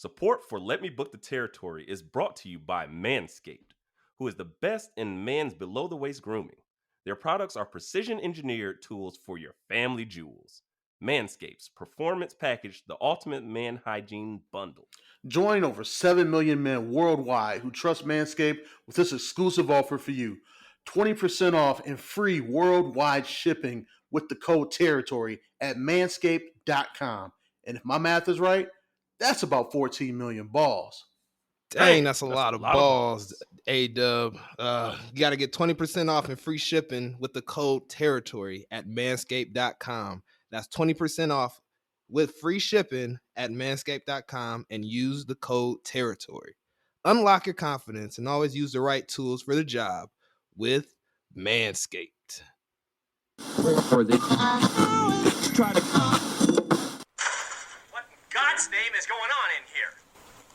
Support for Let Me Book the Territory is brought to you by Manscaped, who is the best in man's below-the-waist grooming. Their products are precision-engineered tools for your family jewels. Manscaped's Performance Package, the ultimate man hygiene bundle. Join over 7 million men worldwide who trust Manscaped with this exclusive offer for you. 20% off and free worldwide shipping with the code territory at manscaped.com. And if my math is right, that's about 14 million balls. Dang, that's a lot of balls. A-Dub. You got to get 20% off and free shipping with the code territory at manscaped.com. That's 20% off with free shipping at manscaped.com and use the code territory. Unlock your confidence and always use the right tools for the job with Manscaped. What in God's name is going on in here?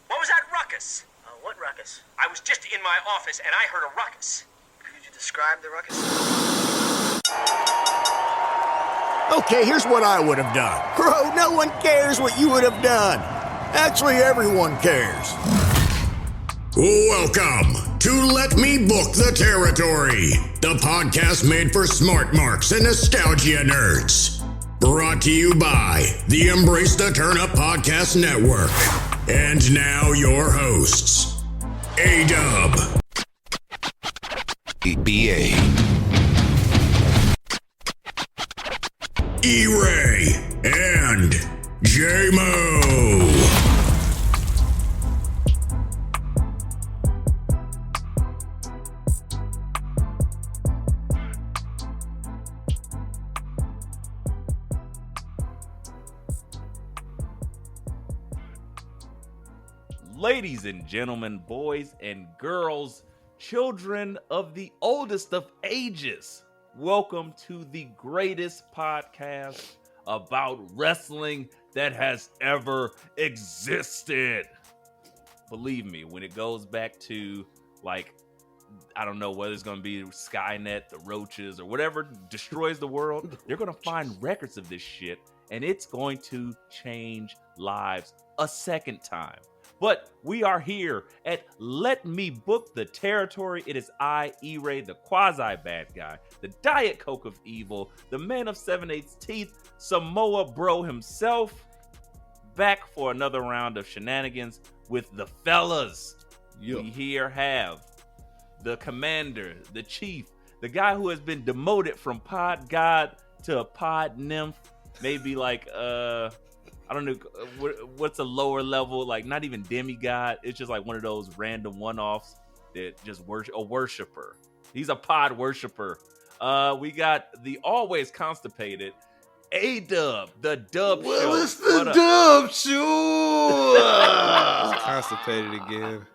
What was that ruckus? What ruckus? I was just in my office and I heard a ruckus. Could you describe the ruckus? Okay, here's what I would have done. Bro, no one cares what you would have done. Actually, everyone cares. Welcome to Let Me Book the Territory, the podcast made for smart marks and nostalgia nerds. Brought to you by the Embrace the Turn Up Podcast Network. And now your hosts, A-Dub, BA, E-Ray, and J-Mo. Ladies and gentlemen, boys and girls, children of the oldest of ages, welcome to the greatest podcast about wrestling that has ever existed. Believe me, when it goes back to, like, I don't know whether it's going to be Skynet, the roaches, or whatever destroys the world, you're going to find records of this shit, and it's going to change lives a second time. But we are here at Let Me Book the Territory. It is I, E-Ray, the quasi-bad guy, the Diet Coke of evil, the man of 7/8 teeth, Samoa Bro himself, back for another round of shenanigans with the fellas. We here have the commander, the chief, the guy who has been demoted from pod god to pod nymph, maybe like, I don't know, what's a lower level, like not even demigod. It's just like one of those random one-offs that just worship a worshiper. He's a pod worshiper. We got the always constipated A-Dub, the Dub Show. Well, it's the Dub Show. It's constipated again.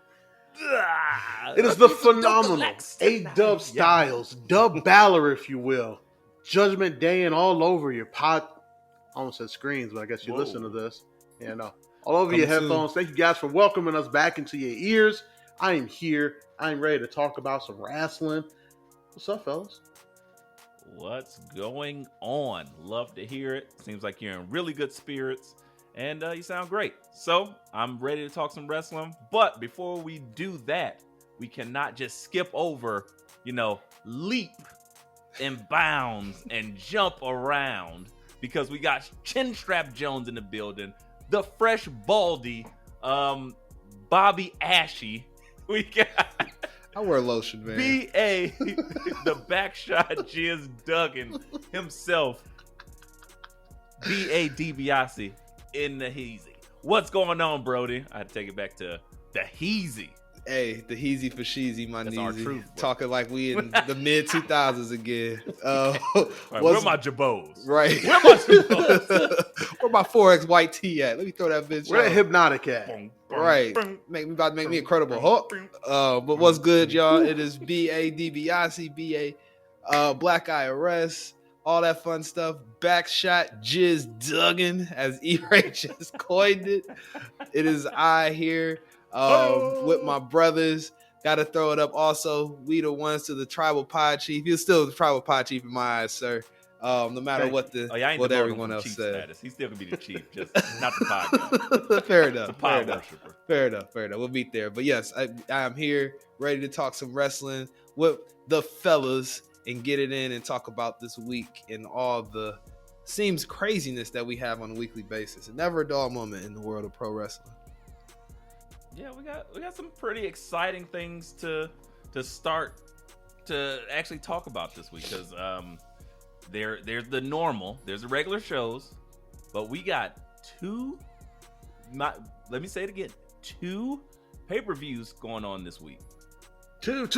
It is the phenomenal A-Dub Styles, Dub Balor, if you will. Judgment Day and all over your pod. I almost said screens, but I guess you listen to this. Yeah, no. All over your headphones. Thank you guys for welcoming us back into your ears. I am here. I am ready to talk about some wrestling. What's up, fellas? What's going on? Love to hear it. Seems like you're in really good spirits, and you sound great. So I'm ready to talk some wrestling. But before we do that, we cannot just skip over, leap and bounds and jump around. Because we got Chinstrap Jones in the building, the fresh baldy, Bobby Ashy. We got I wear lotion, man. B.A. the backshot Jizz Duggan himself. B.A. DiBiase in the Heezy. What's going on, Brody? I had to take it back to the Heezy. Hey, the Heezy for Sheezy, my That's kneesy. our truth, bro. Talking like we in the mid 2000s again. Right, where my Jabos? Right. Where my Jabos? Where my 4X white tee at? Let me throw that bitch. Where that Hypnotic at? Right. About to make me Incredible Hulk. But what's good, y'all? It is B.A. DiBiase, B.A. Black IRS, all that fun stuff. Backshot Jizz Duggan, as E-Ray just coined it. It is I here. With my brothers, gotta throw it up. Also, we the ones to the tribal pod chief. You're still the tribal pod chief in my eyes, sir. No matter what everyone else said. Status. He's still gonna be the chief, just not the pod guy. Fair enough. The pod worshiper. Fair enough. We'll beat there. But yes, I'm here ready to talk some wrestling with the fellas and get it in and talk about this week and all the seems craziness that we have on a weekly basis. Never a dull moment in the world of pro wrestling. Yeah, we got some pretty exciting things to start to actually talk about this week, because there's the normal, there's the regular shows, but we got let me say it again, 2 pay-per-views going on this week. Two world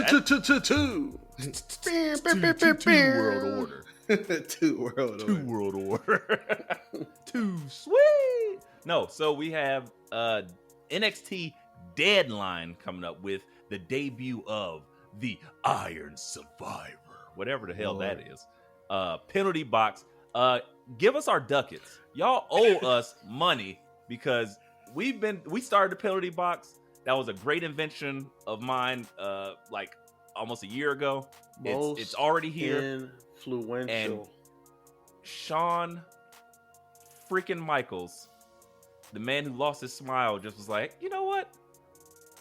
order. Two world order. Too sweet. No, so we have NXT Deadline coming up with the debut of the Iron Survivor, whatever the hell that is. Penalty box. Give us our ducats. Y'all owe us money because we started the penalty box. That was a great invention of mine, like almost a year ago. It's already here. Influential. And Shawn freaking Michaels, the man who lost his smile, just was like, you know what?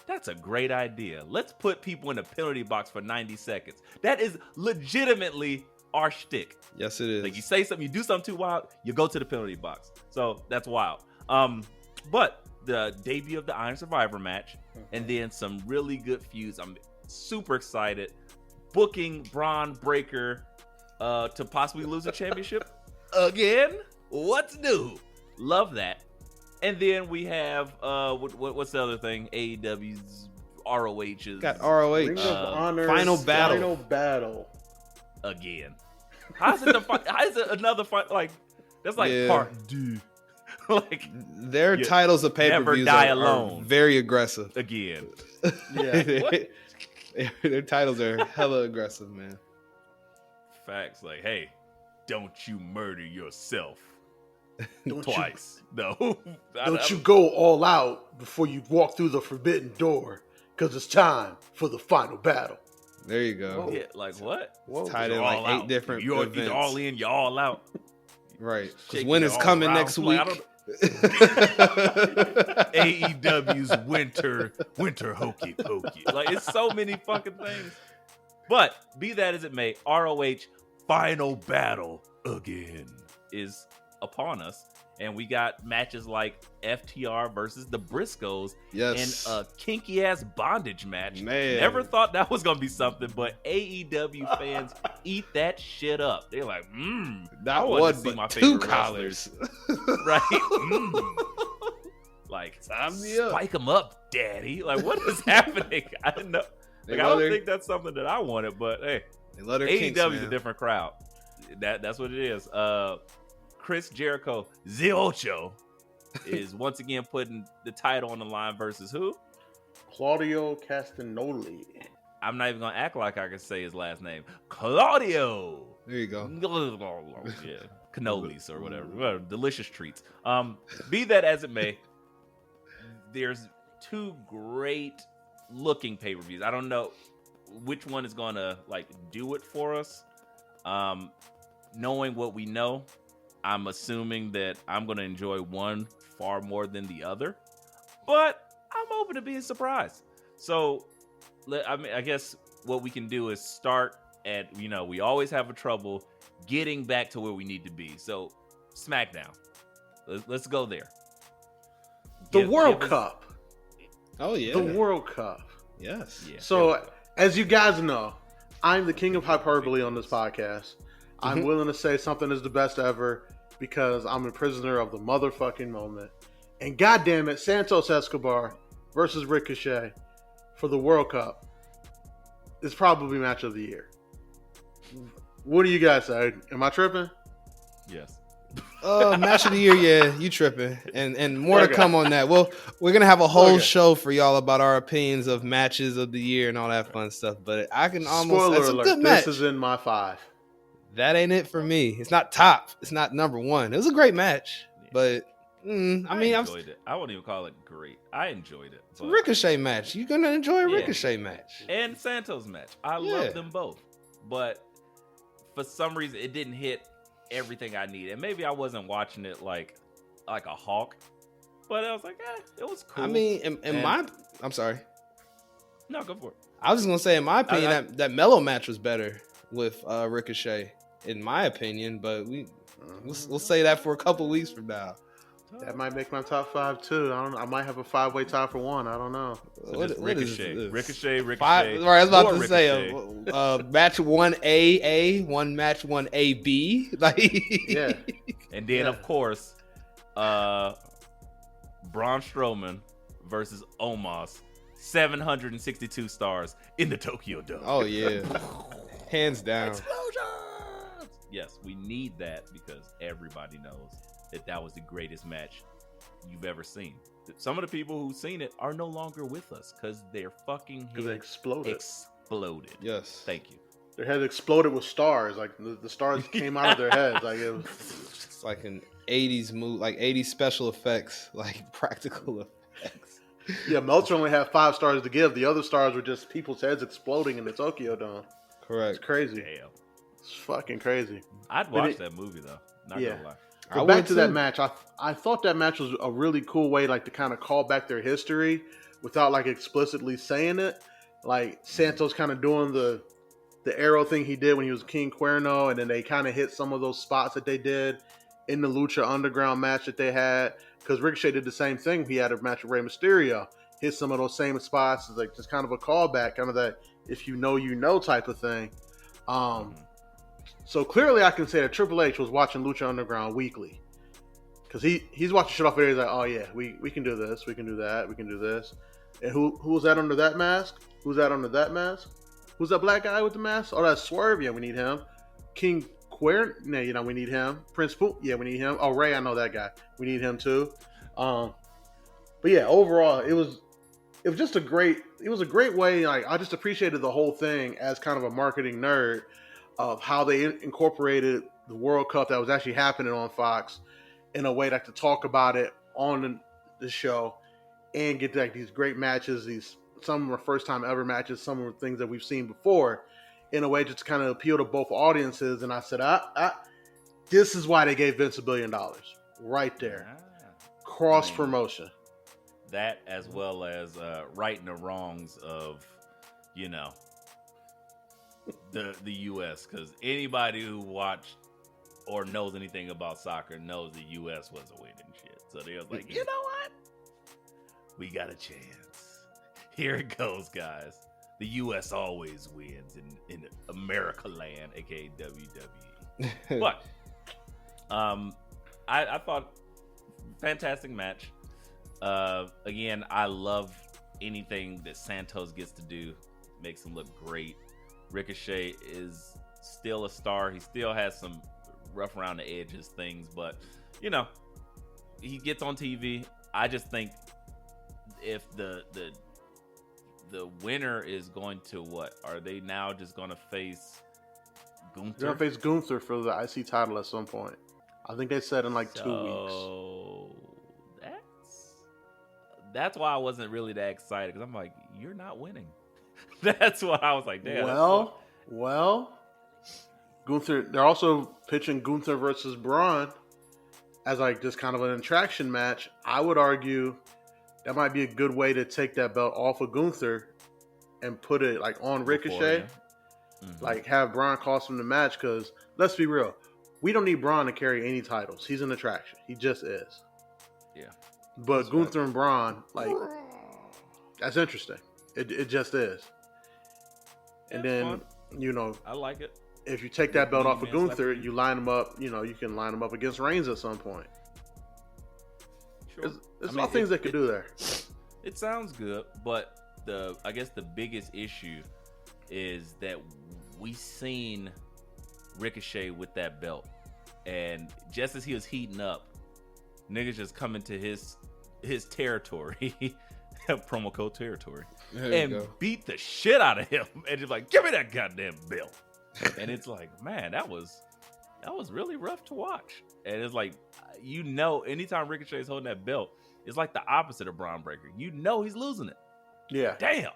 That's a great idea. Let's put people in the penalty box for 90 seconds. That is legitimately our shtick. Yes, it is. Like, you say something, you do something too wild, you go to the penalty box. So that's wild. But the debut of the Iron Survivor match, and then some really good feuds. I'm super excited. Booking Bronn Breakker to possibly lose a championship again. What's new? Love that. And then we have what's the other thing? AEW's ROH's got ROH Ring of Honor final battle again. How's it another fight? Like, that's like part D. Like, their titles of pay-per-views are very aggressive again. Yeah. Their titles are hella aggressive, man. Facts. Like, hey, don't you murder yourself twice. No. Don't you go all out before you walk through the forbidden door, because it's time for the final battle. There you go. Whoa. Yeah, like what? It's tied in like 8 different you're events. You're all in, you're all out. Right. Because when it's coming next week. AEW's winter hokey pokey. Like, it's so many fucking things. But be that as it may, ROH final battle again is upon us. And we got matches like FTR versus the Briscoes, yes, and a kinky ass bondage match. Man. Never thought that was gonna be something, but AEW fans eat that shit up. They're like, that would be my 2 favorite collars, right? Like, spike them up, daddy. Like, what is happening? I didn't know. Like, I don't think that's something that I wanted, but hey, AEW is a different crowd. That's what it is. Chris Jericho, The Ocho, is once again putting the title on the line versus who? Claudio Castagnoli. I'm not even gonna act like I can say his last name. Claudio. There you go. Yeah, cannolis or whatever, delicious treats. Be that as it may, there's 2 great looking pay-per-views. I don't know which one is gonna like do it for us. Knowing what we know, I'm assuming that I'm going to enjoy one far more than the other, but I'm open to being surprised. So, I guess what we can do is start at, we always have a trouble getting back to where we need to be. So, SmackDown. Let's go there. The World Cup. Oh, yeah. The World Cup. Yes. Yeah, so, as you guys know, I'm the king of hyperbole on this podcast. I'm willing to say something is the best ever because I'm a prisoner of the motherfucking moment. And goddamn it, Santos Escobar versus Ricochet for the World Cup is probably match of the year. What do you guys say? Am I tripping? Yes. Match of the year, yeah, you tripping. And more to come on that. Well, we're going to have a whole show for y'all about our opinions of matches of the year and all that fun stuff. But I can almost... Spoiler that's alert, a good match. This is in my 5. That ain't it for me. It's not top. It's not number 1. It was a great match, but I enjoyed it. I wouldn't even call it great. I enjoyed it. It's a Ricochet match. You're gonna enjoy a Ricochet match and Santos match. I love them both, but for some reason it didn't hit everything I need. And maybe I wasn't watching it like a hawk, but I was like, it was cool. I mean, I'm sorry. No, go for it. I was just gonna say, in my opinion, that Melo match was better with Ricochet, in my opinion. But we'll say that for a couple weeks from now. That might make my top 5 too. I might have a 5-way tie for one. I don't know. So what Ricochet. Ricochet. Right, I was about to say match 1A, one match 1AB. Like, yeah. And then of course, Braun Strowman versus Omos, 762 stars in the Tokyo Dome. Oh yeah, hands down. Explosions! Yes, we need that because everybody knows that was the greatest match you've ever seen. Some of the people who've seen it are no longer with us because their fucking head exploded. Yes. Thank you. Their head exploded with stars. Like the stars came out of their heads. Like it was. It's like an 80s movie, like 80s special effects, like practical effects. Yeah, Meltzer only had 5 stars to give. The other stars were just people's heads exploding in the Tokyo Dome. Correct. It's crazy. Damn. It's fucking crazy. I'd watch that movie though. Not gonna lie. But back to that match, I thought that match was a really cool way, like, to kind of call back their history without like explicitly saying it. Like Santos kind of doing the arrow thing he did when he was King Cuerno, and then they kind of hit some of those spots that they did in the Lucha Underground match that they had. Because Ricochet did the same thing. He had a match with Rey Mysterio, hit some of those same spots. It's like just kind of a callback, kind of that if you know type of thing. So clearly I can say that Triple H was watching Lucha Underground weekly. Because he's watching shit off there. He's like, oh yeah, we can do this. We can do that. We can do this. And who was that under that mask? Who's that under that mask? Who's that black guy with the mask? Oh, that's Swerve. Yeah, we need him. King Cuerno, we need him. Prince Pooh. Yeah, we need him. Oh, Ray, I know that guy. We need him too. But yeah, overall, it was just a great way. Like, I just appreciated the whole thing as kind of a marketing nerd of how they incorporated the World Cup that was actually happening on Fox in a way like to talk about it on the show and get like these great matches. Some were first time ever matches, some were things that we've seen before, in a way just to kind of appeal to both audiences. And I said, this is why they gave Vince $1 billion right there. Cross promotion. That as well as righting the wrongs of, the U.S. Because anybody who watched or knows anything about soccer knows the U.S. wasn't winning shit. So they was like, you know what? We got a chance. Here it goes, guys. The U.S. always wins in America land, aka WWE. But I thought fantastic match. Again, I love anything that Santos gets to do. Makes him look great. Ricochet is still a star. He still has some rough around the edges things, but he gets on TV. I just think if the winner is going to what? Are they now just going to face Gunther? They're going to face Gunther for the IC title at some point. I think they said in like 2 weeks. So that's why I wasn't really that excited, because I'm like, you're not winning. That's why I was like, damn. Well, Gunther. They're also pitching Gunther versus Braun as like just kind of an attraction match. I would argue that might be a good way to take that belt off of Gunther and put it like on Ricochet. Like have Braun cost him the match, because let's be real, we don't need Braun to carry any titles. He's an attraction. He just is. Yeah. But that's Gunther and Braun, like, that's interesting. It just is. And then, fun. I like it. If you take that belt off of Gunther, you line them up, you can line them up against Reigns at some point. Sure. There's all things they could do there. It sounds good, but I guess the biggest issue is that we seen Ricochet with that belt, and just as he was heating up, niggas just come into his territory, promo code territory, and beat the shit out of him, and just like, give me that goddamn belt. And it's like, man, that was really rough to watch. And it's like, anytime Ricochet is holding that belt, it's like the opposite of Bronn Breakker. He's losing it. Yeah. Damn.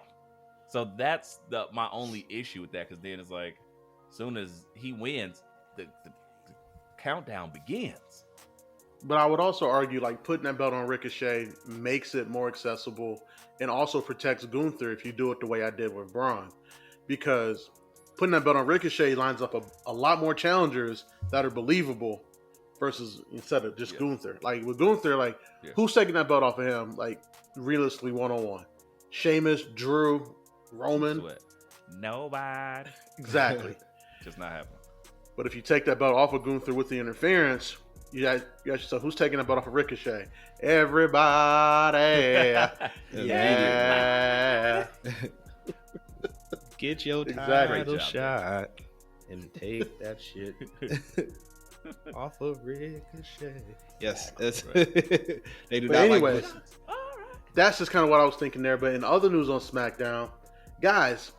So that's my only issue with that, because then it's like, as soon as he wins, the countdown begins. But I would also argue like putting that belt on Ricochet makes it more accessible and also protects Gunther if you do it the way I did with Braun. Because putting that belt on Ricochet lines up a lot more challengers that are believable versus instead of just Gunther. Like with Gunther, like who's taking that belt off of him? Like realistically, 1-on-1. Sheamus, Drew, Roman. Nobody. Exactly. Just not happening. But if you take that belt off of Gunther with the interference, you got yourself, who's taking that belt off of Ricochet? Everybody. Yeah. Get your Exactly. title shot and take that shit off of Ricochet. Yes. They do But not anyways, like that's just kind of what I was thinking there. But in other news on SmackDown, guys,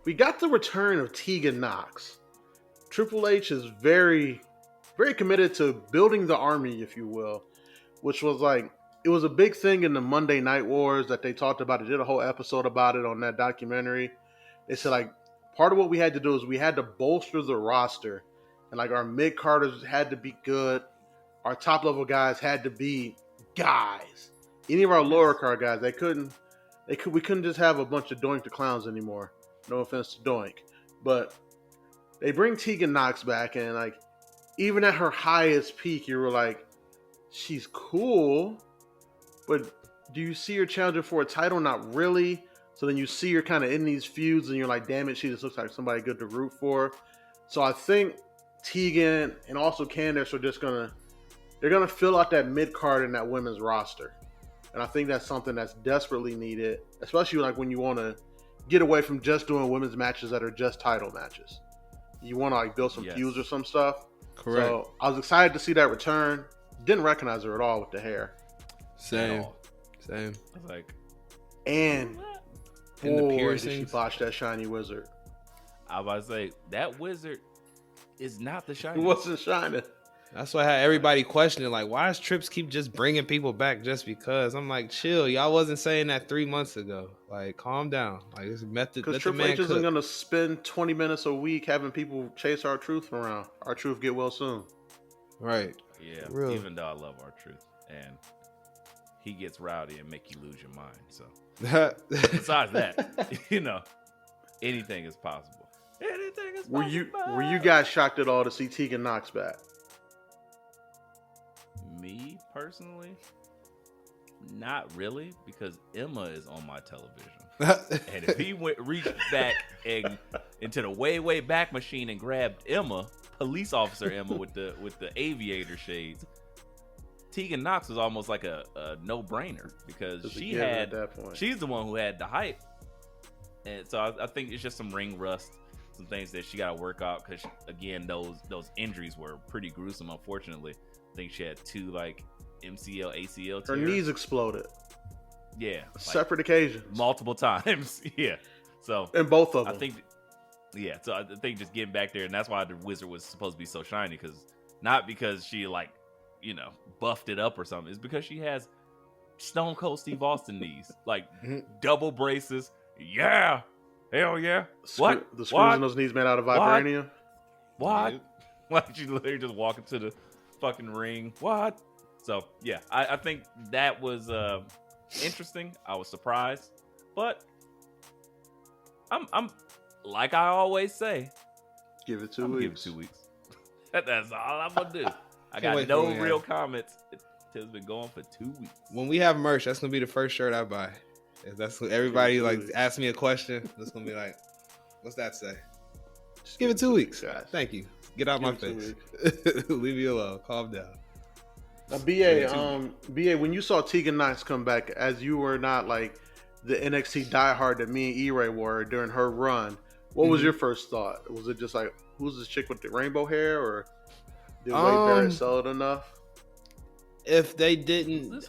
we got the return of Tegan Nox. Triple H is very, very committed to building the army, if you will, which was like, it was a big thing in the Monday Night Wars that they talked about. They did a whole episode about it on that documentary. They said, like, part of what we had to do is we had to bolster the roster. And, like, our mid-carders had to be good. Our top-level guys had to be guys. Any of our lower-card guys, we couldn't just have a bunch of Doink the Clowns anymore. No offense to Doink. But they bring Tegan Nox back, and, like, even at her highest peak, you were like, she's cool, but do you see her challenging for a title? Not really. So then you see her kind of in these feuds, and you're like, damn it, she just looks like somebody good to root for. So I think Tegan and also Candice are just they're gonna fill out that mid card in that women's roster, and I think that's something that's desperately needed, especially like when you want to get away from just doing women's matches that are just title matches. You want to like build some feuds or some stuff. Correct. So I was excited to see that return. Didn't recognize her at all with the hair. Same. I was like, and in the boy, did piercings. she botch that shiny wizard. I was about to say, that wizard is not the It shiny. wasn't shining. That's why I had everybody questioning, like, why does Trips keep just bringing people back just because? I'm like, chill. Y'all wasn't saying that 3 months ago. Like, calm down. Like, it's method. Because Triple H isn't going to spend 20 minutes a week having people chase our truth around. Our truth get well soon. Right. Yeah, Real. even though I love our truth. And he gets rowdy and make you lose your mind. So, besides that, anything is possible. Anything is possible. Were you guys shocked at all to see Tegan Nox back? Me, personally, not really, because Emma is on my television. And if he reached back into the way back machine and grabbed Emma, police officer Emma with the aviator shades, Tegan Nox was almost like a no-brainer because she's the one who had the hype. And so I think it's just some ring rust, some things that she got to work out because, again, those injuries were pretty gruesome, unfortunately. I think she had 2 like MCL, ACL tears. Her knees exploded. Yeah. Separate occasions. Multiple times. Yeah. So. And both of them. I think, so I think just getting back there, and that's why the wizard was supposed to be so shiny, not because she buffed it up or something. It's because she has Stone Cold Steve Austin knees. Like double braces. Yeah. Hell yeah. What? The screws in those knees made out of vibranium? What? Why did you literally just walk into the fucking ring? What? So yeah, I think that was interesting. I was surprised, but I'm like I always say, give it 2 weeks. Give it 2 weeks. That's all I'm gonna do. I got no real comments. It's been going for 2 weeks. When we have merch, that's gonna be the first shirt I buy. If that's what everybody asks me a question, that's gonna be like, what's that say? Just give it 2 weeks. Guys. Thank you. Get out my face. Leave me alone. Calm down. Now, BA, when you saw Tegan Nox come back, as you were not like the NXT diehard that me and E-Ray were during her run, what was your first thought? Was it just like, who's this chick with the rainbow hair, or did Wade Barrett sell it enough? If they didn't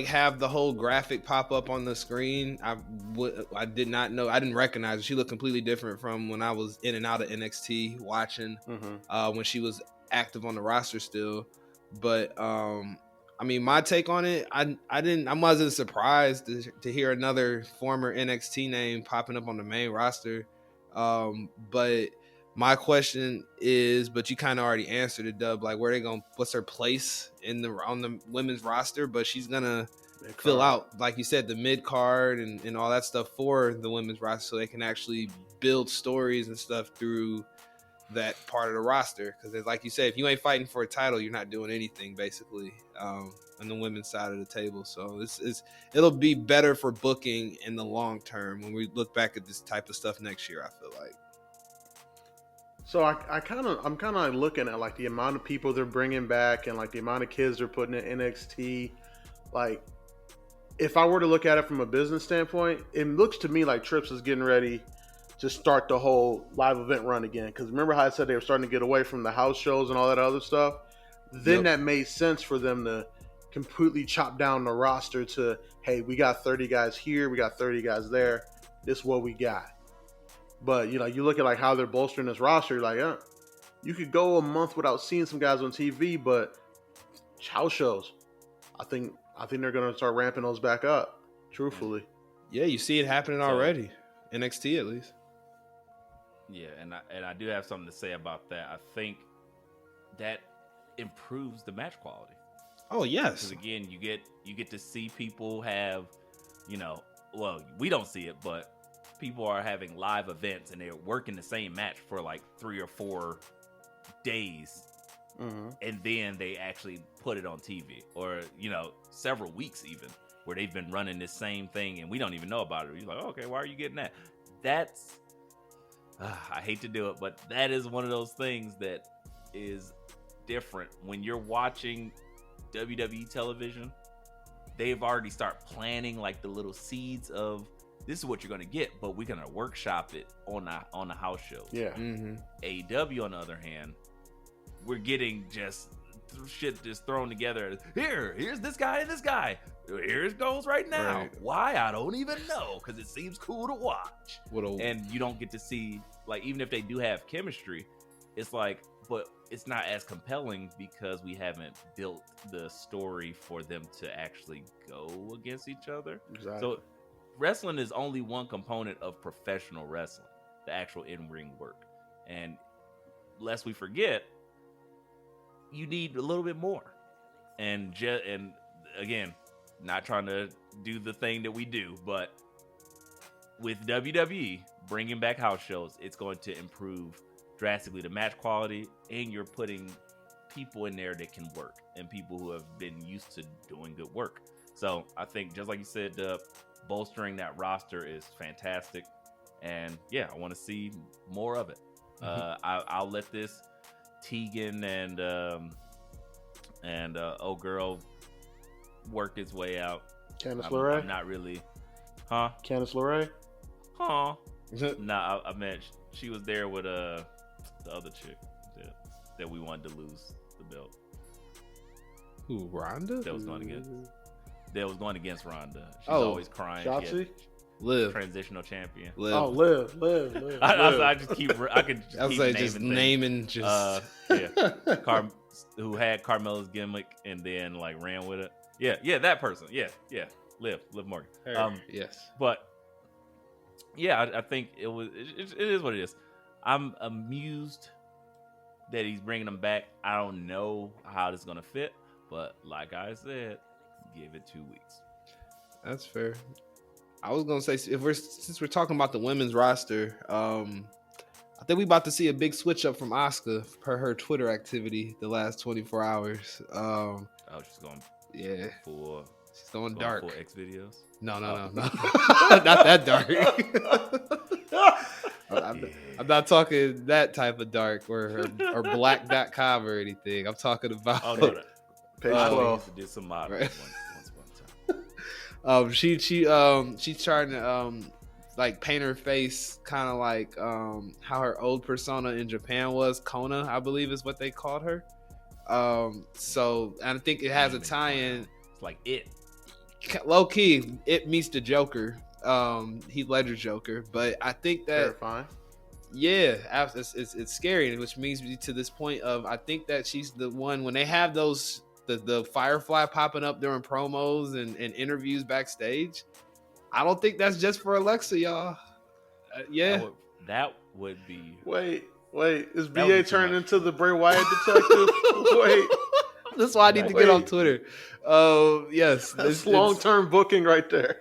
have the whole graphic pop up on the screen, I did not know. I didn't recognize her. She looked completely different from when I was in and out of NXT watching when she was active on the roster still. But my take on it, I wasn't surprised to hear another former NXT name popping up on the main roster. But My question is, but you kind of already answered it, Dub. Like, what's her place on the women's roster? But she's gonna fill out, like you said, the mid card and all that stuff for the women's roster, so they can actually build stories and stuff through that part of the roster. Because, like you said, if you ain't fighting for a title, you're not doing anything basically on the women's side of the table. So it'll be better for booking in the long term when we look back at this type of stuff next year. I feel like. So I'm kind of looking at like the amount of people they're bringing back and like the amount of kids they're putting in NXT. Like, if I were to look at it from a business standpoint, it looks to me like Trips is getting ready to start the whole live event run again. Because remember how I said they were starting to get away from the house shows and all that other stuff? Then that made sense for them to completely chop down the roster to, hey, we got 30 guys here, we got 30 guys there. This is what we got. But, you know, you look at like how they're bolstering this roster, you're like, you could go a month without seeing some guys on TV, but house shows, I think they're going to start ramping those back up, truthfully. Yeah, you see it happening already. NXT at least. Yeah, and I do have something to say about that. I think that improves the match quality. Oh, yes. Because again, you get to see people have, you know, well, we don't see it, but people are having live events and they're working the same match for like 3 or 4 days. Mm-hmm. And then they actually put it on TV, or, you know, several weeks even, where they've been running this same thing and we don't even know about it. You're like, okay, why are you getting that? That's, I hate to do it, but that is one of those things that is different. When you're watching WWE television, they've already started planning like the little seeds of, this is what you're going to get, but we're going to workshop it on the house shows. Yeah. Mm-hmm. AEW, on the other hand, we're getting just shit just thrown together. Here's this guy and this guy. Here it goes right now. Right. Why? I don't even know, because it seems cool to watch. And you don't get to see, like, even if they do have chemistry, it's like, but it's not as compelling because we haven't built the story for them to actually go against each other. Exactly. So wrestling is only one component of professional wrestling, the actual in-ring work. And lest we forget, you need a little bit more. And again, not trying to do the thing that we do, but with WWE bringing back house shows, it's going to improve drastically the match quality, and you're putting people in there that can work and people who have been used to doing good work. So I think, just like you said, bolstering that roster is fantastic, and yeah, I want to see more of it. Mm-hmm. I'll let this Tegan and old girl work its way out. Candice LeRae? I'm not really, huh? Candice LeRae? Huh? Nah, I meant she was there with the other chick that we wanted to lose the belt. Who, Ronda? That was going against Ronda. She's always crying. Shotzi? Liv. Transitional champion. Liv. Oh, Liv. I just keep. I could. I was like, just naming. Yeah. Who had Carmella's gimmick and then like ran with it. Yeah, that person. Yeah. Liv Morgan. Yes. But yeah, I think it is what it is. I'm amused that he's bringing them back. I don't know how this is gonna fit, but like I said, give it 2 weeks. That's fair. I was gonna say, since we're talking about the women's roster, I think we about to see a big switch up from Asuka per her Twitter activity the last 24 hours. She's going. Yeah. She's going dark. For X videos. No. Not that dark. I'm not talking that type of dark or black.com or anything. I'm talking about. Oh no. Page 12. To do some modeling. Right. She's trying to like paint her face kind of like how her old persona in Japan was. Kona, I believe is what they called her. So I think it has a tie-in. It's like it. Low key, it meets the Joker, Heath Ledger's Joker. But I think that terrifying. Yeah, it's scary, which means to this point of I think that she's the one when they have those. The Firefly popping up during promos and interviews backstage. I don't think that's just for Alexa, y'all. Yeah. That would be... Wait. Wait, is That would BA be too turning much. into the Bray Wyatt detective? Wait, That's why I need to get on Twitter. Yes, that's long-term booking right there.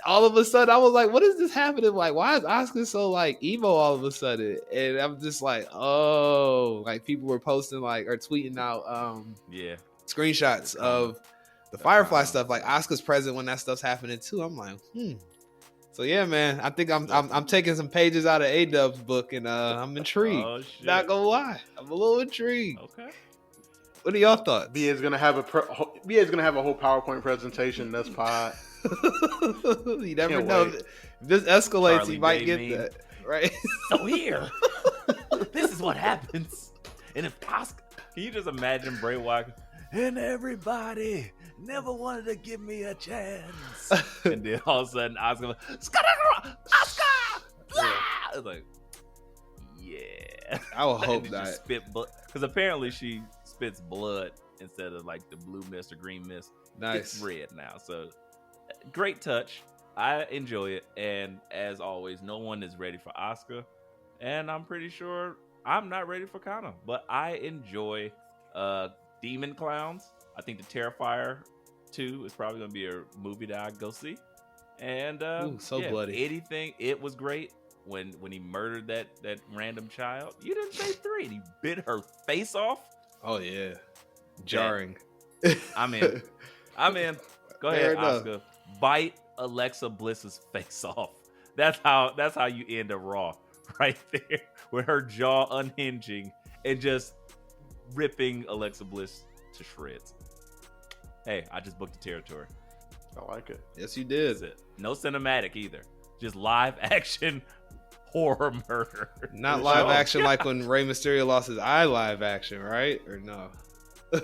All of a sudden I was like, what is this happening? Like, why is Oscar so like emo all of a sudden? And I'm just like, oh, like people were posting like or tweeting out Yeah. screenshots of the Firefly stuff. Like Oscar's present when that stuff's happening too. I'm like, So yeah, man, I think I'm taking some pages out of A-Dub's book and I'm intrigued. Oh, shit. Not gonna lie, I'm a little intrigued. Okay. What are y'all thoughts? BA's gonna have a whole PowerPoint presentation this pod. You never Can't know. wait. If this escalates, Charlie you might Day get meme. that. Right? So here, this is what happens. And if Oscar, can you just imagine Bray Wyatt? And everybody never wanted to give me a chance. And then all of a sudden, Oscar, Oscar! Ah! It's like, yeah. I will And hope then not. she spit blood. Because apparently she spits blood instead of like the blue mist or green mist. Nice. It's red now. So great touch. I enjoy it. And as always, no one is ready for Oscar. And I'm pretty sure I'm not ready for Kana. But I enjoy Demon Clowns. I think The Terrifier 2 is probably going to be a movie that I go see. And Ooh, so yeah, bloody. anything, it was great. When he murdered that random child. You didn't say 3. He bit her face off. Oh yeah, jarring. I'm in. Go Fair ahead, enough. Oscar. Bite Alexa Bliss's face off. That's how you end a Raw right there, with her jaw unhinging and just ripping Alexa Bliss to shreds. Hey, I just booked the territory. I like it. Yes, you did. That's it. No cinematic either. Just live action horror murder. Not live Oh, action God. like when Rey Mysterio lost his eye live action, right? Or no? Yeah.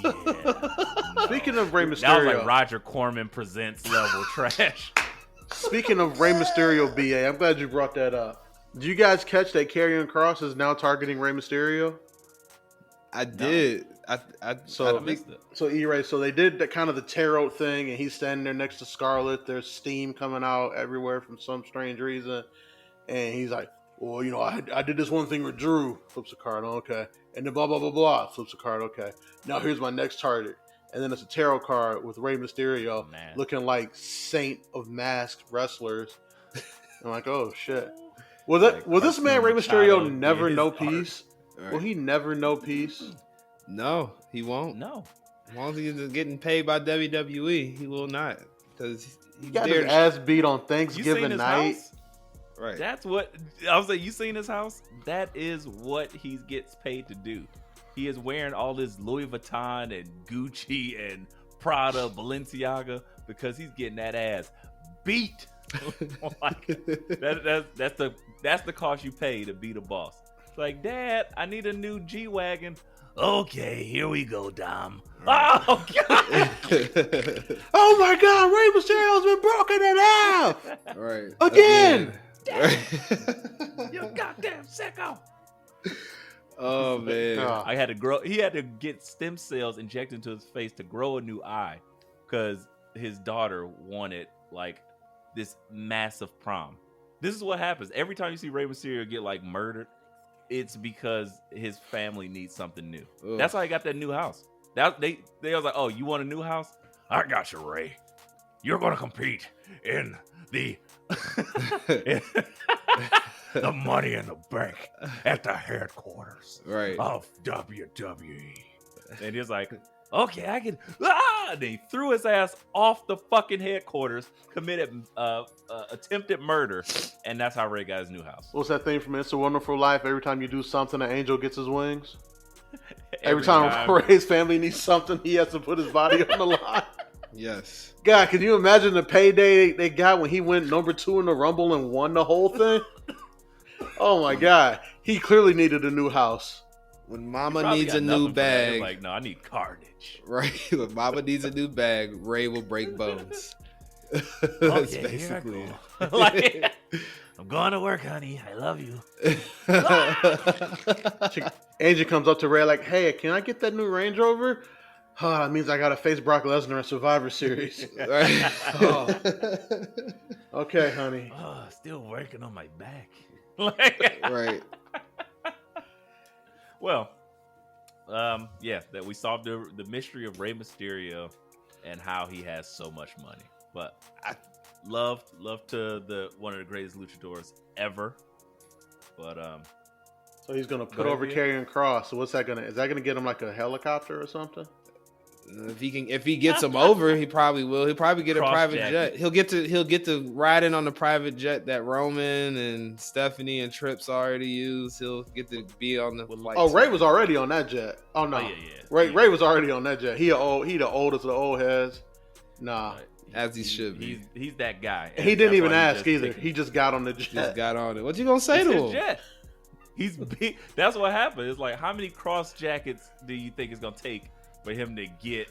No. Speaking of Rey That was Mysterio, like Roger Corman presents level trash. speaking of Rey Mysterio, BA, I'm glad you brought that up. Did you guys catch that Karrion Kross is now targeting Rey Mysterio? I did. So I missed it. So E-Ray, so they did that kind of the tarot thing, and he's standing there next to Scarlet. There's steam coming out everywhere from some strange reason, and he's like, "Well, you know, I did this one thing with Drew." Flips a card, okay, and then blah blah blah blah. Flips a card, okay. Now here's my next target, and then it's a tarot card with Rey Mysterio Man. looking like Saint of Masked wrestlers. I'm like, oh shit. Will this man Rey Mysterio Machado never did know his art. peace? Right. Will he never know peace? No, he won't. No. As long as he's getting paid by WWE, he will not. Because He he's got there. his ass beat on You seen Thanksgiving his night. house? Right. That's what I was like. You seen his house? That is what he gets paid to do. He is wearing all this Louis Vuitton and Gucci and Prada, Balenciaga because he's getting that ass beat. Like, that's the cost you pay to be the boss. It's like, Dad, I need a new G-Wagon. Okay, here we go, Dom. Oh God! Oh my God, Rey Mysterio's been broken in half Right. again. You goddamn sicko! Oh man. I had to grow. He had to get stem cells injected into his face to grow a new eye, because his daughter wanted like this massive prom. This is what happens every time you see Rey Mysterio get like murdered. It's because his family needs something new. Ugh. That's how he got that new house. That they was like, oh, you want a new house? I got you, Ray. You're gonna compete in the the Money in the Bank at the headquarters Right. of WWE. And he's like, okay, I can. Ah! And he threw his ass off the fucking headquarters, committed attempted murder, and that's how Ray got his new house. What's that thing from It's a Wonderful Life? Every time you do something, an angel gets his wings. Every time Ray's family needs something, he has to put his body on the line. Yes. God, can you imagine the payday they got when he went number 2 in the Rumble and won the whole thing? Oh my God. He clearly needed a new house. When Mama Probably needs got a new nothing for that. They're bag, like, no, I need carnage. right? When Mama needs a new bag, Ray will break bones. That's Okay, basically here I go. Like, I'm going to work, honey. I love you. Angel comes up to Ray like, hey, can I get that new Range Rover? Oh, that means I got to face Brock Lesnar in Survivor Series. Right. Oh. Okay, honey. Oh, still working on my back. Like, Right. Well, that we solved the mystery of Rey Mysterio and how he has so much money. But I love to one of the greatest luchadors ever. But so he's gonna put over Karrion Kross. So what's that gonna? Is that gonna get him like a helicopter or something? If he gets him over, he probably will. He'll probably get a private jet. He'll get to ride in on the private jet that Roman and Stephanie and Trips already used. He'll get to be on the flight. Oh, Ray was already on that jet. Oh no, Ray was already on that jet. He the oldest of the old heads. Nah, as he should be. He's that guy. And he didn't even ask either. He just got on the jet. Just got on it. What you gonna say to him? Jet. He's big. That's what happened. It's like, how many cross jackets do you think it's gonna take for him to get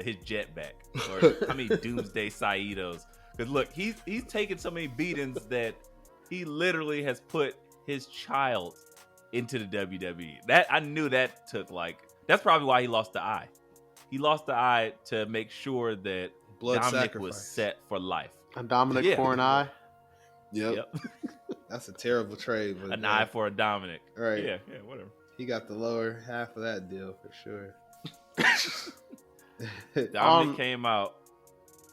his jet back? Or how many Doomsday Saidos? Because look, he's taken so many beatings that he literally has put his child into the WWE. That I knew that took that's probably why he lost the eye. He lost the eye to make sure that Dominic sacrifice was set for life. And Dominic for an eye. Yep. That's a terrible trade. But an eye for a Dominic. Right. Yeah, whatever. He got the lower half of that deal for sure. Dominic came out.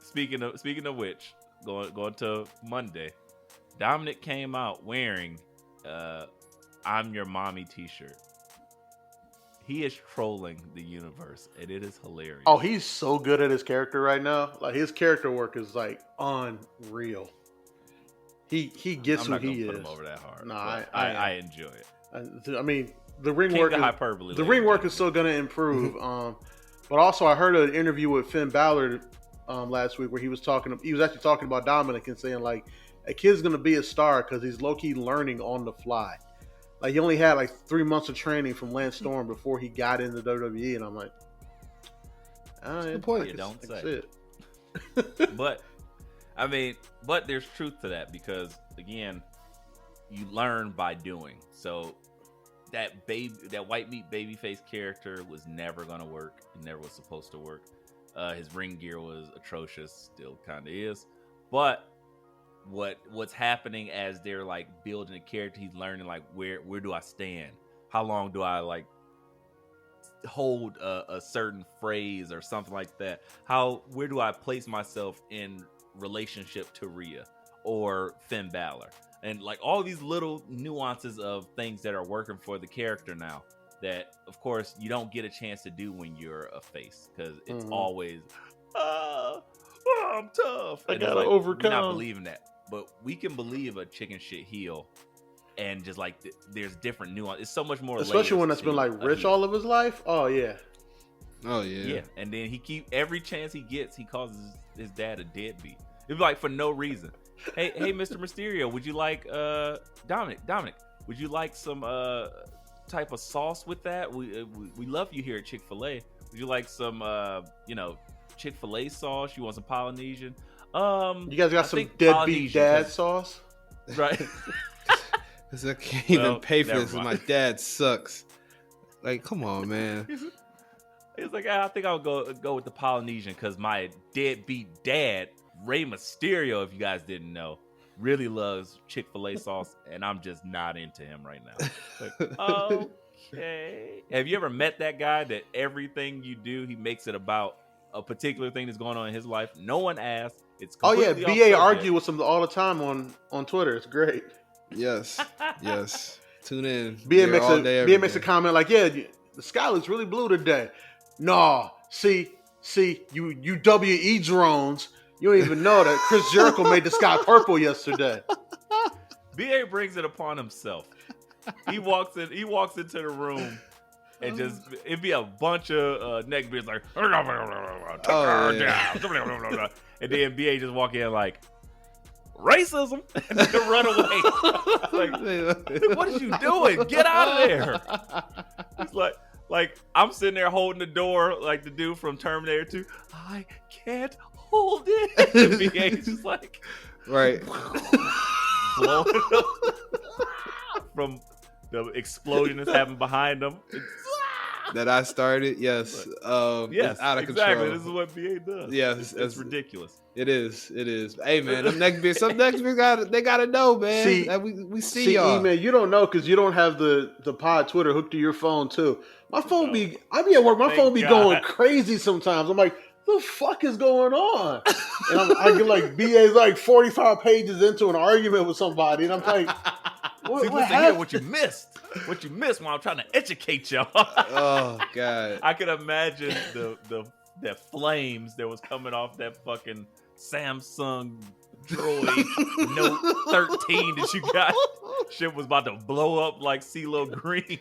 Speaking of which, going to Monday, Dominic came out wearing "I'm Your Mommy" t-shirt. He is trolling the universe, and it is hilarious. Oh, he's so good at his character right now. Like, his character work is like unreal. He gets who he is. I'm not gonna put him over that hard. No, I enjoy it. I mean, the ring work. The ring work is still going to improve. But also, I heard an interview with Finn Balor last week where he was actually talking about Dominic and saying like, a kid's going to be a star because he's low key learning on the fly. Like, he only had like 3 months of training from Lance Storm before he got into WWE, and I'm like, good point. You don't say. But I mean, but there's truth to that because again, you learn by doing. So that white meat babyface character was never gonna work. It never was supposed to work. His ring gear was atrocious, still kind of is. But what's happening as they're like building a character, he's learning like where do I stand? How long do I like hold a certain phrase or something like that? Where do I place myself in relationship to Rhea or Finn Balor? And like all these little nuances of things that are working for the character now that of course you don't get a chance to do when you're a face because it's always I'm tough. I gotta overcome. We're not believing that, but we can believe a chicken shit heel, and just like there's different nuance. It's so much more. Especially when it's been like rich all of his life. Oh yeah. Yeah. And then every chance he gets, he calls his dad a deadbeat. It'd be like for no reason. Hey, Mr. Mysterio, would you like Dominic? Would you like some type of sauce with that? We love you here at Chick-fil-A. Would you like some Chick-fil-A sauce? You want some Polynesian? You guys got some deadbeat dad sauce? Right. Because I can't even pay for this. My dad sucks. Like, come on, man. He's like, I think I'll go with the Polynesian because my deadbeat dad, Rey Mysterio, if you guys didn't know, really loves Chick-fil-A sauce, and I'm just not into him right now. Like, okay. Have you ever met that guy that everything you do, he makes it about a particular thing that's going on in his life? No one asked. It's completely BA argue with him all the time on Twitter. It's great. Yes. Tune in. BA makes a comment like, yeah, the sky looks really blue today. Nah, see, you WE drones. You don't even know that Chris Jericho made the sky purple yesterday. BA brings it upon himself. He walks into the room and just it'd be a bunch of neck beards like and then BA just walk in like racism and then run away. Like, what are you doing? Get out of there. It's like I'm sitting there holding the door like the dude from Terminator 2. I can't hold it. And BA's just like right. Blowing up from the explosion that's happening behind them. That I started, yes. Yes, out of exactly. control. This is what BA does. Yes, it's ridiculous. It is. Hey man, some neck beards gotta know, man. See, that we see y'all. Man, you don't know because you don't have the pod Twitter hooked to your phone too. My phone I be at work. My phone be going crazy sometimes. I'm like, the fuck is going on? And I get like BA's like 45 pages into an argument with somebody, and I'm like, what happened? What you missed? What you missed while I'm trying to educate y'all? Oh god, I can imagine the flames that was coming off that fucking Samsung Droid Note 13 that you got. Shit was about to blow up like CeeLo Green.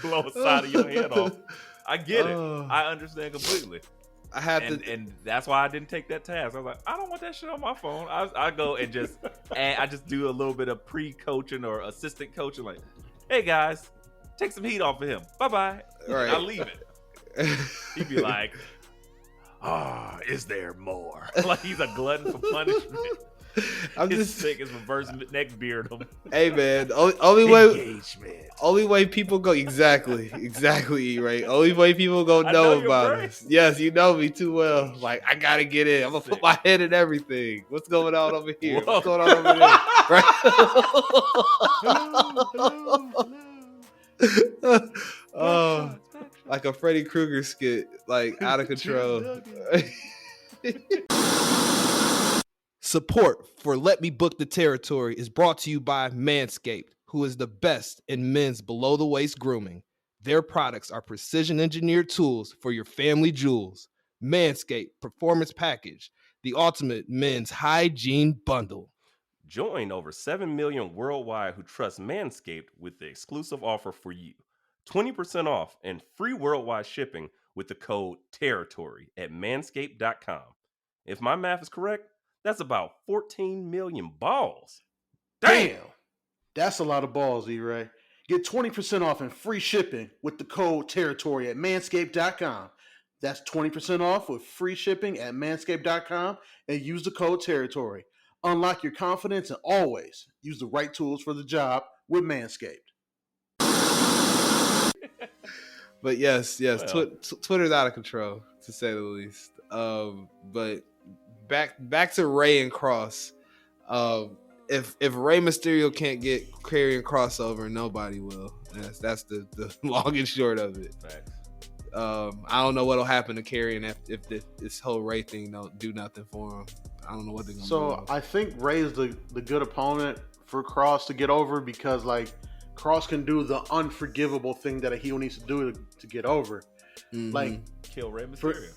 Blow the side of your head off. I get it. I understand completely. I had and that's why I didn't take that task. I was like, I don't want that shit on my phone. I go and just I just do a little bit of pre-coaching or assistant coaching. Like, hey guys, take some heat off of him. Bye bye. Right. I leave it. He'd be like, is there more? Like he's a glutton for punishment. I'm His just sick as reverse neck beard him. Hey man, only way people go exactly right. Only way people go know about us. Yes, you know me too well. Like I gotta get in. I'm gonna put my head in everything. What's going on over here? Whoa. What's going on over there? Right? Hello. Like a Freddy Krueger skit, like out of control. Support for Let Me Book the Territory is brought to you by Manscaped, who is the best in men's below-the-waist grooming. Their products are precision-engineered tools for your family jewels. Manscaped Performance Package, the ultimate men's hygiene bundle. Join over 7 million worldwide who trust Manscaped with the exclusive offer for you. 20% off and free worldwide shipping with the code TERRITORY at manscaped.com. If my math is correct, that's about 14 million balls. Damn. That's a lot of balls, E-Ray. Get 20% off and free shipping with the code TERRITORY at manscaped.com. That's 20% off with free shipping at manscaped.com and use the code TERRITORY. Unlock your confidence and always use the right tools for the job with Manscaped. But yes, well. Twitter's out of control, to say the least. But back to Rey and Cross. If Rey Mysterio can't get Karrion Kross over, nobody will. That's the long and short of it. Facts. I don't know what'll happen to Karrion if this whole Rey thing don't do nothing for him. I don't know what they're gonna do. So I think Rey is the good opponent for Kross to get over because like Kross can do the unforgivable thing that a heel needs to do to get over. Mm-hmm. Like kill Rey Mysterio.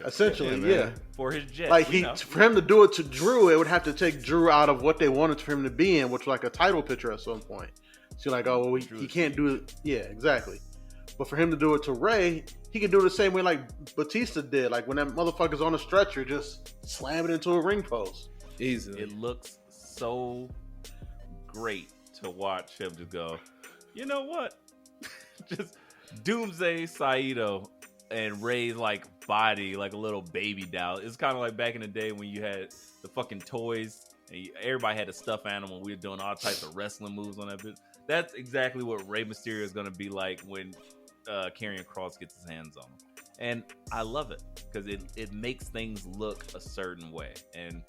Essentially, yeah. For his jet. Like for him to do it to Drew, it would have to take Drew out of what they wanted for him to be in, which was like a title picture at some point. So you're like, oh well, he can't do it. Yeah, exactly. But for him to do it to Rey, he can do it the same way like Batista did. Like when that motherfucker's on a stretcher, just slam it into a ring post. Easily. It looks so great to watch him just go, you know what? Just Doomsday Saito and Rey's like body like a little baby doll. It's kind of like back in the day when you had the fucking toys and everybody had a stuffed animal. We were doing all types of wrestling moves on that bit. That's exactly what Rey Mysterio is going to be like when Karrion Kross gets his hands on him. And I love it because it makes things look a certain way. And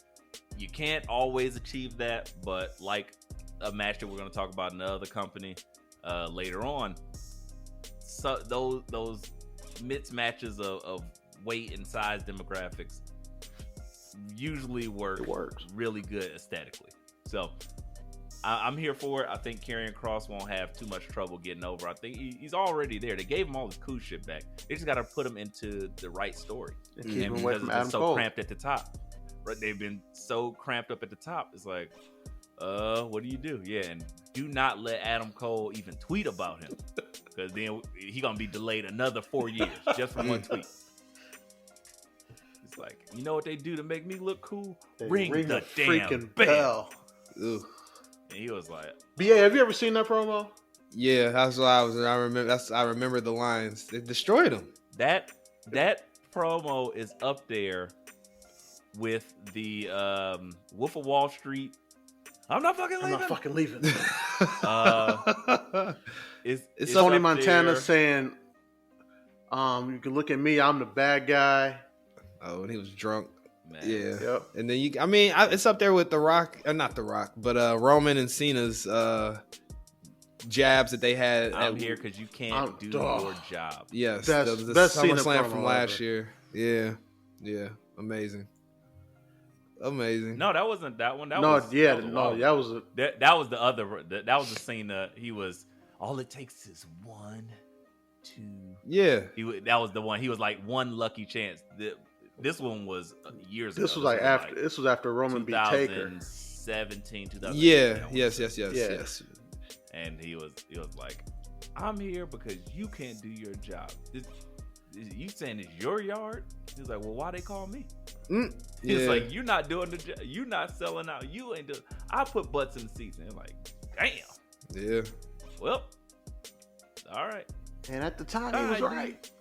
you can't always achieve that, but like a match that we're going to talk about in another company later on, so those mixed matches of weight and size demographics usually works really good aesthetically. So I'm here for it. I think Karrion Kross won't have too much trouble getting over. I think he's already there. They gave him all his cool shit back. They just got to put him into the right story. And keep him because away from it's Adam been so Cole. cramped at the top. Right? They've been so cramped up at the top. It's like, what do you do? Yeah, and do not let Adam Cole even tweet about him, because then he gonna be delayed another 4 years just from one tweet. It's like, you know what they do to make me look cool? Ring the damn freaking bell. Ugh. And he was like, BA, have you ever seen that promo? Yeah, that's what I was. I remember the lines. They destroyed him. That promo is up there with the Wolf of Wall Street. I'm not fucking leaving. It's Tony up Montana there. saying, "You can look at me. I'm the bad guy." Oh, and he was drunk. man. Yeah. Yep. And then it's up there with The Rock, not The Rock, but Roman and Cena's jabs that they had. I'm here because you can't do your job. Yes, Best the Cena SummerSlam promo from last ever. year. Yeah, amazing. No, that wasn't that one. That No, was yeah, that was a no, wild that one. was a, That was the other. That was the scene that he was. All it takes is 1, 2. Yeah. That was the one. He was like one lucky chance. This one was years ago. this was like after this was after Roman beat Taker. 2017, 2018. Yeah. Yes. And he was like, I'm here because you can't do your job. You saying it's your yard? He was like, well, why they call me? He's like, you're not doing the job. You're not selling out. You ain't doing. I put butts in the seats. And like, damn. Yeah. Well, all right. And at the time, he was right.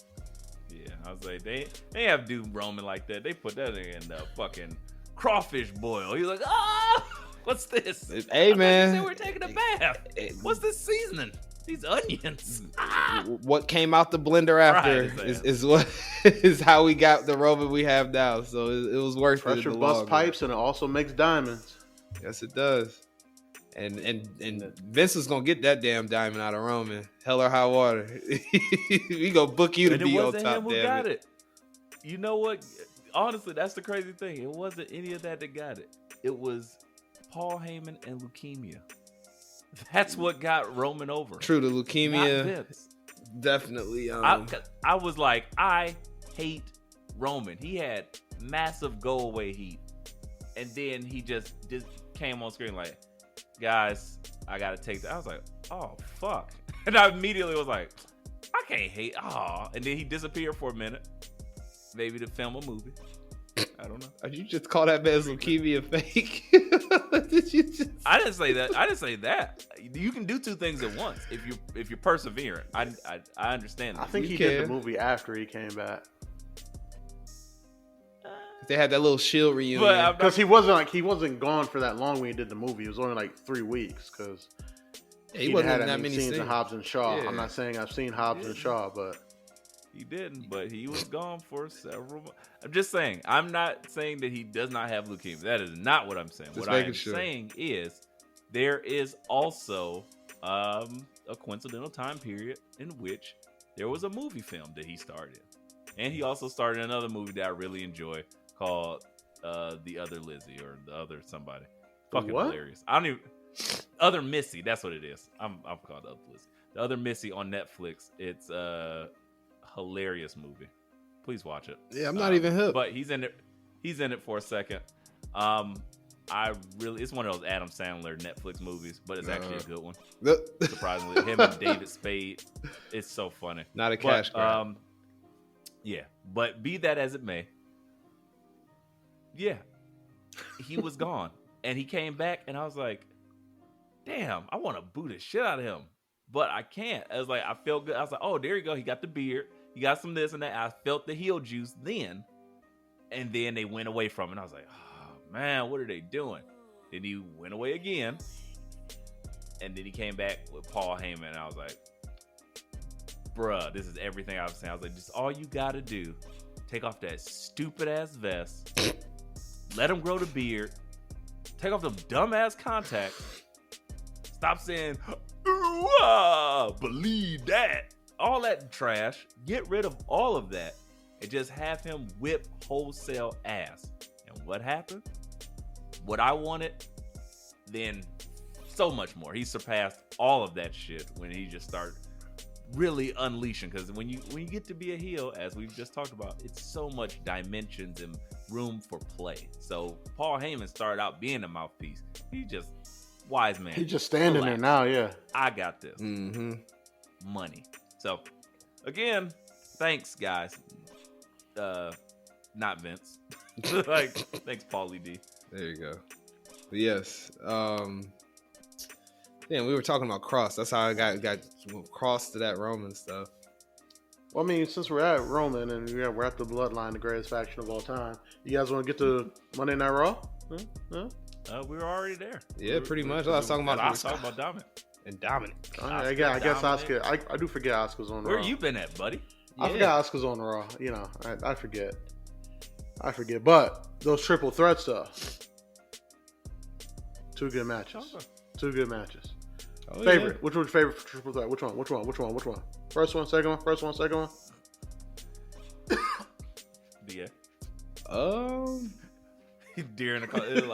Yeah, I was like, they have do Roman like that. They put that in the fucking crawfish boil. He's like, what's this? Hey, man. They were taking a bath. What's this seasoning? These onions. What came out the blender after is what is how we got the Roman we have now. So it was worth it. Pressure bust pipes, and it also makes diamonds. Yes, it does. And Vince is gonna get that damn diamond out of Roman. Hell or high water. We gonna book you to be on top. Who got it. You know what? Honestly, that's the crazy thing. It wasn't any of that got it. It was Paul Heyman and leukemia. That's what got Roman over. True, the leukemia. Not Vince. Definitely. I was like, I hate Roman. He had massive go away heat, and then he just came on screen like, guys, I gotta take that. I was like, oh fuck, and I immediately was like, I can't hate. Oh, and then he disappeared for a minute, maybe to film a movie. I don't know. Did you just call that man's leukemia fake? Did you just... I didn't say that. I didn't say that. You can do two things at once if you're perseverant. I understand that. I think he did the movie after he came back. They had that little Shield reunion because he wasn't gone for that long when he did the movie. It was only like 3 weeks because he wasn't had that many scenes in Hobbs and Shaw. Yeah. I'm not saying I've seen Hobbs and Shaw, but he didn't. But he was gone for several months. I'm just saying. I'm not saying that he does not have leukemia. That is not what I'm saying. Just what I'm saying is there is also a coincidental time period in which there was a movie film that he starred in, and he also starred in another movie that I really enjoy called The Other Lizzie or The Other Somebody. Fucking hilarious. I don't even. Other Missy. That's what it is. I'm called The Other Lizzie. The Other Missy on Netflix. It's a hilarious movie. Please watch it. Yeah, I'm not even hooked. But he's in it. He's in it for a second. It's one of those Adam Sandler Netflix movies, but it's actually a good one. Surprisingly, him and David Spade. It's so funny. Not a cash grab. Yeah, but be that as it may, yeah, he was gone, and he came back, and I was like, damn, I want to boo the shit out of him, but I can't. I was like, I felt good. I was like, oh, there you go. He got the beard. He got some this and that. I felt the heel juice then, and then they went away from it. And I was like, oh, man, what are they doing? Then he went away again, and then he came back with Paul Heyman, and I was like, bruh, this is everything I was saying. I was like, just all you got to do, take off that stupid-ass vest, let him grow the beard, take off them dumb-ass contacts, stop saying, believe that. All that trash, get rid of all of that, and just have him whip wholesale ass. And what happened? What I wanted, then so much more. He surpassed all of that shit when he just started really unleashing. Because when you get to be a heel, as we've just talked about, it's so much dimensions and room for play. So Paul Heyman started out being a mouthpiece. He just wise man. He's just standing there now. Yeah, I got this. Mm-hmm. Money. So, again, thanks, guys. Not Vince. Thanks, Paulie D. There you go. But yes. We were talking about Cross. That's how I got Cross to that Roman stuff. Well, I mean, since we're at Roman and we're at the Bloodline, the greatest faction of all time, you guys want to get to Monday Night Raw? Huh? We were already there. Yeah, pretty much. I was talking about Dominic. And Dominic. I guess Asuka. I do forget Asuka's on the Raw. Where you been at, buddy? I forgot Asuka's on the Raw. I forget. I forget, but those triple threats though. 2 good matches. 2 good matches. Oh, Favorite? Which one's your favorite for triple threat? Which one? First one, second one, first one, second one. Yeah. During the call, it was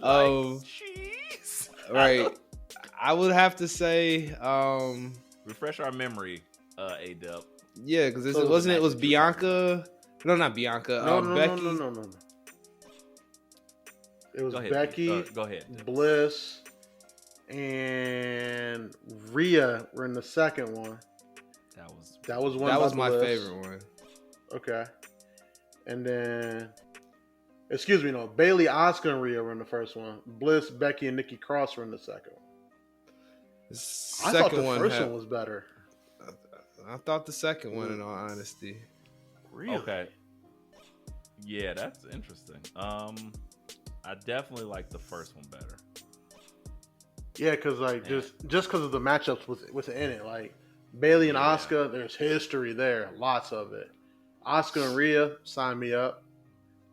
like, cheese. Right. I would have to say, refresh our memory, A-Dub. Yeah, because it was Bianca. No, not Bianca. Becky. No. It was Becky. Go ahead. Bliss and Rhea were in the second one. That was one. That was my Bliss. favorite one. Okay. And then, Bailey, Asuka, and Rhea were in the first one. Bliss, Becky, and Nikki Cross were in the second one. I thought the first one was better. I thought the second one, in all honesty. Really? Okay. Yeah, that's interesting. I definitely like the first one better. Yeah, because just because of the matchups within it, like Bailey and Asuka, there's history there, lots of it. Asuka and Rhea, sign me up.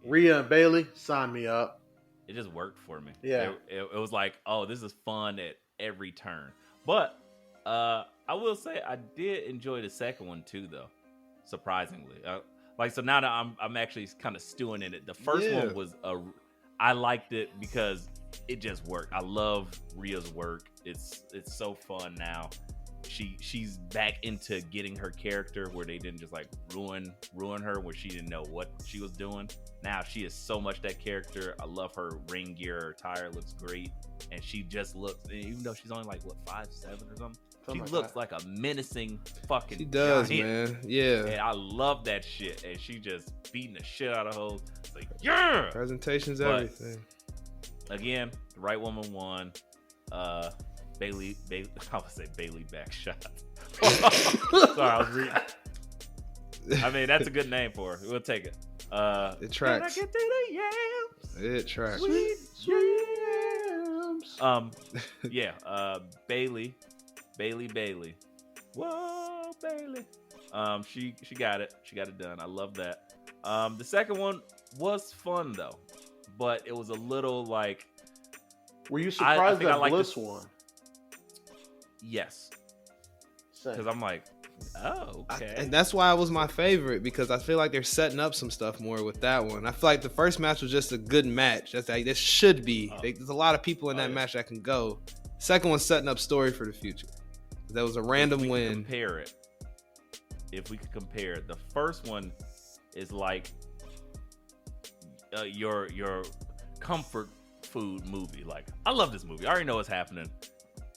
Rhea and Bailey, sign me up. It just worked for me. Yeah, it was like, oh, this is fun at every turn. But I will say I did enjoy the second one too, though. Surprisingly, so now that I'm actually kind of stewing in it. The first one was I liked it because it just worked. I love Rhea's work. It's so fun now. She's back into getting her character where they didn't just like ruin her where she didn't know what she was doing. Now she is so much that character. I love her ring gear. Her attire looks great, and she just looks. Even though she's only like 5'7" or something. She looks like a menacing fucking. She does, giant. Man. Yeah. And I love that shit. And she just beating the shit out of hoes. It's like, yeah. Presentation's everything. Again, the right woman won. Bailey. I would say Bailey back shot. Sorry, I was reading. I mean, that's a good name for her. We'll take it. It tracks. Can I get to the yams? It tracks. Sweet yams. Bailey. Whoa, Bailey. She got it. She got it done. I love that. The second one was fun though, but it was a little like. Were you surprised that Bliss won? Yes. Because I'm like, oh, okay. And that's why it was my favorite, because I feel like they're setting up some stuff more with that one. I feel like the first match was just a good match. That's like this should be. There's a lot of people in that match that can go. Second one's setting up story for the future. That was a random win. If we could compare it, the first one is like your comfort food movie. Like, I love this movie. I already know what's happening.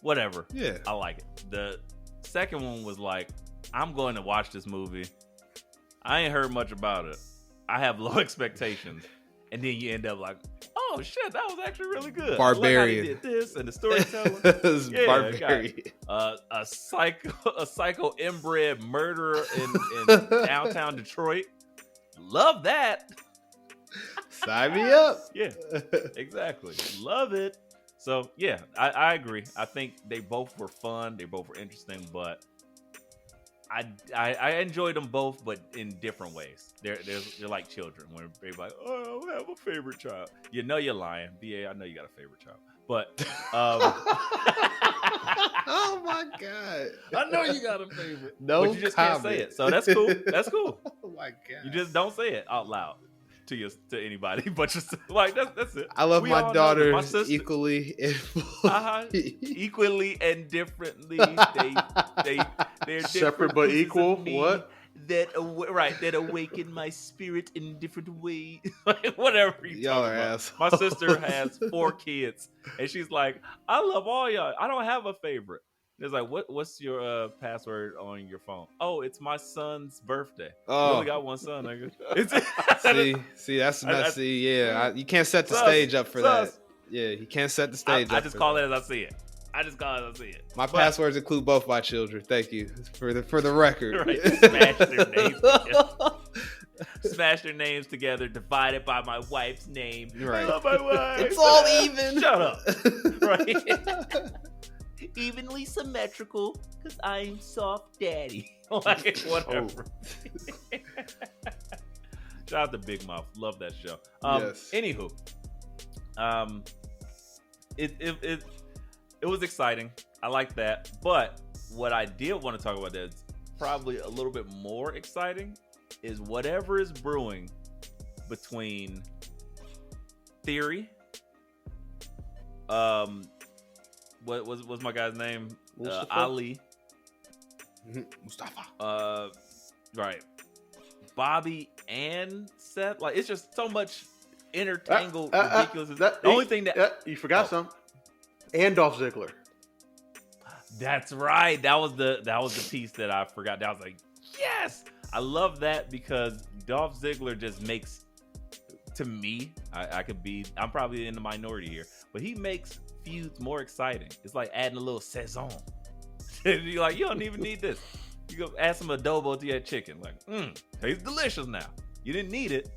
Whatever. Yeah. I like it. The second one was like, I'm going to watch this movie. I ain't heard much about it. I have low expectations. And then you end up like, oh shit, that was actually really good. Barbarian. I like how he did this and the storytelling. Barbarian. A psycho inbred murderer in downtown Detroit. Love that. Sign me up. Yeah, exactly. Love it. So yeah, I agree. I think they both were fun. They both were interesting, but I enjoyed them both, but in different ways. They're like children when they're like, oh, I don't have a favorite child. You know you're lying. BA, I know you got a favorite child. But oh my god. I know you got a favorite. No, but you just comment. can't say it. So that's cool. That's cool. Oh my god. You just don't say it out loud to anybody, but just like that's it. I love my daughters equally equally and differently. They're separate but equal. What? That awaken my spirit in different ways. Whatever you y'all talking are about. assholes. My sister has 4 kids, and she's like, I love all y'all. I don't have a favorite. It's like, what's your password on your phone? Oh, it's my son's birthday. Oh. You only got one son, nigga. see, that's messy. Yeah, you can't set the stage up for that. Yeah, you can't set the stage up. I just call it as I see it. My passwords include both my children. Thank you for the record. Right. Smash their names together, divided by my wife's name. Right. I love my wife. It's all even. Shut up. Right. Evenly symmetrical, because I'm soft daddy. Like, whatever. Shout out to Big Mouth. Love that show. Yes. Anywho, it was exciting. I like that. But what I did want to talk about that's probably a little bit more exciting is whatever is brewing between Theory. What was my guy's name? Ali. Mustafa. Right. Bobby and Seth. Like, it's just so much intertangled ridiculous. The only thing that you forgot something. And Dolph Ziggler. That's right. That was the piece that I forgot. I was like, yes, I love that because Dolph Ziggler just makes, to me, I'm probably in the minority here, but he makes feuds more exciting. It's like adding a little saison. You're like, you don't even need this. You go add some adobo to your chicken. Like, tastes delicious now. You didn't need it,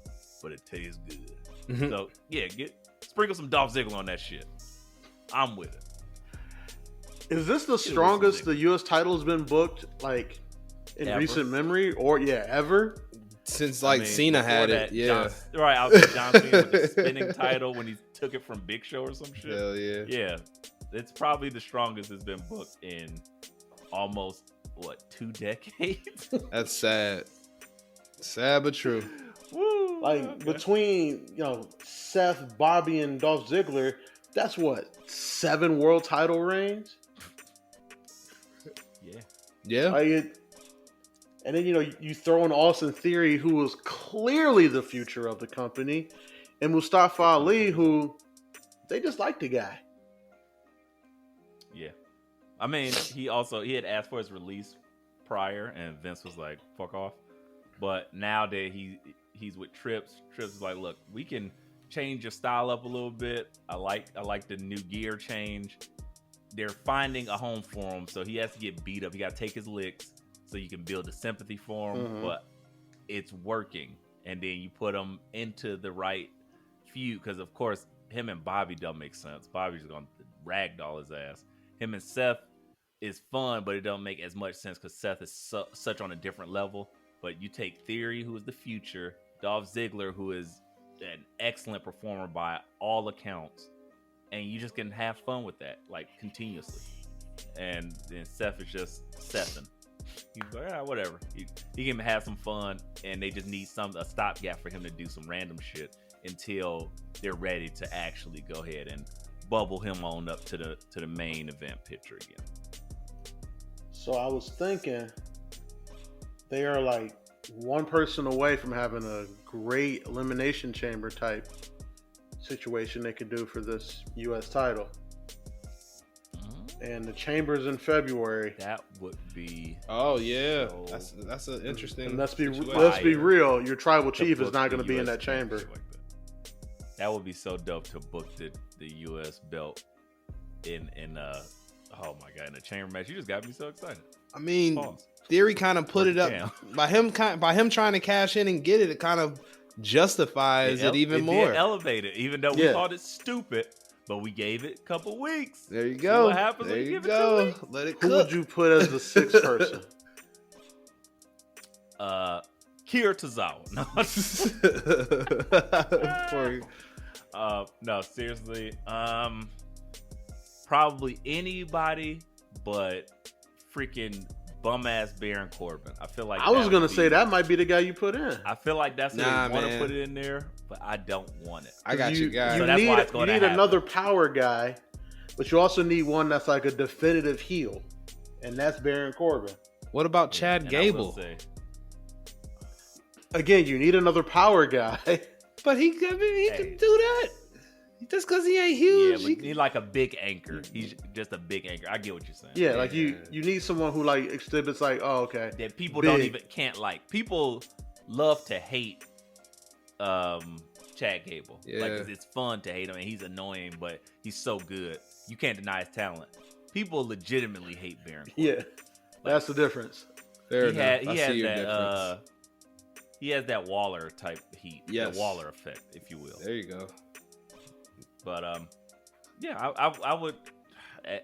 but it tastes good. So yeah, sprinkle some Dolph Ziggler on that shit. I'm with it. Is this the strongest the U.S. title has been booked, like, in recent memory? Or, ever? Since, Cena had it, yeah. Right, I was John Cena with the spinning title when he took it from Big Show or some shit. Hell yeah. Yeah, it's probably the strongest it's been booked in almost, 2 decades? That's sad. Sad but true. Woo, between, Seth, Bobby, and Dolph Ziggler, that's 7 world title reigns? Yeah. And then, you throw in Austin Theory, who was clearly the future of the company, and Mustafa Ali, who they just like the guy. Yeah. I mean, he had asked for his release prior, and Vince was like, fuck off. But now that he's with Trips is like, look, we can change your style up a little bit. I like the new gear change. They're finding a home for him, so he has to get beat up. He got to take his licks so you can build a sympathy for him, but it's working. And then you put him into the right feud, because, of course, him and Bobby don't make sense. Bobby's going to ragdoll his ass. Him and Seth is fun, but it don't make as much sense because Seth is such on a different level. But you take Theory, who is the future, Dolph Ziggler, who is an excellent performer by all accounts, and you just can have fun with that, continuously. And then Seth is just Sethin'. He's like, whatever. He can have some fun, and they just need a stopgap for him to do some random shit until they're ready to actually go ahead and bubble him on up to the main event picture again. So I was thinking they are one person away from having a great elimination chamber type situation they could do for this U.S. title. And the chamber's in February. That would be. Oh yeah, that's an interesting. And let's be real. Your tribal chief is not going to be in that chamber. That would be so dope to book the U.S. belt in oh my god, in a chamber match. You just got me so excited. I mean, Theory kind of put it up by him trying to cash in and get it. It kind of justifies it even more. Elevate it, even though we thought it stupid. But we gave it a couple weeks. There you go. See what happens when you give it 2 weeks? Let it cook. Who would you put as the 6th person? Kira Tozawa. No. No, seriously. Probably anybody but freaking bum ass Baron Corbin. I feel like I was gonna say that might be the guy you put in. I feel like that's what I want to put it in there, but I don't want it. I got you guys. You need another power guy, but you also need one that's like a definitive heel, and that's Baron Corbin. What about Chad Gable? Again, you need another power guy, but he can do that. Just because he ain't huge. Yeah, but he need like a big anchor. He's just a big anchor. I get what you're saying. Yeah, like you need someone who exhibits okay. That people can't like. People love to hate Chad Gable. Yeah. Like, 'cause it's fun to hate him, and he's annoying, but he's so good. You can't deny his talent. People legitimately hate Baron Corbin. Yeah, that's the difference. He has that Waller type heat. Yes. The Waller effect, if you will. There you go. But yeah, I would.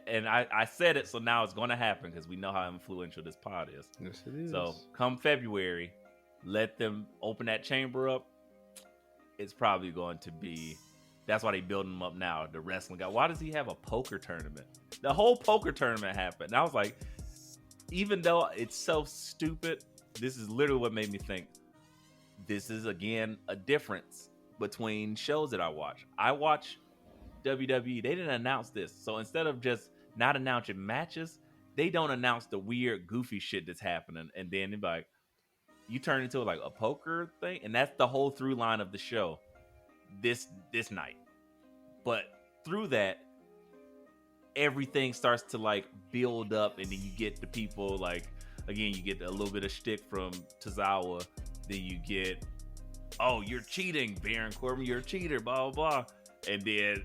And I said it, so now it's going to happen because we know how influential this pod is. Yes, it is. So come February, let them open that chamber up. It's probably going to be. That's why they building him up now. The wrestling guy. Why does he have a poker tournament? The whole poker tournament happened. And I was like, even though it's so stupid, this is literally what made me think. This is again a difference between shows that I watch. I watch WWE. They didn't announce this, so instead of just not announcing matches, they don't announce the weird, goofy shit that's happening, and then they're like, you turn into like a poker thing, and that's the whole through line of the show this night. But through that, everything starts to like build up, and then you get the people like, again, you get a little bit of shtick from Tozawa. Then you get, oh, you're cheating, Baron Corbin, you're a cheater, blah, blah, blah. And then,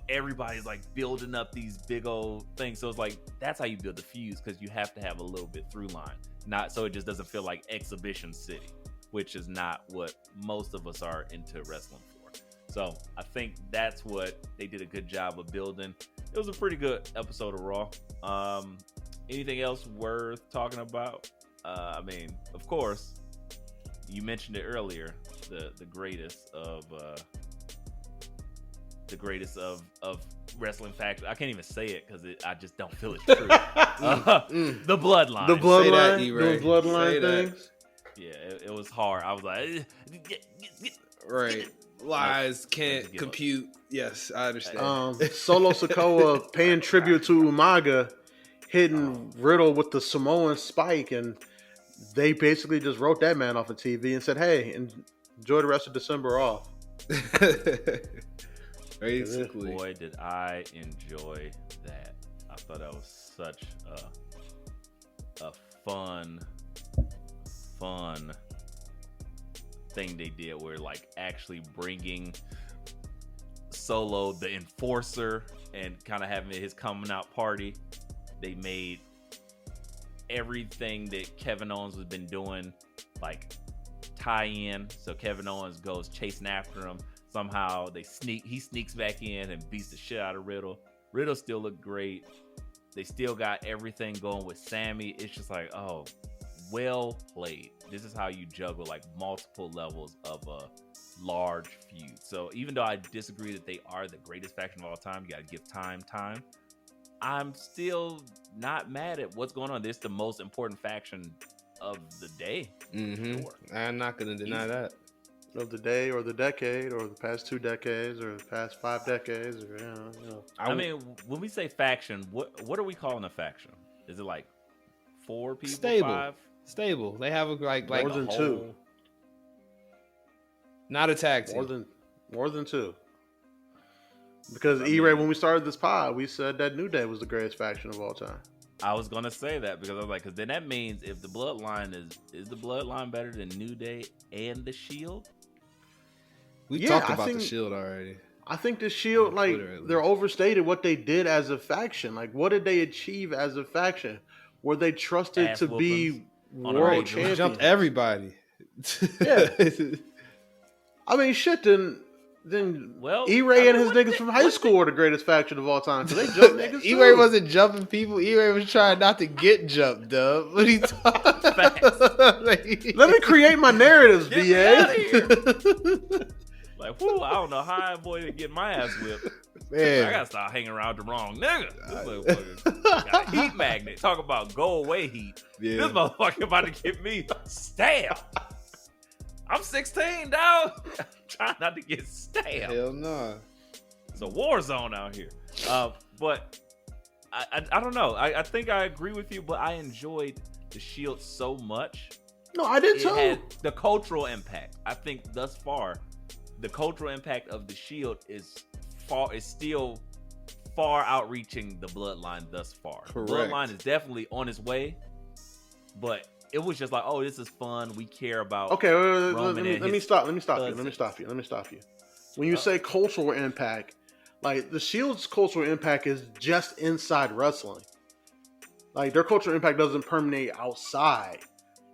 everybody's like building up these big old things. So it's like, that's how you build the feuds, because you have to have a little bit through line. Not so it just doesn't feel like Exhibition City, which is not what most of us are into wrestling for. So I think that's what they did a good job of building. It was a pretty good episode of Raw. Anything else worth talking about? Of course, you mentioned it earlier, the greatest of wrestling factions. I can't even say it because I just don't feel it's true. The bloodline. The bloodline. Say that, Those bloodline things. Yeah, it was hard. I was like, right. Lies can't compute. Yes, I understand. Solo Sikoa paying tribute to Umaga, hitting Riddle with the Samoan spike, and they basically just wrote that man off of TV and said, "Hey, enjoy the rest of December off." Basically, boy, did I enjoy that! I thought that was such a fun thing they did, where like actually bringing Solo, the enforcer, and kind of having his coming out party. They made everything that Kevin Owens has been doing like tie in. So Kevin Owens goes chasing after him. Somehow he sneaks back in and beats the shit out of Riddle. Riddle still looked great. They still got everything going with Sammy. It's just like, oh, well played. This is how you juggle like multiple levels of a large feud. So even though I disagree that they are the greatest faction of all time, you got to give time. I'm still not mad at what's going on. This is the most important faction of the day. Mm-hmm. Sure. I'm not going to deny that. Of the day, or the decade, or the past 2 decades, or the past 5 decades, or I mean, when we say faction, what are we calling a faction? Is it like 4 people? Stable. 5? Stable. They have like more than 2. Not a tag team. More than 2. Because E-Ray, when we started this pod, we said that New Day was the greatest faction of all time. I was gonna say that because I was like, because then that means if the Bloodline is the Bloodline better than New Day and the Shield? We talked about the Shield already. I think the Shield, like, they're overstated what they did as a faction. Like, what did they achieve as a faction? Were they trusted to be world champions? Jumped everybody. Yeah. I mean, shit, then E-Ray and his niggas from high school are the greatest faction of all time. Because they jumped niggas E-Ray wasn't jumping people. E-Ray was trying not to get jumped, dub. What are you talking about? Let me create my narratives, BA. Like, whoo, I don't know how I avoided getting my ass whipped. Man. I gotta stop hanging around the wrong nigga. This motherfucker got a heat magnet. Talk about go away heat. Yeah. This motherfucker about to get me stabbed. I'm 16, dog. I'm trying not to get stabbed. Hell no. It's a war zone out here. But I don't know. I think I agree with you, but I enjoyed the Shield so much. No, I did too. Had the cultural impact. I think thus far, the cultural impact of the Shield is still far outreaching the Bloodline thus far. Correct. The Bloodline is definitely on its way, but it was just like, oh, this is fun. We care about. Okay, let me stop you. When you say cultural impact, like the Shield's cultural impact is just inside wrestling. Like their cultural impact doesn't permeate outside.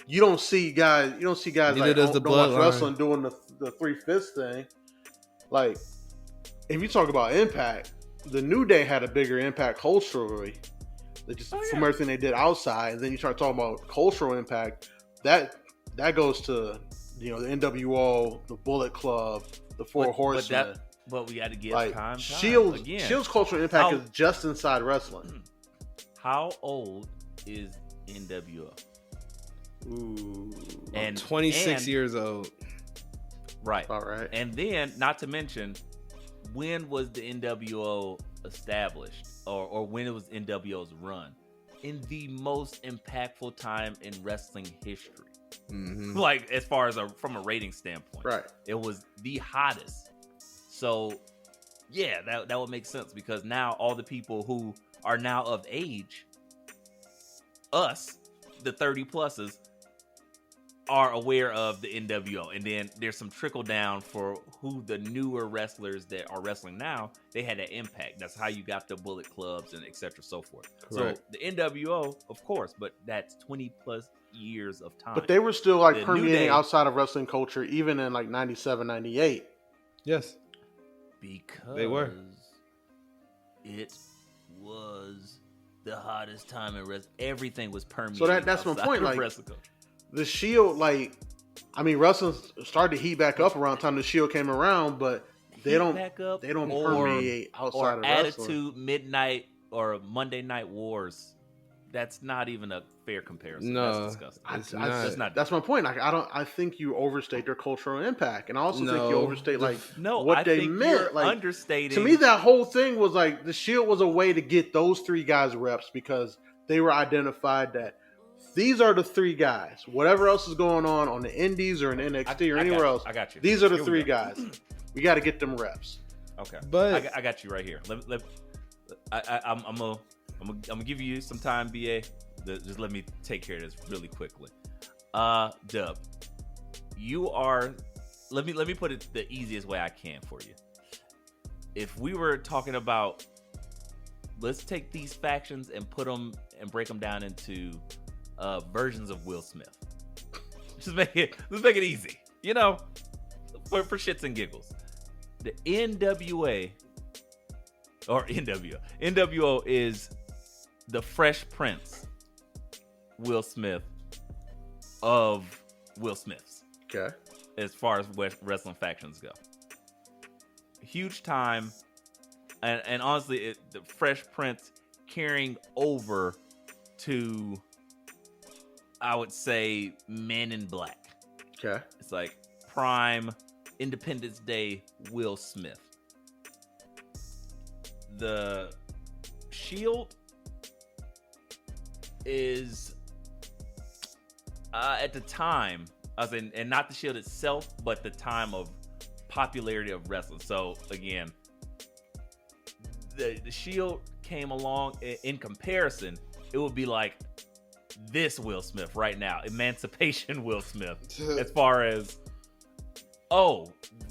You don't see guys Neither like does don't watch wrestling doing the 3 fists thing. Like if you talk about impact, the New Day had a bigger impact culturally, from everything they did outside. And then you start talking about cultural impact. That goes to the NWO, the Bullet Club, the Four Horsemen. But we got to give like time. Shield's cultural impact is just inside wrestling. How old is NWO? Ooh, and 26 years old. Right. All right. And then, not to mention, when was the NWO established, or when it was NWO's run? In the most impactful time in wrestling history. Mm-hmm. Like, as far as from a rating standpoint. Right. It was the hottest. So, yeah, that would make sense, because now all the people who are now of age, us, the 30-pluses, are aware of the NWO. And then there's some trickle down for who the newer wrestlers that are wrestling now, they had that impact. That's how you got the Bullet Clubs and et cetera, so forth. Correct. So the NWO, of course, but that's 20 plus years of time. But they were still like permeating outside of wrestling culture, even in like 97, 98. Yes. Because they were. It was the hottest time in wrestling. Everything was permeating. So that's my point. Like, wrestling culture. The Shield, wrestling started to heat back up around the time the Shield came around, but they don't permeate outside of wrestling. Attitude, Midnight, or Monday Night Wars. That's not even a fair comparison. No, that's disgusting. That's my point. I think you overstate their cultural impact, and I also think you overstate what they meant. Like, understating. To me, that whole thing was like the Shield was a way to get those three guys reps, because they were identified that these are the three guys. Whatever else is going on the Indies or in NXT or anywhere else, I got you. These are the three guys. We got to get them reps. Okay, but I got you right here. I'm gonna give you some time, BA. Just let me take care of this really quickly. Dub, you are. Let me put it the easiest way I can for you. If we were talking about, let's take these factions and put them and break them down into versions of Will Smith. Let's make it easy. For shits and giggles. The NWO is the Fresh Prince Will Smith of Will Smiths. Okay. As far as wrestling factions go. Huge time. And honestly, the Fresh Prince carrying over to, I would say, Men in Black. Okay. It's like prime Independence Day Will Smith. The Shield is at the time, and not the Shield itself, but the time of popularity of wrestling. So again, the Shield came along. In comparison, it would be like this Will Smith right now, Emancipation Will Smith, as far as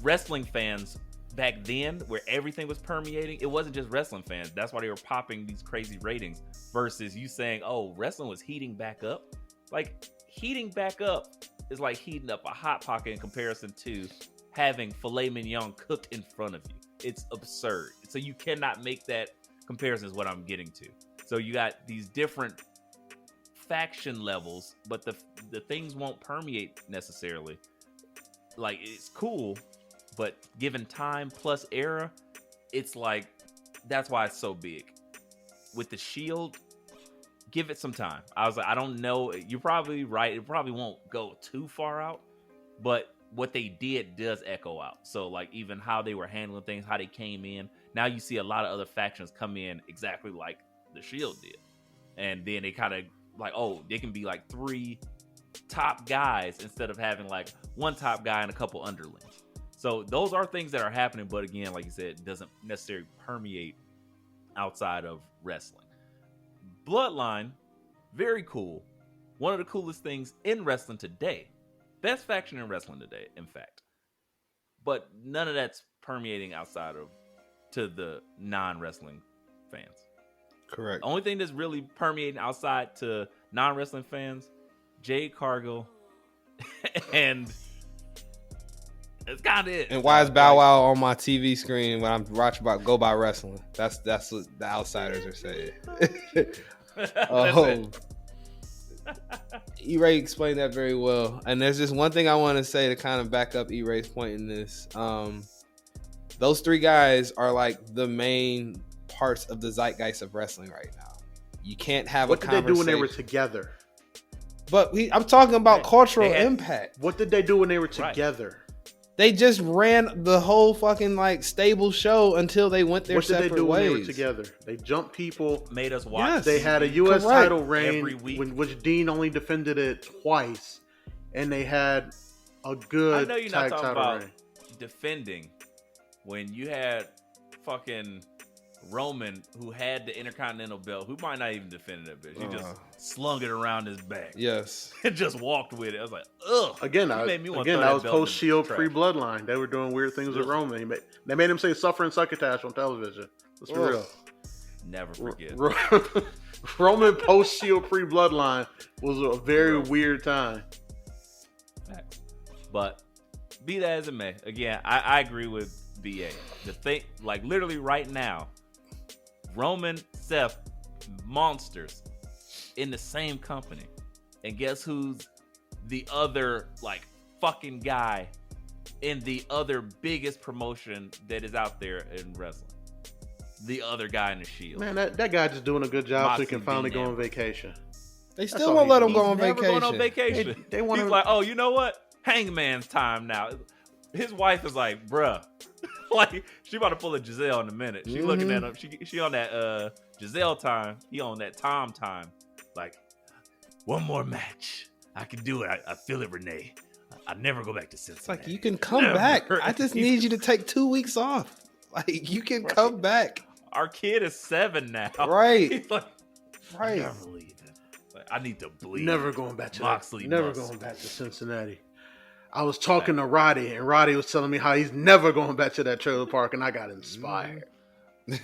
wrestling fans back then, where everything was permeating. It wasn't just wrestling fans. That's why they were popping these crazy ratings, versus you saying, wrestling was heating back up. Like, heating back up is like heating up a Hot Pocket in comparison to having filet mignon cooked in front of you. It's absurd. So you cannot make that comparison, is what I'm getting to. So you got these different faction levels, but the things won't permeate necessarily. Like, it's cool, but given time plus era, it's like, that's why it's so big. With the Shield, give it some time. I was like, I don't know. You're probably right. It probably won't go too far out, but what they did does echo out. So, like, even how they were handling things, how they came in. Now you see a lot of other factions come in exactly like the Shield did. And then they kind of like, they can be like three top guys instead of having like one top guy and a couple underlings. So those are things that are happening, but again, like you said, it doesn't necessarily permeate outside of wrestling. Bloodline, very cool. One of the coolest things in wrestling today. Best faction in wrestling today, in fact. But none of that's permeating outside of to the non-wrestling fans. Correct. The only thing that's really permeating outside to non-wrestling fans, Jade Cargill and That's kind of it. And why is Bow Wow on my TV screen when I'm watching about Go By Wrestling? That's what the outsiders are saying. E-Ray explained that very well. And there's just one thing I want to say to kind of back up E-Ray's point in this. Those three guys are like the main parts of the zeitgeist of wrestling right now. You can't have what a did they do when they were conversation. together? But I'm talking about cultural impact. What did they do when they were together? They just ran the whole fucking like stable show until they went their separate ways. What did they do when they were together? They jumped people. Made us watch. Yes. They had a U.S. title reign every week, which Dean only defended it twice, and they had a good I know you're not tag talking title about reign. defending when you had fucking Roman who had the Intercontinental belt, who might not even defend it, bitch. He just slung it around his back. Yes. And just walked with it. I was like, ugh. Again, that was post-Shield, pre-Bloodline. They were doing weird things with Roman. They made him say "suffer and succotash" on television. Let's be real. Never forget. Roman post-Shield, pre-Bloodline was a very weird time. But be that as it may, again, I agree with BA. The thing, like literally right now, Roman, Seth, monsters in the same company. And guess who's the other like fucking guy in the other biggest promotion that is out there in wrestling? The other guy in the Shield. Man, that guy just doing a good job Moxley so he can finally go on vacation. They still won't let him go on Never vacation. going on vacation. They want He's like, oh, you know what? Hangman's time now. His wife is like, bruh. Like, she about to pull a Giselle in a minute. She looking at him. She on that Giselle time. He on that Tom time. Like, one more match. I can do it. I feel it, Renee. I never go back to Cincinnati. It's like, you can come back. I just need you to take 2 weeks off. Like, you can come back. Our kid is 7 now. Right. He's like, right. I never leave it. Like, I need to bleed. Never going back to Moxley. Never going back to Cincinnati. I was talking to Roddy, and Roddy was telling me how he's never going back to that trailer park, and I got inspired. You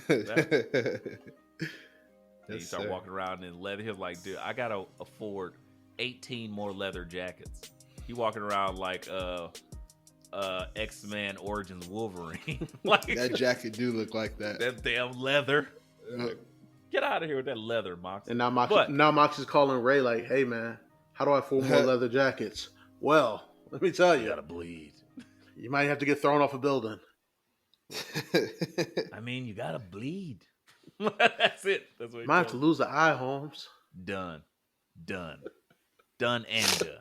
start walking around in leather. He was like, dude, I gotta afford 18 more leather jackets. He walking around like X-Men Origins Wolverine. Like, that jacket do look like that. That damn leather. Get out of here with that leather, Mox. And now Mox is calling Ray like, hey man, how do I afford more leather jackets? Well, let me tell you. You gotta bleed. You might have to get thrown off a building. I mean, you gotta bleed. That's it. That's what might have to lose the eye, Holmes. Done and done.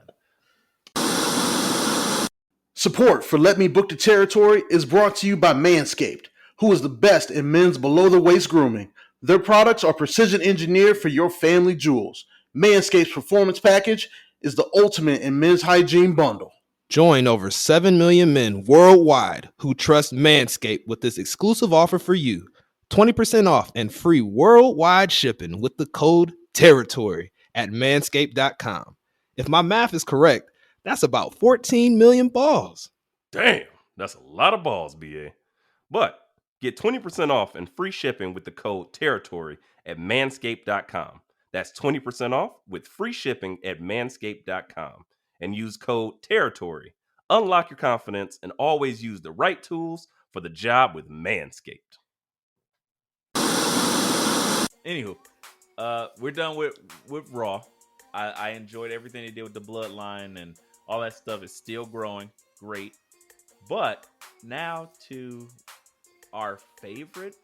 Support for Let Me Book the Territory is brought to you by Manscaped, who is the best in men's below-the-waist grooming. Their products are precision engineered for your family jewels. Manscaped's Performance Package is the ultimate in men's hygiene bundle. Join over 7 million men worldwide who trust Manscaped with this exclusive offer for you. 20% off and free worldwide shipping with the code TERRITORY at manscaped.com. If my math is correct, that's about 14 million balls. Damn, that's a lot of balls, BA. But get 20% off and free shipping with the code TERRITORY at manscaped.com. That's 20% off with free shipping at manscaped.com. And use code TERRITORY. Unlock your confidence and always use the right tools for the job with Manscaped. Anywho, we're done with Raw. I enjoyed everything they did with the Bloodline and all that stuff. Is still growing. Great. But now to our favorite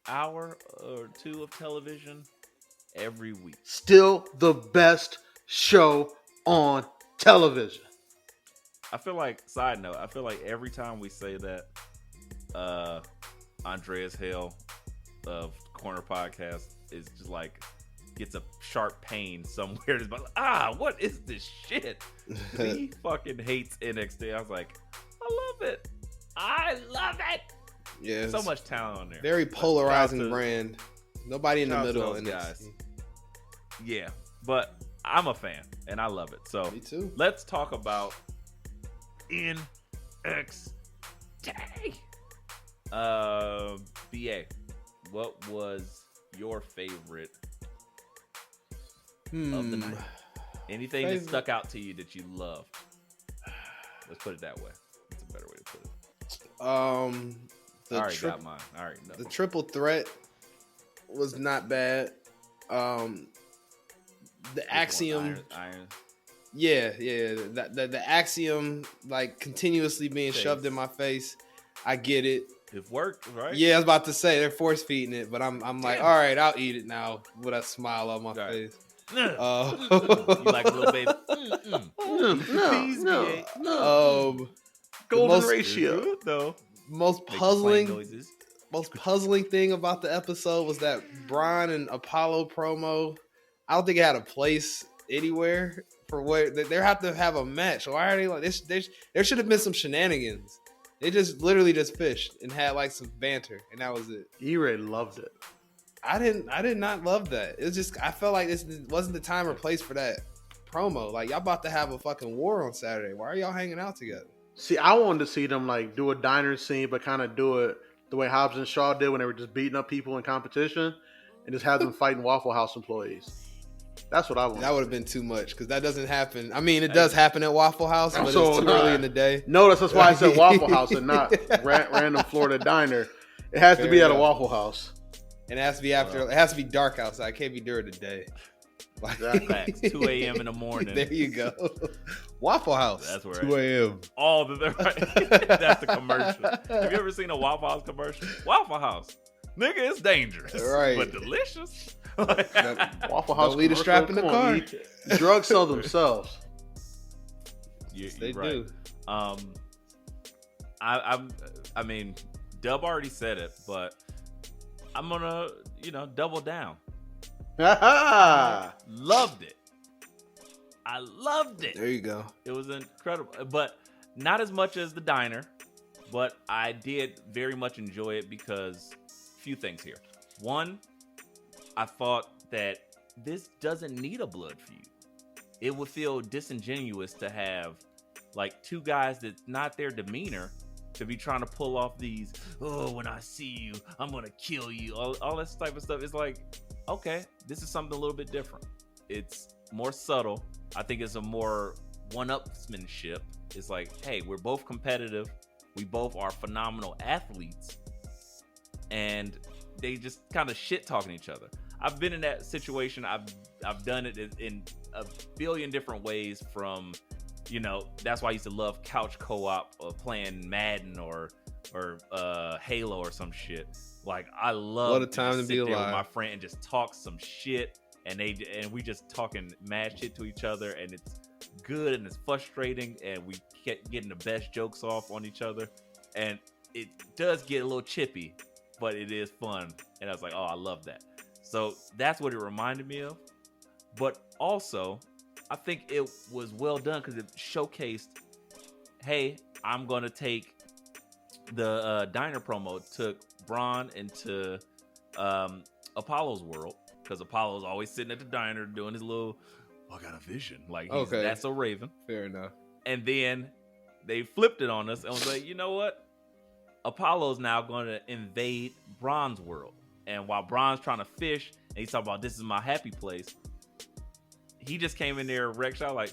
hour or two of television every week. Still the best show on television. I feel like, side note, I feel like every time we say that, Andreas Hale of Corner Podcast is just like gets a sharp pain somewhere. It's like, what is this shit? He fucking hates NXT. I was like, I love it. Yeah, so much talent on there. Very polarizing brand. Nobody in the middle in guys. Yeah, but I'm a fan and I love it. So me too. Let's talk about NXT. BA, what was your favorite of the night? Anything that stuck out to you that you loved? Let's put it that way. a better way to put it. The I already got mine. All right, no. The triple threat was not bad. The Axiom, Iron. yeah. The Axiom, like continuously being shoved in my face. I get it. It worked, right? Yeah, I was about to say they're force feeding it, but I'm like, all right, I'll eat it now with a smile on my face. You like a little baby? No. Golden ratio. Good, though. Most puzzling thing about the episode was that Bronn and Apollo promo. I don't think it had a place anywhere for what they have to have a match. Why are they like this? There should have been some shenanigans. They just literally just fished and had like some banter, and that was it. E-Ray loved it. I did not love that. It was just I felt like this wasn't the time or place for that promo. Like y'all about to have a fucking war on Saturday. Why are y'all hanging out together? See, I wanted to see them like do a diner scene, but kind of do it the way Hobbs and Shaw did when they were just beating up people in competition, and just have them fighting Waffle House employees. That's what I want. That would have been too much because that doesn't happen. I mean, it does happen at Waffle House, but So, it's too early in the day. Notice that's why I said Waffle House and not random Florida diner. It has to be at a Waffle House. And it has to be after. It has to be dark outside. It can't be during the day. Facts. 2 a.m. in the morning. There you go. Waffle House. That's where 2 a.m. All the right. That's the commercial. Have you ever seen a Waffle House commercial? Waffle House, nigga, it's dangerous, right? But delicious. Waffle House. Don't leave a strap in the car. Drugs sell themselves. They right. do. I mean, Dub already said it, but I'm gonna, double down. Loved it. I loved it. There you go. It was incredible, but not as much as the diner, but I did very much enjoy it because a few things here. One, I thought that this doesn't need a blood feud. It would feel disingenuous to have like two guys that's not their demeanor to be trying to pull off these, when I see you, I'm going to kill you. All this type of stuff. It's like, okay, this is something a little bit different. It's more subtle. I think it's a more one-upsmanship. It's like, hey, we're both competitive. We both are phenomenal athletes. And they just kind of shit-talking each other. I've been in that situation. I've done it in a billion different ways from, that's why I used to love couch co-op or playing Madden or Halo or some shit. Like, I love what a time to be alive with my friend and just talk some shit, and we just talking mad shit to each other, and it's good and it's frustrating, and we kept getting the best jokes off on each other, and it does get a little chippy, but it is fun. And I was like, oh, I love that. So that's what it reminded me of. But also, I think it was well done because it showcased, hey, I'm going to take the diner promo, took Bronn into Apollo's world, because Apollo's always sitting at the diner doing his little, I got a vision. Like, that's so Raven. Fair enough. And then they flipped it on us and was like, you know what? Apollo's now going to invade Bronn's world. And while Bronn's trying to fish, and he's talking about, this is my happy place, he just came in there, wrecked out like,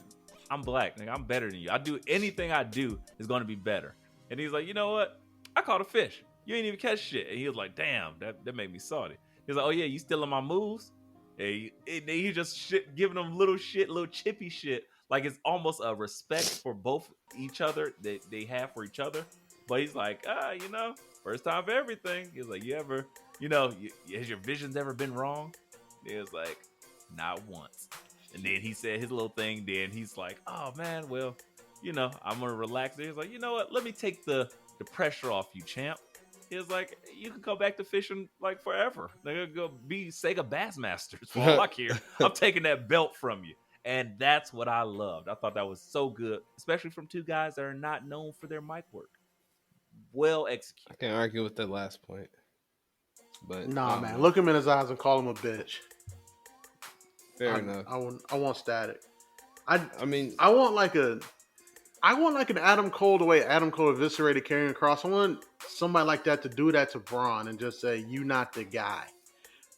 I'm black, nigga, I'm better than you. I do anything I do is going to be better. And he's like, you know what? I caught a fish. You ain't even catch shit. And he was like, damn, that made me salty. He's like, oh yeah, you stealing my moves? And he just giving them little chippy shit. Like, it's almost a respect for both each other that they have for each other. But he's like, first time for everything. He's like, has your visions ever been wrong? He was like, not once. And then he said his little thing. Then he's like, oh man, well, I'm gonna relax. He's like, you know what? Let me take the pressure off you, champ. He was like, you can go back to fishing like forever. They're gonna go be Sega Bassmasters for all I care. I'm taking that belt from you. And that's what I loved. I thought that was so good, especially from two guys that are not known for their mic work. Well executed. I can't argue with that last point. But nah, man, look him in his eyes and call him a bitch. Fair enough. I want static. I want like an Adam Cole, the way Adam Cole eviscerated Karrion Kross. I want somebody like that to do that to Bronn and just say, you not the guy.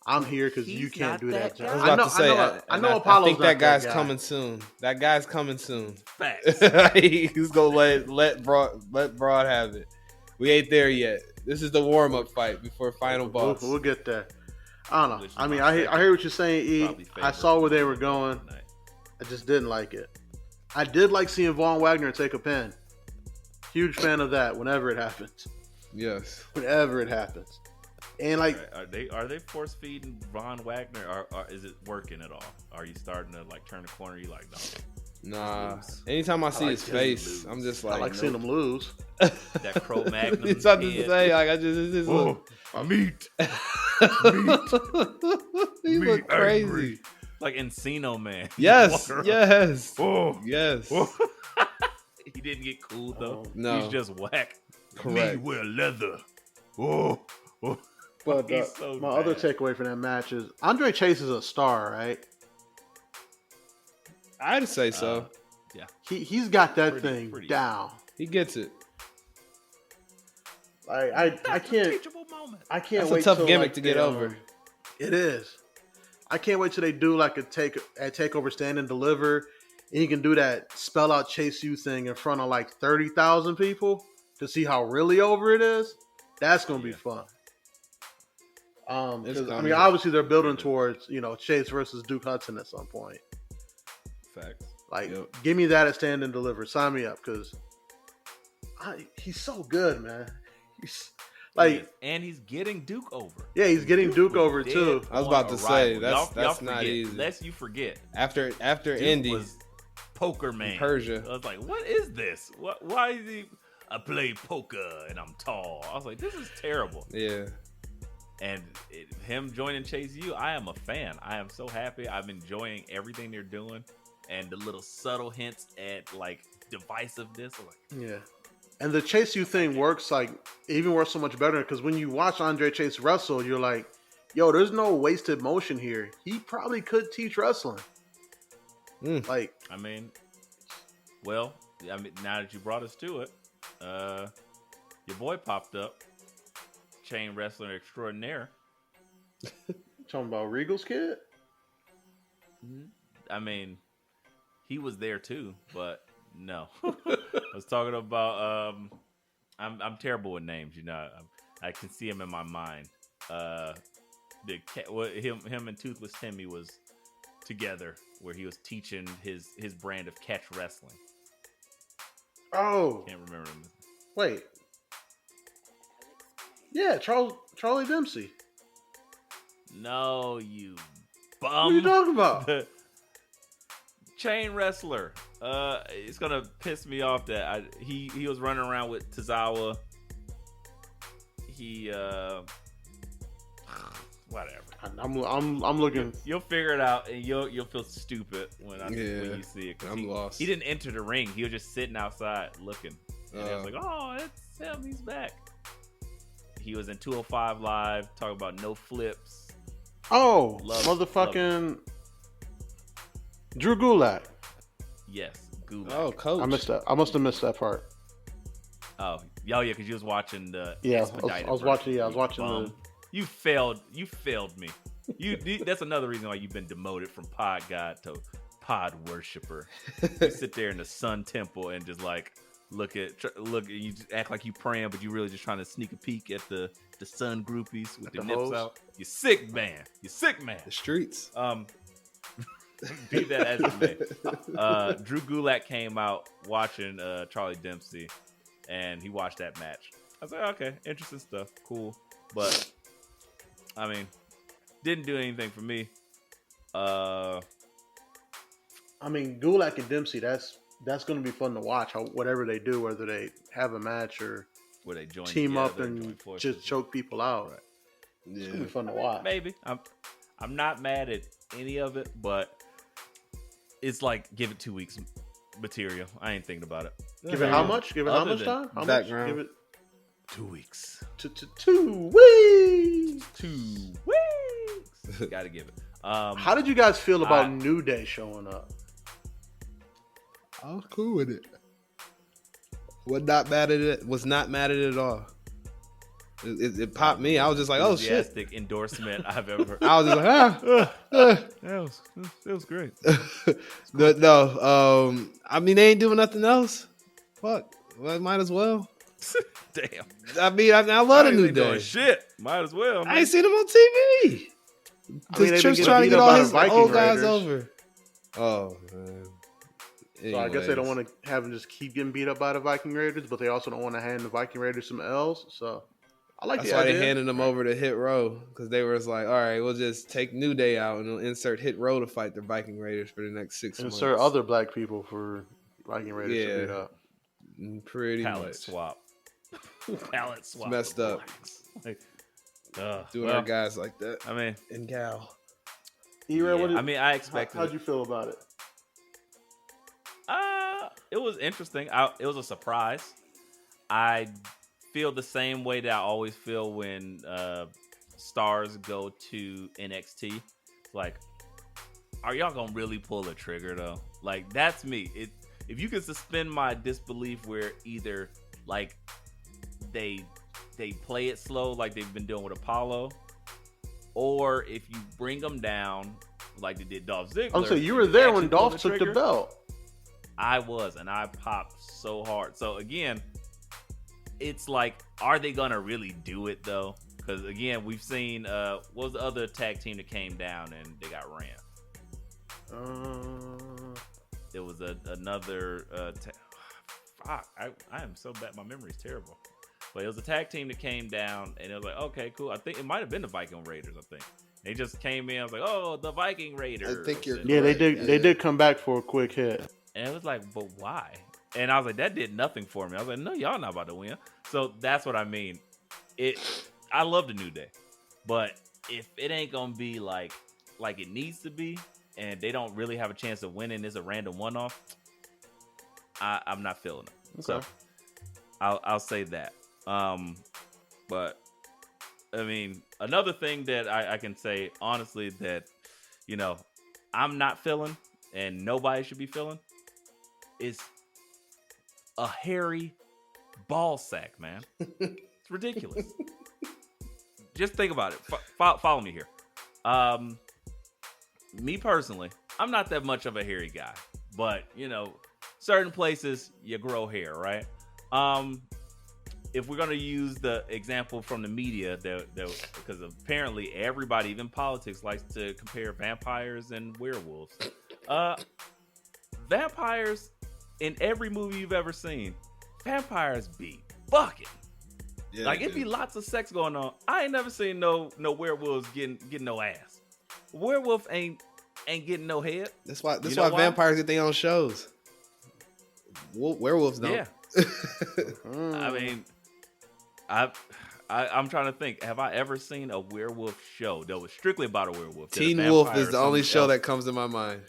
I'm here because you He's can't not do that that job. guy. I was about to say, I know I Apollo's think not that guy's guy. coming soon. That guy's coming soon. Facts. He's gonna let Broad have it. We ain't there yet. This is the warm up fight before final boss. We'll get there. I don't know. Which is I mean, my I hear what you're saying, E. Probably I saw where they were favorite going. tonight. I just didn't like it. I did like seeing Von Wagner take a pin. Huge fan of that whenever it happens. Yes. Whenever it happens. And like, Are they force feeding Von Wagner, or is it working at all? Are you starting to like turn the corner? You like, no, Nah. lose. Anytime I see like his seeing him face, lose. I'm just I like, like seeing them lose. that Cro Magnum. It's something to head. say. Like I just look. Meat. He look crazy. Angry. Like Encino Man. Yes. Walker. Yes. Oh. Yes. Oh. He didn't get cool though. No. He's just whack. Correct. Me wear leather. Oh. Oh. But He's so my other bad. takeaway from that match is Andre Chase is a star, right? I'd say so. Yeah. He's got that Pretty- thing pretty. down. He gets it. Like I can't Teachable moment. I can't That's a wait tough till, gimmick like, to get they, over. It is. I can't wait till they do like a takeover stand and deliver, and you can do that spell out Chase U thing in front of like 30,000 people to see how really over it is. That's gonna be fun. 'Cause, I coming. mean, obviously they're building towards Chase versus Duke Hudson at some point. Facts. Like, Yep. give me that at stand and deliver. Sign me up because he's so good, man. He's like, and he's getting Duke over. yeah, he's getting Duke over Dead too. I was on about to say, arrival. that's y'all not forget, easy. Lest you forget, After Duke Indy, was Poker Man. Persia. I was like, what is this? Why is he? I play poker and I'm tall. I was like, this is terrible. yeah. And him joining Chase U, I am a fan. I am so happy. I'm enjoying everything they're doing, and the little subtle hints at like divisiveness. I'm like, Yeah. And the Chase U thing works so much better because when you watch Andre Chase wrestle, you're like, yo, there's no wasted motion here. He probably could teach wrestling. Like, I mean, well, I mean, now that you brought us to it, your boy popped up, chain wrestler extraordinaire. talking about Regal's kid? I mean, he was there too, but no. I was talking about I'm terrible with names, I can see him in my mind. Him and Toothless Timmy was together where he was teaching his brand of catch wrestling. Oh, Can't remember him. wait. Yeah, Charlie Dempsey. No, you What are you bum. talking about? Chain wrestler. It's gonna piss me off that he was running around with Tozawa. He whatever. I'm looking. You'll figure it out, and you'll feel stupid when you see it. 'cause I'm lost. He didn't enter the ring. He was just sitting outside looking. And I was like, oh, it's him. He's back. He was in 205 Live talking about no flips. Oh, Love- motherfucking Drew Gulak. Yes, Gulak. Oh, coach. I missed that. I must have missed that part. Oh, yeah, because you was watching the Yeah, expedited I was version. watching. Yeah, I was You watching bum. You failed me. That's another reason why you've been demoted from pod god to pod worshiper. You sit there in the Sun Temple and just like look at you just act like you praying, but you really just trying to sneak a peek at the Sun groupies with their the nips hoes. out. You sick man. The streets. Be that as it may. Drew Gulak came out watching Charlie Dempsey, and he watched that match. I was like, okay, interesting stuff, cool, but I mean, didn't do anything for me. I mean, Gulak and Dempsey. That's going to be fun to watch. Whatever they do, whether they have a match or Where they join team up together, and join forces. just choke people out. Right. It's going to be fun to watch. Maybe I'm not mad at any of it, but it's like give it 2 weeks material. I ain't thinking about it. Give it how much? Give it how Other much than time? How background. much? Give it 2 weeks. 2 weeks. 2 weeks. Gotta give it. How did you guys feel about New Day showing up? I was cool with it. Was not mad at it at all. It popped me. I was just like, oh shit. Enthusiastic endorsement I've ever heard. I was just like, That was great. no. I mean, they ain't doing nothing else. Fuck. Well, might as well. Damn. I mean, I love the New Day. Shit. Might as well. Man. I ain't seen him on TV. they've been Tripp's trying to beat get up all by the his Viking old guys Raiders. over. Oh, man. So I guess they don't want to have them just keep getting beat up by the Viking Raiders, but they also don't want to hand the Viking Raiders some L's. So I like That's the why idea. they handed them over to Hit Row, because they were just like, all right, we'll just take New Day out and we'll insert Hit Row to fight the Viking Raiders for the next 6 months. Insert other black people for Viking Raiders to beat up. Pretty Palette much. swap. Palette swap. It's messed up. Like, Doing our guys like that. I mean, and gal. I expected. How'd you feel about it? It was interesting. It was a surprise. I feel the same way that I always feel when stars go to NXT. Like, are y'all gonna really pull the trigger though? Like, that's me. If you can suspend my disbelief where either like they play it slow like they've been doing with Apollo, or if you bring them down like they did Dolph Ziggler. I'm saying you were there when Dolph took the belt. I was, and I popped so hard. So again, it's like, are they gonna really do it though? Because again, we've seen what was the other tag team that came down and they got ran? There was another. Fuck, I am so bad. My memory's terrible. But it was a tag team that came down, and it was like, okay, cool. I think it might have been the Viking Raiders. I think they just came in. I was like, oh, the Viking Raiders. I think you're. Yeah, they did. They did come back for a quick hit. And it was like, but why? And I was like, that did nothing for me. I was like, no, y'all not about to win. So that's what I mean. I love the New Day, but if it ain't gonna be like it needs to be, and they don't really have a chance of winning, it's a random one-off, I'm not feeling it. Okay. So I'll say that. But I mean, another thing that I can say honestly that, you know, I'm not feeling and nobody should be feeling is a hairy ball sack, man. It's ridiculous. Just think about it. Follow me here. Me personally, I'm not that much of a hairy guy, but you know, certain places you grow hair, right? If we're gonna use the example from the media, because apparently everybody, even politics, likes to compare vampires and werewolves. Vampires, in every movie you've ever seen, vampires be fucking. Yeah, like it be lots of sex going on. I ain't never seen no werewolves getting no ass. Werewolf ain't getting no head. That's why vampires get their own shows. Werewolves don't. Yeah. I mean, I'm trying to think. Have I ever seen a werewolf show that was strictly about a werewolf? Teen Wolf is the only show that comes to my mind.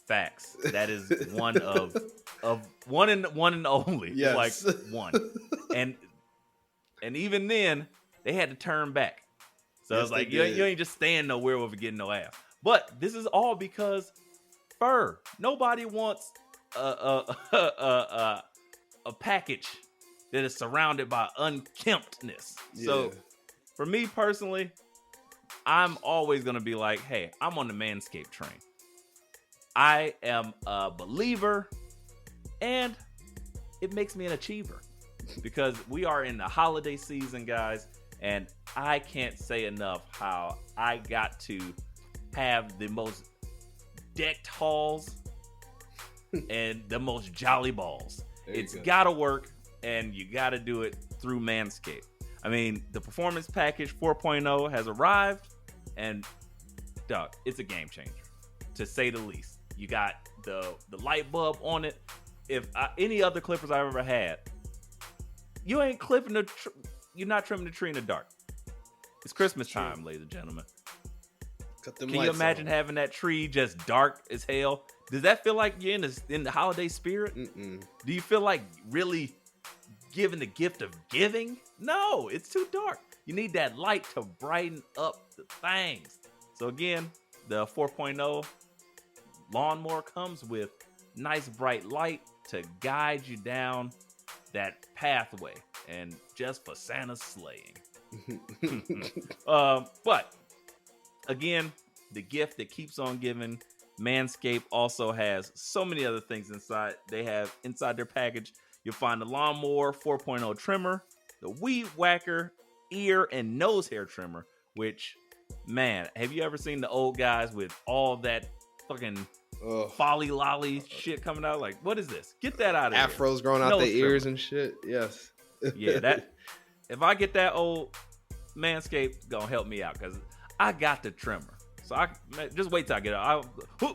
Facts. That is one of one and only. Yes. Like one. And even then, they had to turn back. So yes, it's like you ain't just staying no werewolf and getting no ass. But this is all because fur. Nobody wants a package that is surrounded by unkemptness. Yeah. So for me personally, I'm always gonna be like, hey, I'm on the Manscaped train. I am a believer, and it makes me an achiever because we are in the holiday season, guys, and I can't say enough how I got to have the most decked halls and the most jolly balls. It's gotta work, and you gotta do it through Manscaped. I mean, the Performance Package 4.0 has arrived, and dog, it's a game changer, to say the least. You got the light bulb on it. If any other clippers I've ever had, you ain't clipping you're not trimming the tree in the dark. It's Christmas time, ladies and gentlemen. Can you imagine having that tree just dark as hell? Does that feel like you're in the holiday spirit? Mm-mm. Do you feel like really giving the gift of giving? No, it's too dark. You need that light to brighten up the things. So again, the 4.0 lawnmower comes with nice bright light to guide you down that pathway. and just for Santa's slaying. But again, the gift that keeps on giving. Manscaped also has so many other things inside. They have inside their package, you'll find the Lawnmower 4.0 trimmer, the Weed Whacker ear and nose hair trimmer, which, man, have you ever seen the old guys with all that fucking folly lolly shit coming out? Like, what is this? Get that out of here. Afros growing out their ears and shit. Yes. Yeah, that if I get that old, Manscaped gonna help me out because I got the trimmer. So I just wait till I get it.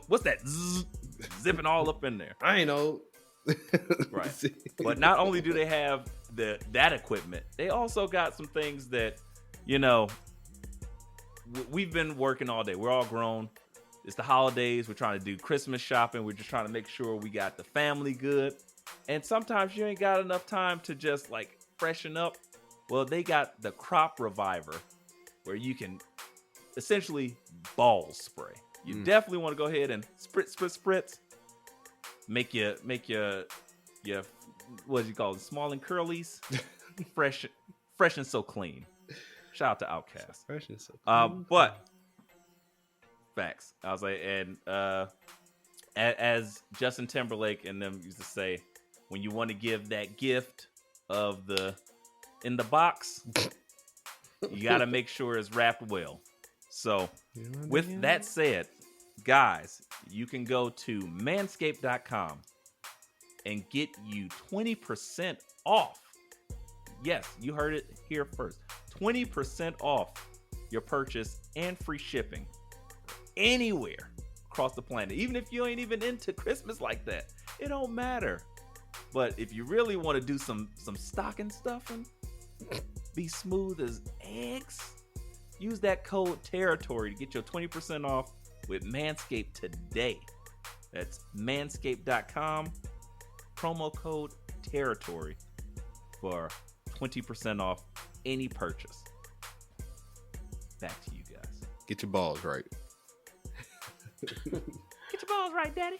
What's that? Zipping all up in there. I ain't old. Right. But not only do they have that equipment, they also got some things that, you know, we've been working all day. We're all grown. It's the holidays. We're trying to do Christmas shopping. We're just trying to make sure we got the family good. And sometimes you ain't got enough time to just like freshen up. Well, they got the Crop Reviver where you can essentially ball spray. You definitely want to go ahead and spritz. Make your what do you call it? Small and curlies, fresh and so clean. Shout out to Outkast. Fresh and so clean. But facts. I was like, and as Justin Timberlake and them used to say, when you want to give that gift of the in the box, you got to make sure it's wrapped well. So, with that said, guys, you can go to manscaped.com and get you 20% off. Yes, you heard it here first. 20% off your purchase and free shipping anywhere across the planet. Even if you ain't even into Christmas like that, it don't matter. But if you really want to do some stocking stuffing, be smooth as eggs, use that code Territory to get your 20% off with Manscaped today. That's manscaped.com, promo code Territory for 20% off any purchase. Back to you guys. Get your balls right. Get your balls right, daddy.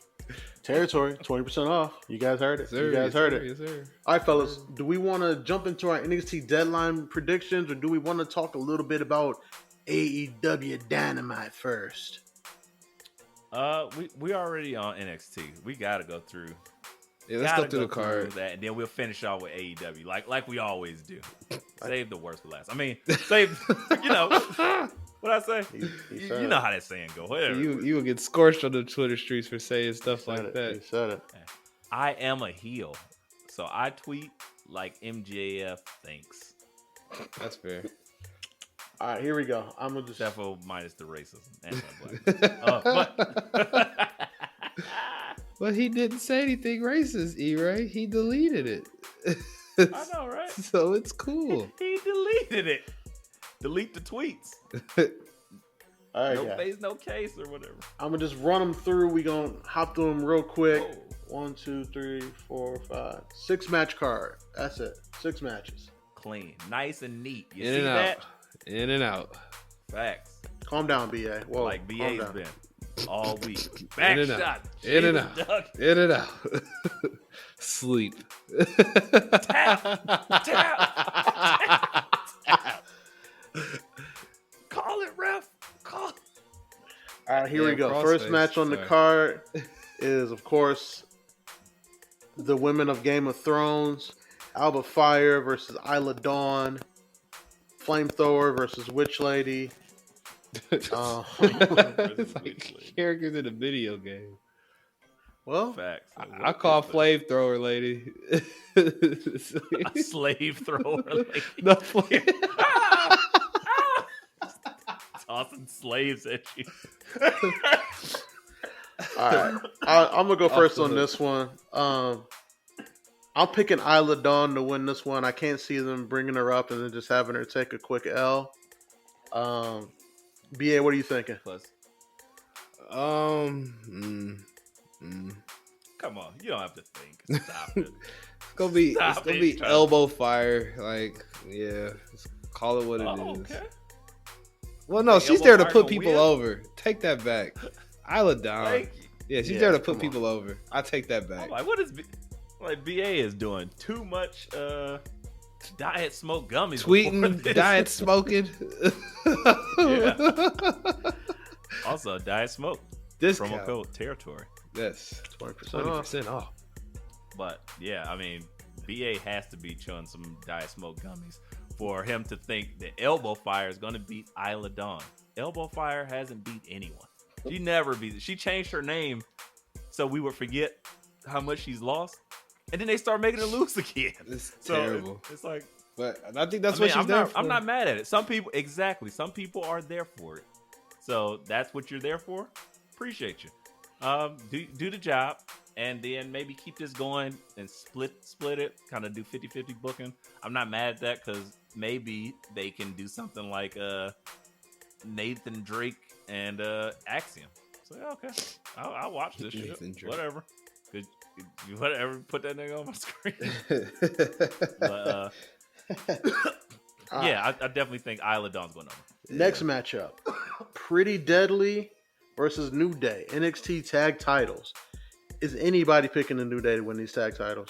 Territory, 20% off. You guys heard it. You guys heard it. Yes, sir. All right, fellas. Do we want to jump into our NXT deadline predictions, or do we want to talk a little bit about AEW Dynamite first? We already on NXT. We gotta go through. Yeah, let's go through the card. That, and then we'll finish off with AEW, like we always do. Save the worst for last. I mean, save. You know what I say? You know how that saying go. Whatever. You will get scorched on the Twitter streets for saying stuff like that. You said it. I am a heel, so I tweet like MJF thinks. That's fair. All right, here we go. I'm gonna just Defo minus the racism. But But he didn't say anything racist, E-Ray. He deleted it. I know, right? So it's cool. He deleted it. Delete the tweets. all right, No guys. face, no case, or whatever. I'm gonna just run them through. We gonna hop through them real quick. 1, 2, 3, 4, 5, 6 match card. That's it. 6 matches. Clean, nice and neat. You In see and that? out. In and out. Facts. Calm down, BA. Whoa, Like calm BA's down. been all week. Back In and shot. out. In and Jesus, out. Doug. In and out. Sleep. Tap. Call it, ref. Call it. All right, here we go. crossface. First match on the Sorry. card is, of course, the women of Game of Thrones. Alba Fire versus Isla Dawn. Flamethrower versus Witch Lady. It's like characters in a video game. Well, Facts. I call flamethrower lady. A slave thrower. Like, No flame. tossing slaves at you. all right. I'm going to go first the on hook. this one. I'm picking Isla Dawn to win this one. I can't see them bringing her up and then just having her take a quick L. BA, what are you thinking? Plus, Come come on. You don't have to think. Stop it. It's gonna be Stop it, Charlie. elbow fire. Like, yeah, just call it what it is. Oh, okay. Well, no, Like, she's elbow there to fire put gonna people win? over. Take that back. Isla Dawn. Thank you. Yeah, she's Yeah, there to put come people over. I take that back. I'm like, what is like BA is doing too much diet smoke gummies. Tweeting diet smoking. Also, diet smoke. Discount. Promo code territory. Yes. 20% off. But yeah, I mean, BA has to be chewing some diet smoke gummies for him to think that Elbow Fire is going to beat Isla Dawn. Elbow Fire hasn't beat anyone. She never beat. She changed her name so we would forget how much she's lost, and then they start making her lose again. It's So terrible. It's like, But I think that's I mean, what she's I'm there not, for. I'm not mad at it. Some people, exactly. Some people are there for it. So that's what you're there for. Appreciate you. Do the job, and then maybe keep this going and split it. Kind of do 50-50 booking. I'm not mad at that because maybe they can do something like Nathan Drake and Axiom. So yeah, okay, I'll watch this shit. Whatever. Whatever. Put that nigga on my screen. But yeah, I definitely think Isla Dawn's going over. Next matchup, Pretty Deadly versus New Day, NXT tag titles. Is anybody picking the New Day to win these tag titles?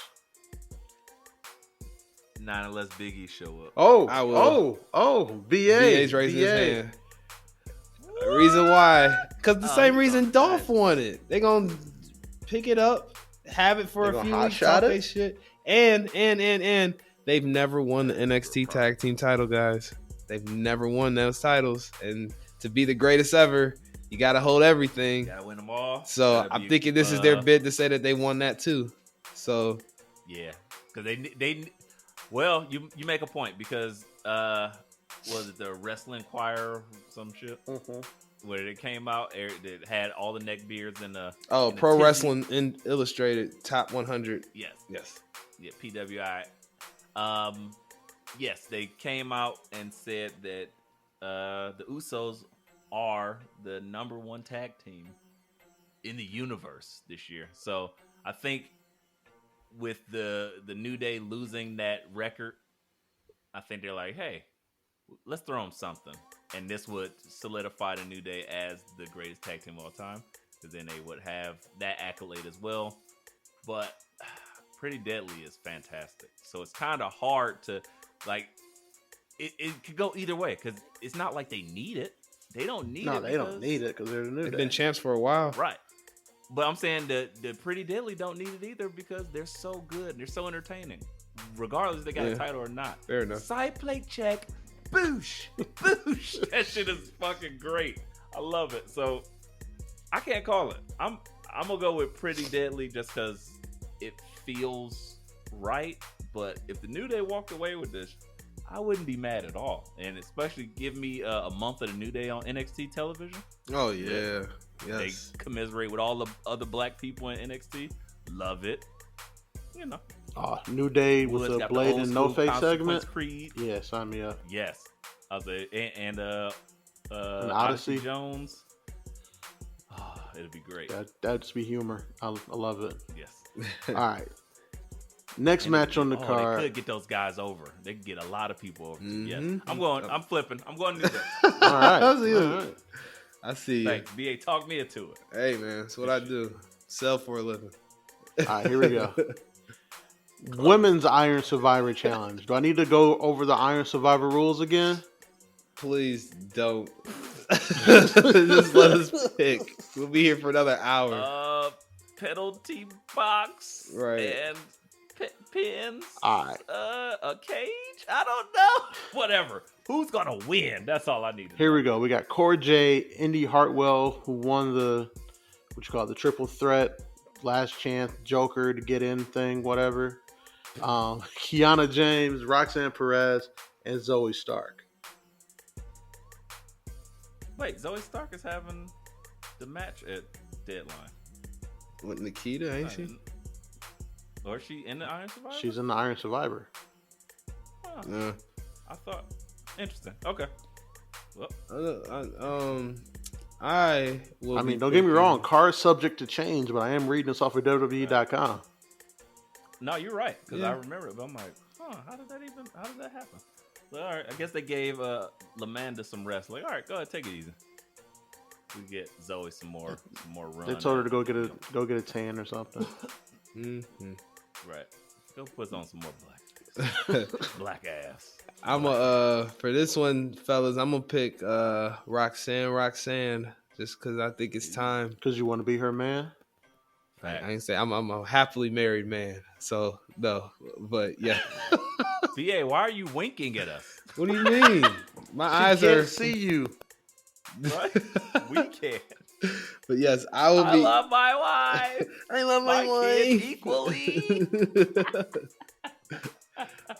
Not unless Big E show up. Oh, I will. BA's raising his hand. Reason why? Because the same reason Dolph won it. They gonna pick it up, have it for They a few gonna weeks, hotshot talk it? they shit, and they've never won the NXT Tag Team title, guys. They've never won those titles, and to be the greatest ever, you gotta hold everything. Gotta win them all. So Gotta I'm be, thinking this is their bid to say that they won that too. So yeah, because they well, you make a point because was it the Wrestling Inquirer or some shit where it came out? It had all the neck beards and the Pro tizzy. Wrestling Illustrated Top 100. Yes, Yeah, PWI. Yes, they came out and said that the Usos are the #1 tag team in the universe this year. So I think with the New Day losing that record, I think they're like, hey, let's throw them something. And this would solidify the New Day as the greatest tag team of all time, because then they would have that accolade as well. But Pretty Deadly is fantastic. So it's kind of hard to, like, it could go either way, because it's not like they need it. They don't need it. No, they don't need it because they're the New they've Day. been champs for a while. Right. But I'm saying the Pretty Deadly don't need it either because they're so good. And they're so entertaining. Regardless if they got a title or not. Fair enough. Side plate check. Boosh. Boosh. That shit is fucking great. I love it. So I can't call it. I'm gonna go with Pretty Deadly just because it feels right. But if the New Day walked away with this, I wouldn't be mad at all. And especially give me a month of the New Day on NXT television. Oh yeah. Yes. They commiserate with all the other black people in NXT. Love it. You know. New Day with Wood's a got the Blade old and school No Face Consequence segment. Creed. Yeah, sign me up. Yes. I was and Odyssey Jones. Oh, it'd be great. That'd just be humor. I love it. Yes. All right. Next match on the They card. could get those guys over. They could get a lot of people over. Yes. Mhm. I'm flipping. I'm going to do that. All right. I see All right. I see you. Thanks. BA, talk me into it. Hey man, that's what I do. Sell for a living. All right, here we go. Women's Iron Survivor Challenge. Do I need to go over the Iron Survivor rules again? Please don't. Just let us pick. We'll be here for another hour. Penalty box. Right. And pins. All right. A cage. I don't know. Whatever. Who's gonna win? That's all I need. Here we go. We got Cora J, Indy Hartwell, who won the the triple threat, last chance Joker to get in thing, whatever. Kiana James, Roxanne Perez, and Zoe Stark. Wait, Zoe Stark is having the match at Deadline. With Nikita, ain't she? Or is she in the Iron Survivor? She's in the Iron Survivor. Huh. Yeah. I thought. Interesting. Okay. Well, I will. I mean, be don't get me picking- wrong. Card's subject to change, but I am reading this off of WWE.com. no, you're right. Because Yeah. I remember it, but I'm like, how did that happen? So, all right, I guess they gave Lamanda some rest. Like, all right, go ahead, take it easy. We get Zoe some more run. They told her to go get a tan or something. Mhm. Right. Go put on some more blackface. Black ass. For this one, fellas, I'm gonna pick Roxanne, just because I think it's time. Because you want to be her man? I ain't say I'm a happily married man, so no, but yeah. BA, why are you winking at us? What do you mean? My eyes can't see you. What? We can't. But yes, I love my wife. I love my kids wife equally.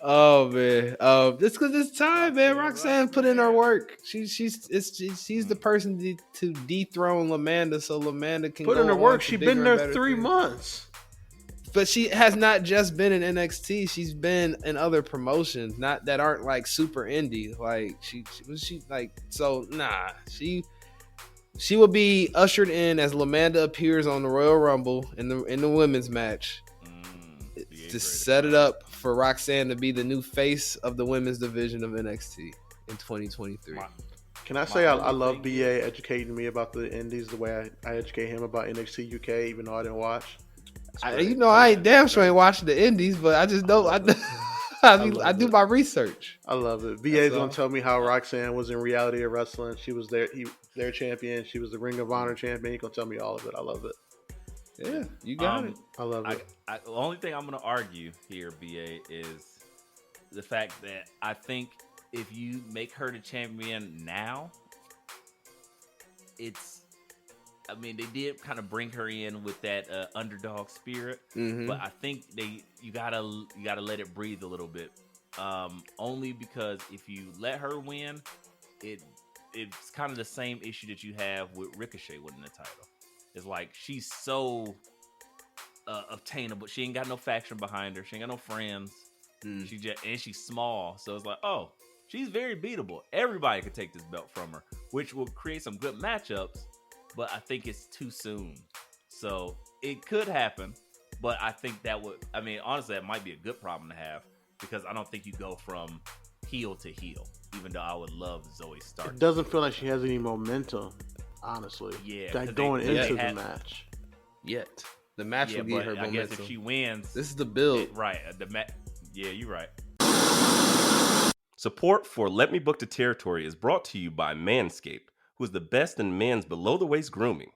Oh man, just because it's time, man. Roxanne put in her work. She's the person to dethrone Lamanda, so Lamanda can put in her work. She's been there 3 months, but she has not just been in NXT. She's been in other promotions, not that aren't like super indie. Like she will be ushered in as Lamanda appears on the Royal Rumble in the women's match. To set it up for Roxanne to be the new face of the women's division of NXT in 2023. Can I say I love BA educating me about the indies the way I educate him about NXT UK, even though I didn't watch? I ain't damn sure ain't watching the indies, but I just know I do my research. I love it. BA's gonna tell me how Roxanne was in reality of wrestling. She was their champion. She was the Ring of Honor champion. He's gonna tell me all of it. I love it. Yeah, you got it. I love it. The only thing I'm going to argue here, BA, is the fact that I think if you make her the champion now, they did kind of bring her in with that underdog spirit, but I think you gotta let it breathe a little bit. Only because if you let her win, it's kind of the same issue that you have with Ricochet winning the title. It's like she's so obtainable. She ain't got no faction behind her. She ain't got no friends. And she's small. So it's like, oh, she's very beatable. Everybody could take this belt from her, which will create some good matchups. But I think it's too soon. So it could happen. But I think honestly, that might be a good problem to have because I don't think you go from heel to heel. Even though I would love Zoe Stark. It doesn't feel like she has any momentum. Honestly, going into the match. Yet the match will give her momentum. I guess if she wins, this is the build, right? Yeah, you're right. Support for Let Me Book the Territory is brought to you by Manscaped, who is the best in men's below-the-waist grooming.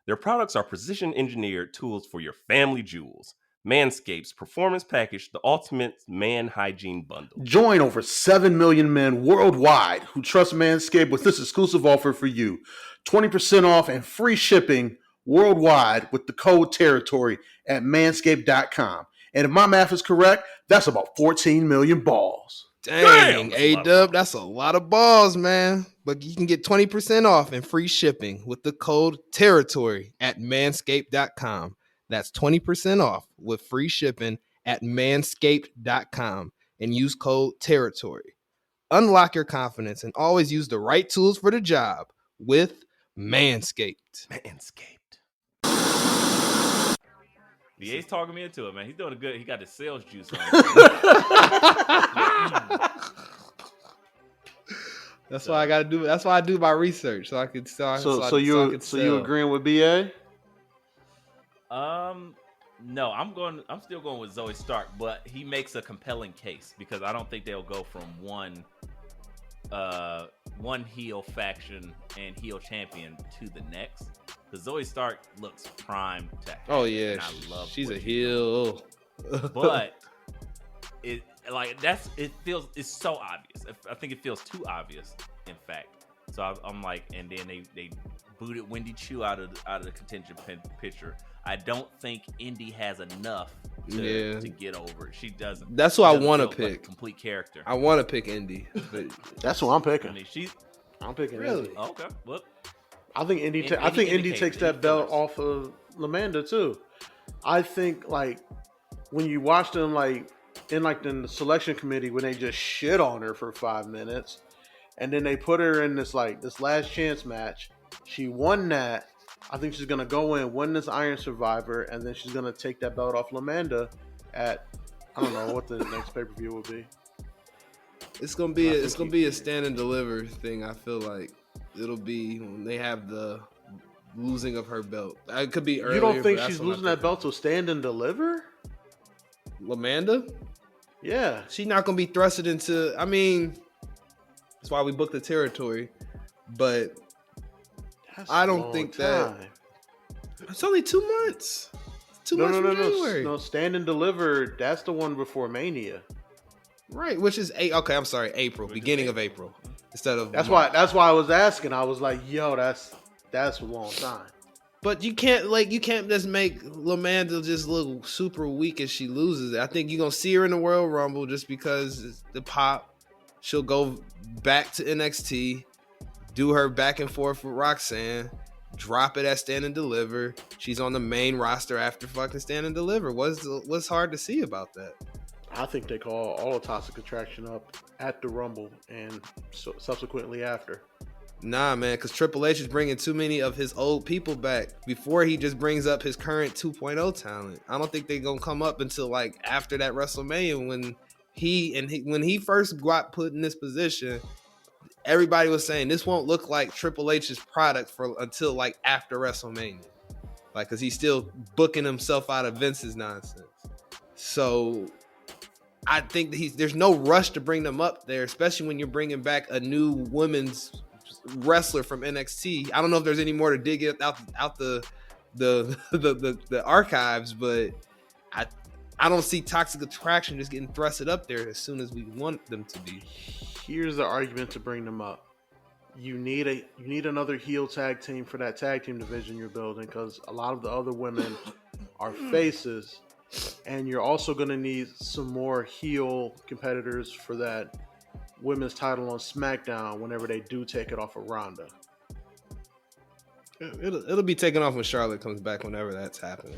Their products are precision-engineered tools for your family jewels. Manscaped's Performance Package, the ultimate man hygiene bundle. Join over 7 million men worldwide who trust Manscaped with this exclusive offer for you. 20% off and free shipping worldwide with the code territory at manscaped.com. And if my math is correct, that's about 14 million balls. Dang, A-Dub, that's a lot of balls, man. But you can get 20% off and free shipping with the code territory at manscaped.com. That's 20% off with free shipping at manscaped.com and use code territory. Unlock your confidence and always use the right tools for the job with Manscaped. BA's talking me into it, man. He's doing good. He got the sales juice on. That's why I got to do. That's why I do my research so I could. So you agreeing with BA? No, I'm still going with Zoe Stark, but he makes a compelling case because I don't think they'll go from one heel faction and heel champion to the next. Because Zoe Stark looks primed to have. Oh yeah, and I love she's a heel. But it's so obvious. I think it feels too obvious, in fact. So I'm like, and then they booted Wendy Chu out of the contention picture. I don't think Indy has enough to get over it. She doesn't. That's who I want to pick. Like a complete character. I want to pick Indy. But that's who I'm picking. I mean, I'm picking really. Indy. Okay. Well, I think Indy. I think Indy takes that belt off of Lamanda too. I think like when you watch them in the selection committee when they just shit on her for 5 minutes, and then they put her in this last chance match. She won that. I think she's gonna go in, win this Iron Survivor, and then she's gonna take that belt off Lamanda at I don't know what the next pay per view will be. It's gonna be a stand and deliver thing. I feel like it'll be when they have the losing of her belt. It could be earlier. You don't think she's losing that belt to stand and deliver? Lamanda? Yeah. She's not gonna be thrusted into. I mean, that's why we booked the territory, but I don't think that it's only 2 months. It's 2 months from January. No, Stand and Deliver. That's the one before Mania. Right, which is okay. I'm sorry, April, beginning of April, instead of That's March. why I was asking. I was like, yo, that's a long time. But you can't just make LaManda just look super weak as she loses it. I think you're gonna see her in the Royal Rumble just because the pop. She'll go back to NXT, do her back and forth with Roxanne, drop it at Stand and Deliver. She's on the main roster after fucking Stand and Deliver. What's hard to see about that? I think they call all the Toxic Attraction up at the Rumble and subsequently after. Nah, man, because Triple H is bringing too many of his old people back before he just brings up his current 2.0 talent. I don't think they're going to come up until like after that WrestleMania when he first got put in this position. Everybody was saying this won't look like Triple H's product until like after WrestleMania. Like, because he's still booking himself out of Vince's nonsense. So I think there's no rush to bring them up there, especially when you're bringing back a new women's wrestler from NXT. I don't know if there's any more to dig out the archives, but I don't see Toxic Attraction just getting thrusted up there as soon as we want them to be. Here's the argument to bring them up. You need another heel tag team for that tag team division you're building, because a lot of the other women are faces, and you're also going to need some more heel competitors for that women's title on SmackDown whenever they do take it off of Ronda. It'll be taken off when Charlotte comes back, whenever that's happening.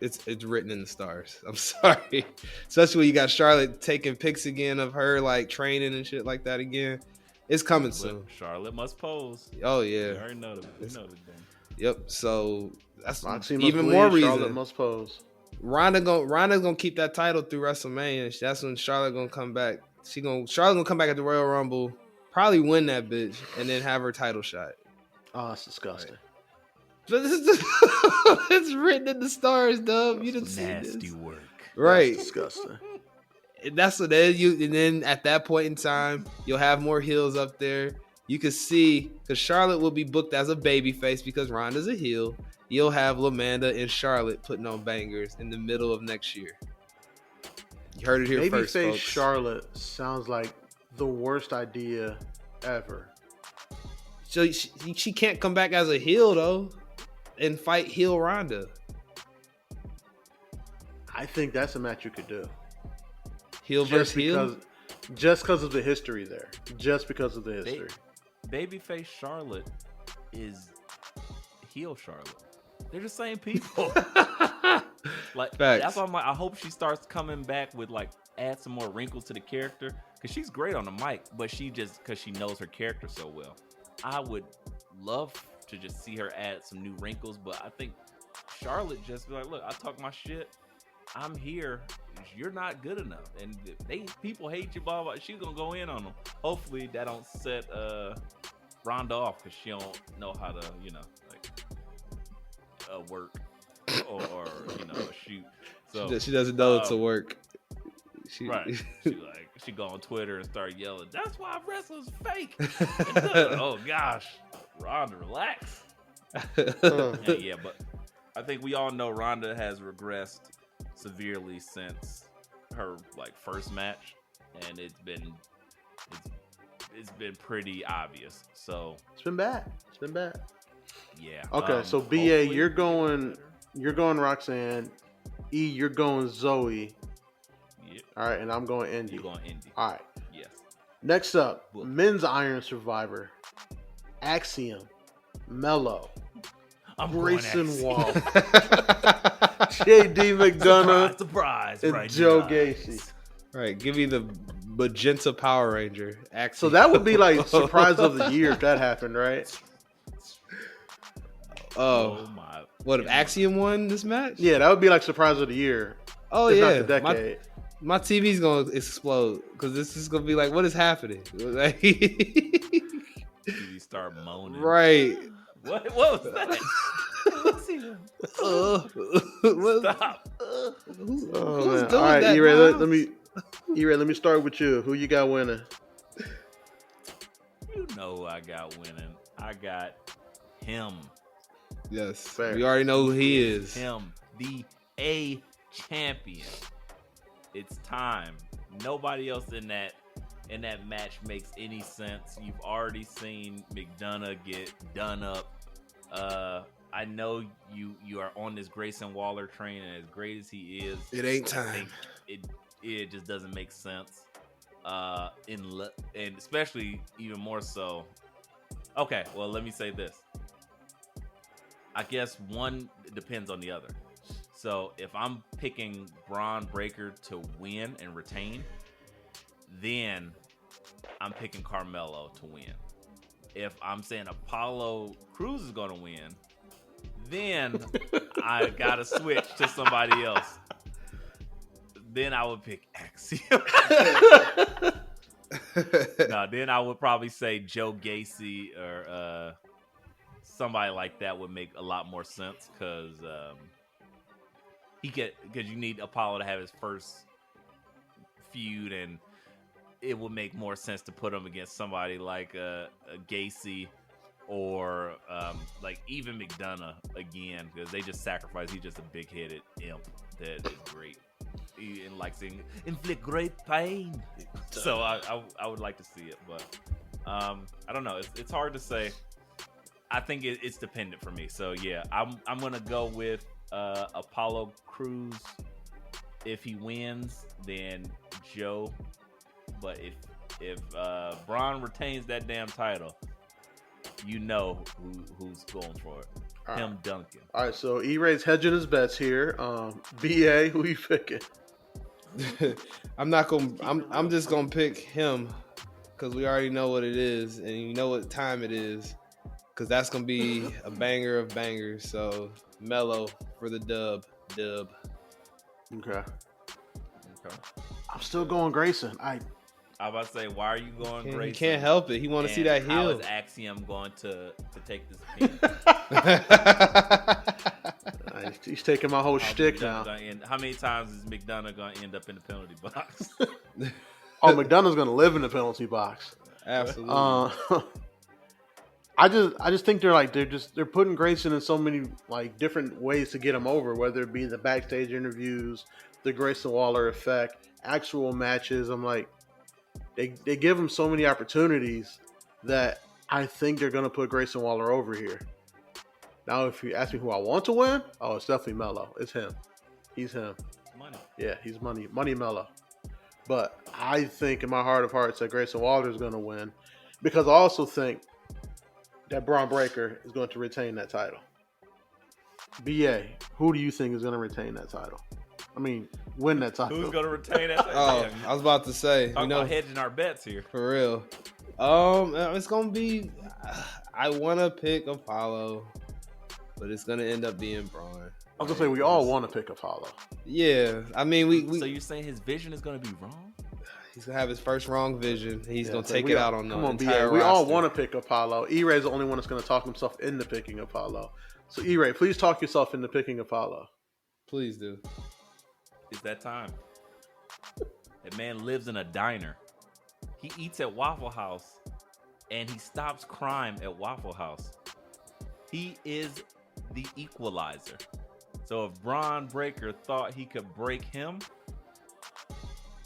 It's written in the stars. I'm sorry. Especially when you got Charlotte taking pics again of her like training and shit like that again. It's coming soon. Charlotte must pose. Oh yeah. You already know the thing. Yep. So that's Roxy even more reason. Charlotte must pose. Ronda's gonna keep that title through WrestleMania. That's when Charlotte gonna come back. Charlotte gonna come back at the Royal Rumble, probably win that bitch, and then have her title shot. Oh, that's disgusting. Right. But it's written in the stars, dub. You didn't see this. Nasty work. Right. That's disgusting. And that's what and then at that point in time, you'll have more heels up there. You can see, because Charlotte will be booked as a babyface because Ronda's a heel. You'll have LaManda and Charlotte putting on bangers in the middle of next year. You heard it here first, folks. Charlotte sounds like the worst idea ever. So she can't come back as a heel, though, and fight heel Ronda. I think that's a match you could do. Heel versus heel? Just because of the history there. Just because of the history. Babyface Charlotte is heel Charlotte. They're the same people. Like, facts. That's why I'm like, I hope she starts coming back with like add some more wrinkles to the character, because she's great on the mic, but because she knows her character so well. I would love to just see her add some new wrinkles, but I think Charlotte just be like, look, I talk my shit. I'm here. You're not good enough, and people hate you. Blah blah. She's gonna go in on them. Hopefully that don't set Ronda off, because she don't know how to work or shoot. So she doesn't know it to work. Right. She go on Twitter and start yelling, "That's why wrestling's fake." Oh gosh, Ronda, relax. Yeah, but I think we all know Ronda has regressed severely since her first match, and it's been pretty obvious. So it's been bad. Yeah. Okay, so BA, you're going Roxanne. E, you're going Zoe. Yeah. All right, and I'm going Indy. You're going Indy. All right. Yes. Next up, men's Iron Survivor. Axiom, Mello, Grayson Waller, JD McDonough, surprise, and right, Joe guys. Gacy. All right, give me the magenta Power Ranger. So that would be like surprise of the year if that happened, right? Oh my! What if Axiom won this match? Yeah, that would be like surprise of the year. Oh if yeah, not the decade. My TV's gonna explode because this is gonna be like, what is happening? TV start moaning. Right. What was that? Stop. Oh, man. All right, E-Ray, let me E-Ray, let me start with you. Who you got winning? You know who I got winning. I got him. Yes, Fair. we already know who he is. Him, the A champion. It's time. Nobody else in that match makes any sense. You've already seen McDonough get done up. I know you are on this Grayson Waller train, and as great as he is, It ain't I time. think it just doesn't make sense. And especially even more so. Okay, well, let me say this. I guess one depends on the other. So if I'm picking Bronn Breakker to win and retain, then I'm picking Carmelo to win. If I'm saying Apollo Crews is going to win, then I got to switch to somebody else. Then I would pick Axiom. No, then I would probably say Joe Gacy or somebody like that would make a lot more sense because you need Apollo to have his first feud, and it would make more sense to put him against somebody like a Gacy or like even McDonough again, because they just sacrifice. He's just a big-headed imp that is great. He likes to inflict great pain. So I would like to see it, but I don't know. It's hard to say. I think it's dependent for me. So yeah, I'm gonna go with Apollo Crews. If he wins, then Joe. But if Bronn retains that damn title, you know who's going for it. All Him right. Duncan. All right, so E-Ray's hedging his bets here. BA, who you picking? I'm just gonna pick him because we already know what it is, and you know what time it is, because that's gonna be a banger of bangers. So Melo for the dub. Okay. I'm still going Grayson. I was about to say, why are you going He Grayson? can't help it. He want to see that How heel. is Axiom going to take this pin? He's taking my whole How's shtick McDonough now. gonna end- How many times is McDonough going to end up in the penalty box? Oh, McDonough's gonna live in the penalty box. Absolutely. I just think they're putting Grayson in so many like different ways to get him over, whether it be the backstage interviews, the Grayson Waller effect, actual matches. I'm like, they give him so many opportunities that I think they're gonna put Grayson Waller over here. Now, if you ask me who I want to win, oh, it's definitely Melo. It's him. He's him. Money. Yeah, he's money Melo. But I think in my heart of hearts that Grayson Waller is going to win because I also think that Bronn Breakker is going to retain that title. BA, who do you think is going to retain that title? I mean, win that title. Who's going to retain that? Oh, I was about to say, Talk about hedging our bets here. For real. It's gonna be. I want to pick Apollo, but it's gonna end up being Bronn. I was gonna say we all want to pick Apollo. Yeah, I mean we. So you're saying his vision is gonna be wrong? He's gonna have his first wrong vision. He's gonna take we it all- out on the Come on, entire BA. We all roster. want to pick Apollo. E-Ray's the only one that's going to talk himself into picking Apollo. So E-Ray, please talk yourself into picking Apollo. Please do. It's that time. That man lives in a diner. He eats at Waffle House, and he stops crime at Waffle House. He is the equalizer. So if Bronn Breakker thought he could break him,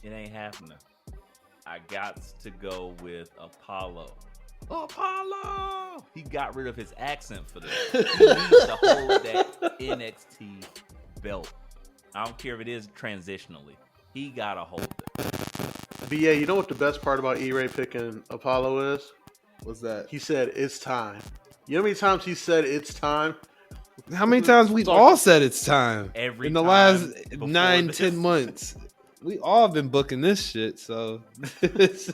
it ain't happening. I got to go with Apollo. Apollo! He got rid of his accent for this. He needs to hold that NXT belt. I don't care if it is transitionally. He gotta hold it. BA, you know what the best part about E-Ray picking Apollo is? What's that? He said, it's time. You know how many times he said, it's time? How many times we've all said it's time Every in the time last before 9-10 this. months? We all been booking this shit, so it's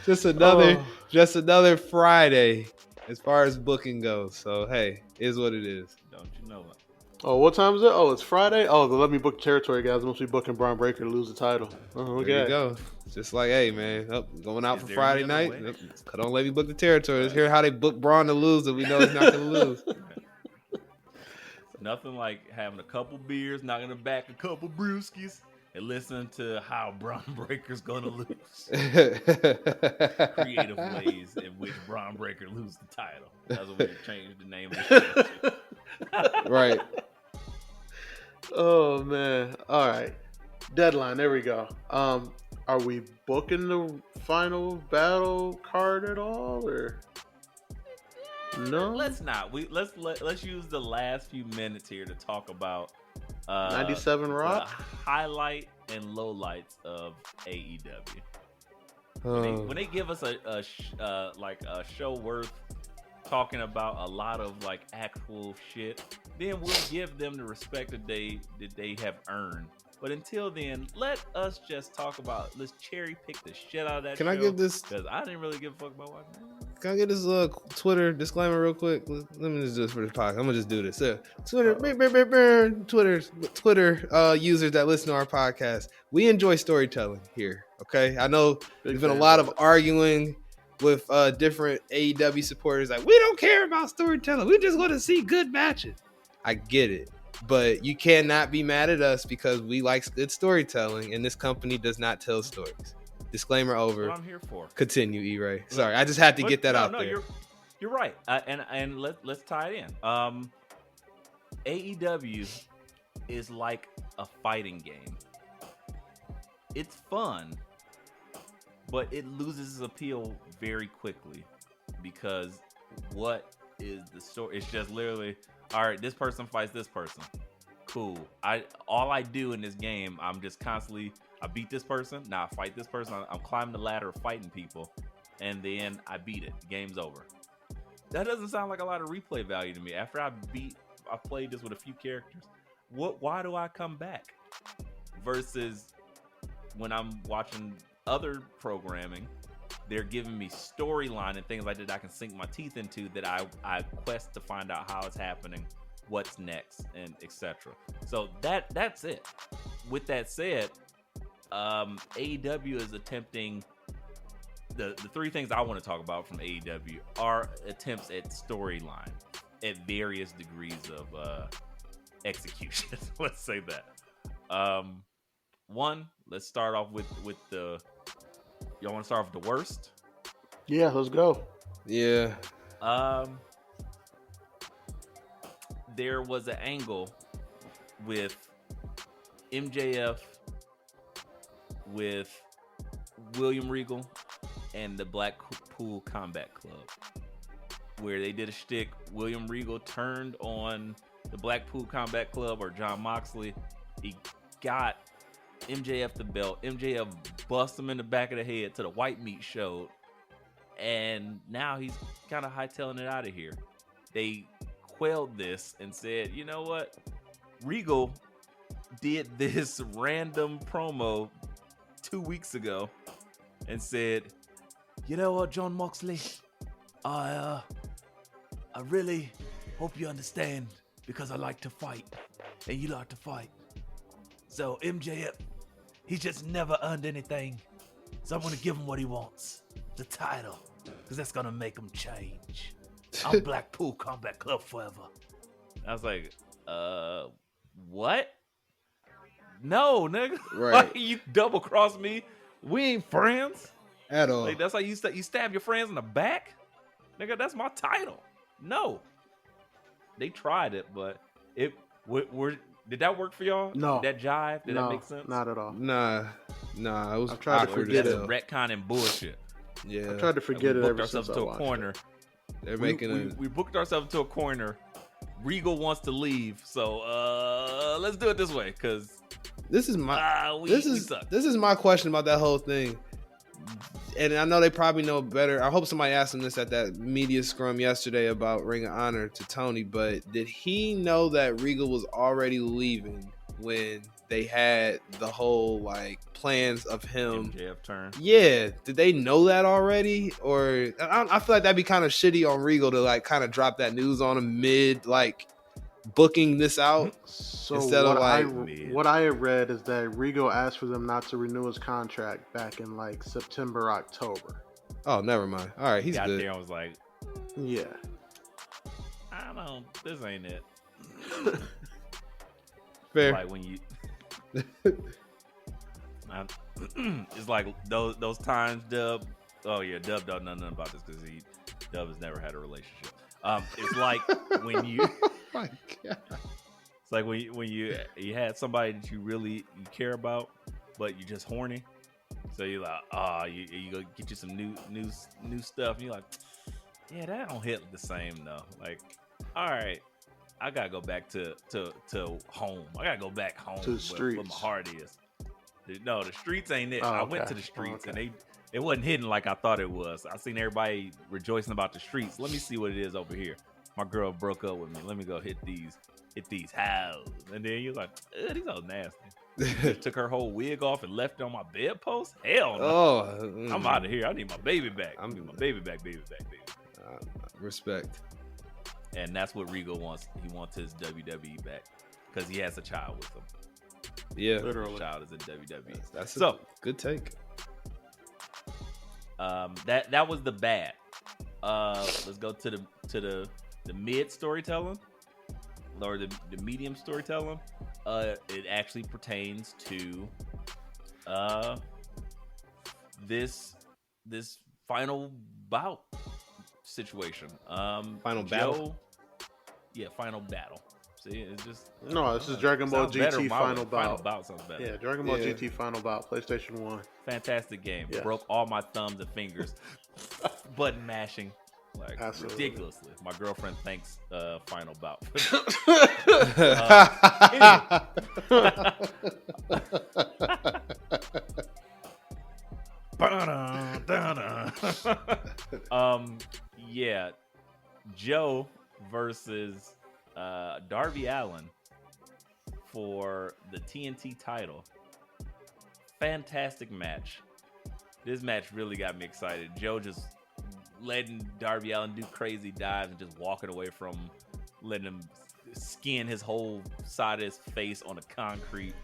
just another Friday as far as booking goes. So hey, is what it is. Don't you know it? Oh, what time is it? Oh, it's Friday? Oh, then let me book territory, guys. I'm supposed to be booking Bronn Breakker to lose the title. Oh, okay. There you go. Just like, hey man, going out Is for there Friday any other night. way? Don't let me book the territory. Let's hear how they book Braun to lose, and we know he's not gonna lose. Nothing like having a couple beers, knocking the back a couple brewskis, and listen to how Bronn Breakker's gonna lose. Creative ways in which Bronn Breakker loses the title. That's what we changed the name of the show to. Right. Oh man. All right. Deadline. There we go. Are we booking the final battle card at all, or no? Let's not. Let's use the last few minutes here to talk about 97 Rock? the highlight and lowlights of AEW. When they give us a show worth talking about a lot of like actual shit, then we'll give them the respect that they have earned. But until then, let us just talk about. Let's cherry pick the shit out of that. Can show, I give this? Because I didn't really give a fuck about watching that. Can I get this Twitter disclaimer real quick? Let me just do this for the podcast. I'm gonna just do this. Twitter users that listen to our podcast, we enjoy storytelling here. Okay, I know there's been a lot of arguing with different AEW supporters. Like, we don't care about storytelling. We just want to see good matches. I get it. But you cannot be mad at us because we like good storytelling, and this company does not tell stories. Disclaimer over. What I'm here for. Continue, E-Ray. Sorry, I just had to get that out there. You're right. And let's tie it in. AEW is like a fighting game. It's fun, but it loses its appeal very quickly because what is the story? It's just literally, all right, this person fights this person. Cool. All I do in this game, I'm just constantly, I beat this person, now I fight this person. I'm climbing the ladder, fighting people, and then I beat it. Game's over. That doesn't sound like a lot of replay value to me. After I played this with a few characters. Why do I come back? Versus when I'm watching other programming, they're giving me storyline and things like that I can sink my teeth into, that I quest to find out how it's happening, what's next, and etc. So that's it. With that said, AEW is attempting the three things I want to talk about from AEW are attempts at storyline at various degrees of execution. Let's say that. One, let's start off with the. Y'all want to start off with the worst? Yeah, let's go. Yeah. There was an angle with MJF, with William Regal, and the Blackpool Combat Club, where they did a shtick. William Regal turned on the Blackpool Combat Club, or John Moxley. He got MJF the belt. MJF bust him in the back of the head to the white meat showed, and now he's kind of hightailing it out of here. They quelled this and said, you know what? Regal did this random promo 2 weeks ago and said, you know what, John Moxley, I really hope you understand, because I like to fight and you like to fight. So MJF, he's just never earned anything. So I'm going to give him what he wants, the title, because that's going to make him change. I'm Blackpool Combat Club forever. I was like, what? No, nigga. Right. Why you double cross me? We ain't friends. At all. Like, that's how you stab your friends in the back? Nigga, that's my title. No. They tried it, but did that work for y'all? No. Did that jive? Did that make sense? Not at all. Nah. It was I've tried to awkward forget as it. hell. Retcon and bullshit. Yeah. I tried to forget it We booked ever ourselves since I to a watched corner. it. They're making We booked ourselves to a corner. Regal wants to leave, so let's do it this way, because this is my we suck. This is my question about that whole thing. And I know they probably know better. I hope somebody asked him this at that media scrum yesterday about Ring of Honor to Tony, but did he know that Regal was already leaving when they had the whole like plans of him? MJF turn. Yeah, did they know that already? Or I feel like that'd be kind of shitty on Regal to like kind of drop that news on him mid like booking this out. So Instead of what I had read is that Regal asked for them not to renew his contract back in like September, October. Oh, never mind. All right, he's Got good. there and was like, Yeah. I don't. This ain't it. Fair. Like when you. It's like those times, Dub. Oh yeah, Dub don't know nothing about this because Dub has never had a relationship. It's like when you. Oh my God. It's like when you had somebody that you care about, but you're just horny. So you're like, you go get you some new stuff, and you're like, yeah, that don't hit the same though. Like, all right, I gotta go back to home. I gotta go back home to the streets. where my heart is. No, the streets ain't it. Oh, I went okay. to the streets, Okay. and it wasn't hidden like I thought it was. I seen everybody rejoicing about the streets. Let me see what it is over here. My girl broke up with me. Let me go hit these houses. And then you're like, these are nasty. Just took her whole wig off and left it on my bedpost? Hell no. Oh, I'm out of here. I need my baby back. I need my baby back. Respect. And that's what Regal wants. He wants his WWE back because he has a child with him. Yeah, Literally. His child is in WWE. That's so good take. That was the bad. Let's go to the mid storytelling or the medium storytelling. It actually pertains to this final bout situation. Final battle? Yeah, final battle. See, it's just No, this is Dragon Ball GT Final Bout. Final bout sounds better. Yeah, Dragon Ball GT Final Bout, PlayStation 1. Fantastic game. Yeah. Broke all my thumbs and fingers. Button mashing. Like Absolutely. ridiculously. My girlfriend thanks Final Bout. Yeah. Joe versus Darby Allin for the TNT title. Fantastic match. This match really got me excited. Joe just letting Darby Allin do crazy dives and just walking away from letting him skin his whole side of his face on the concrete.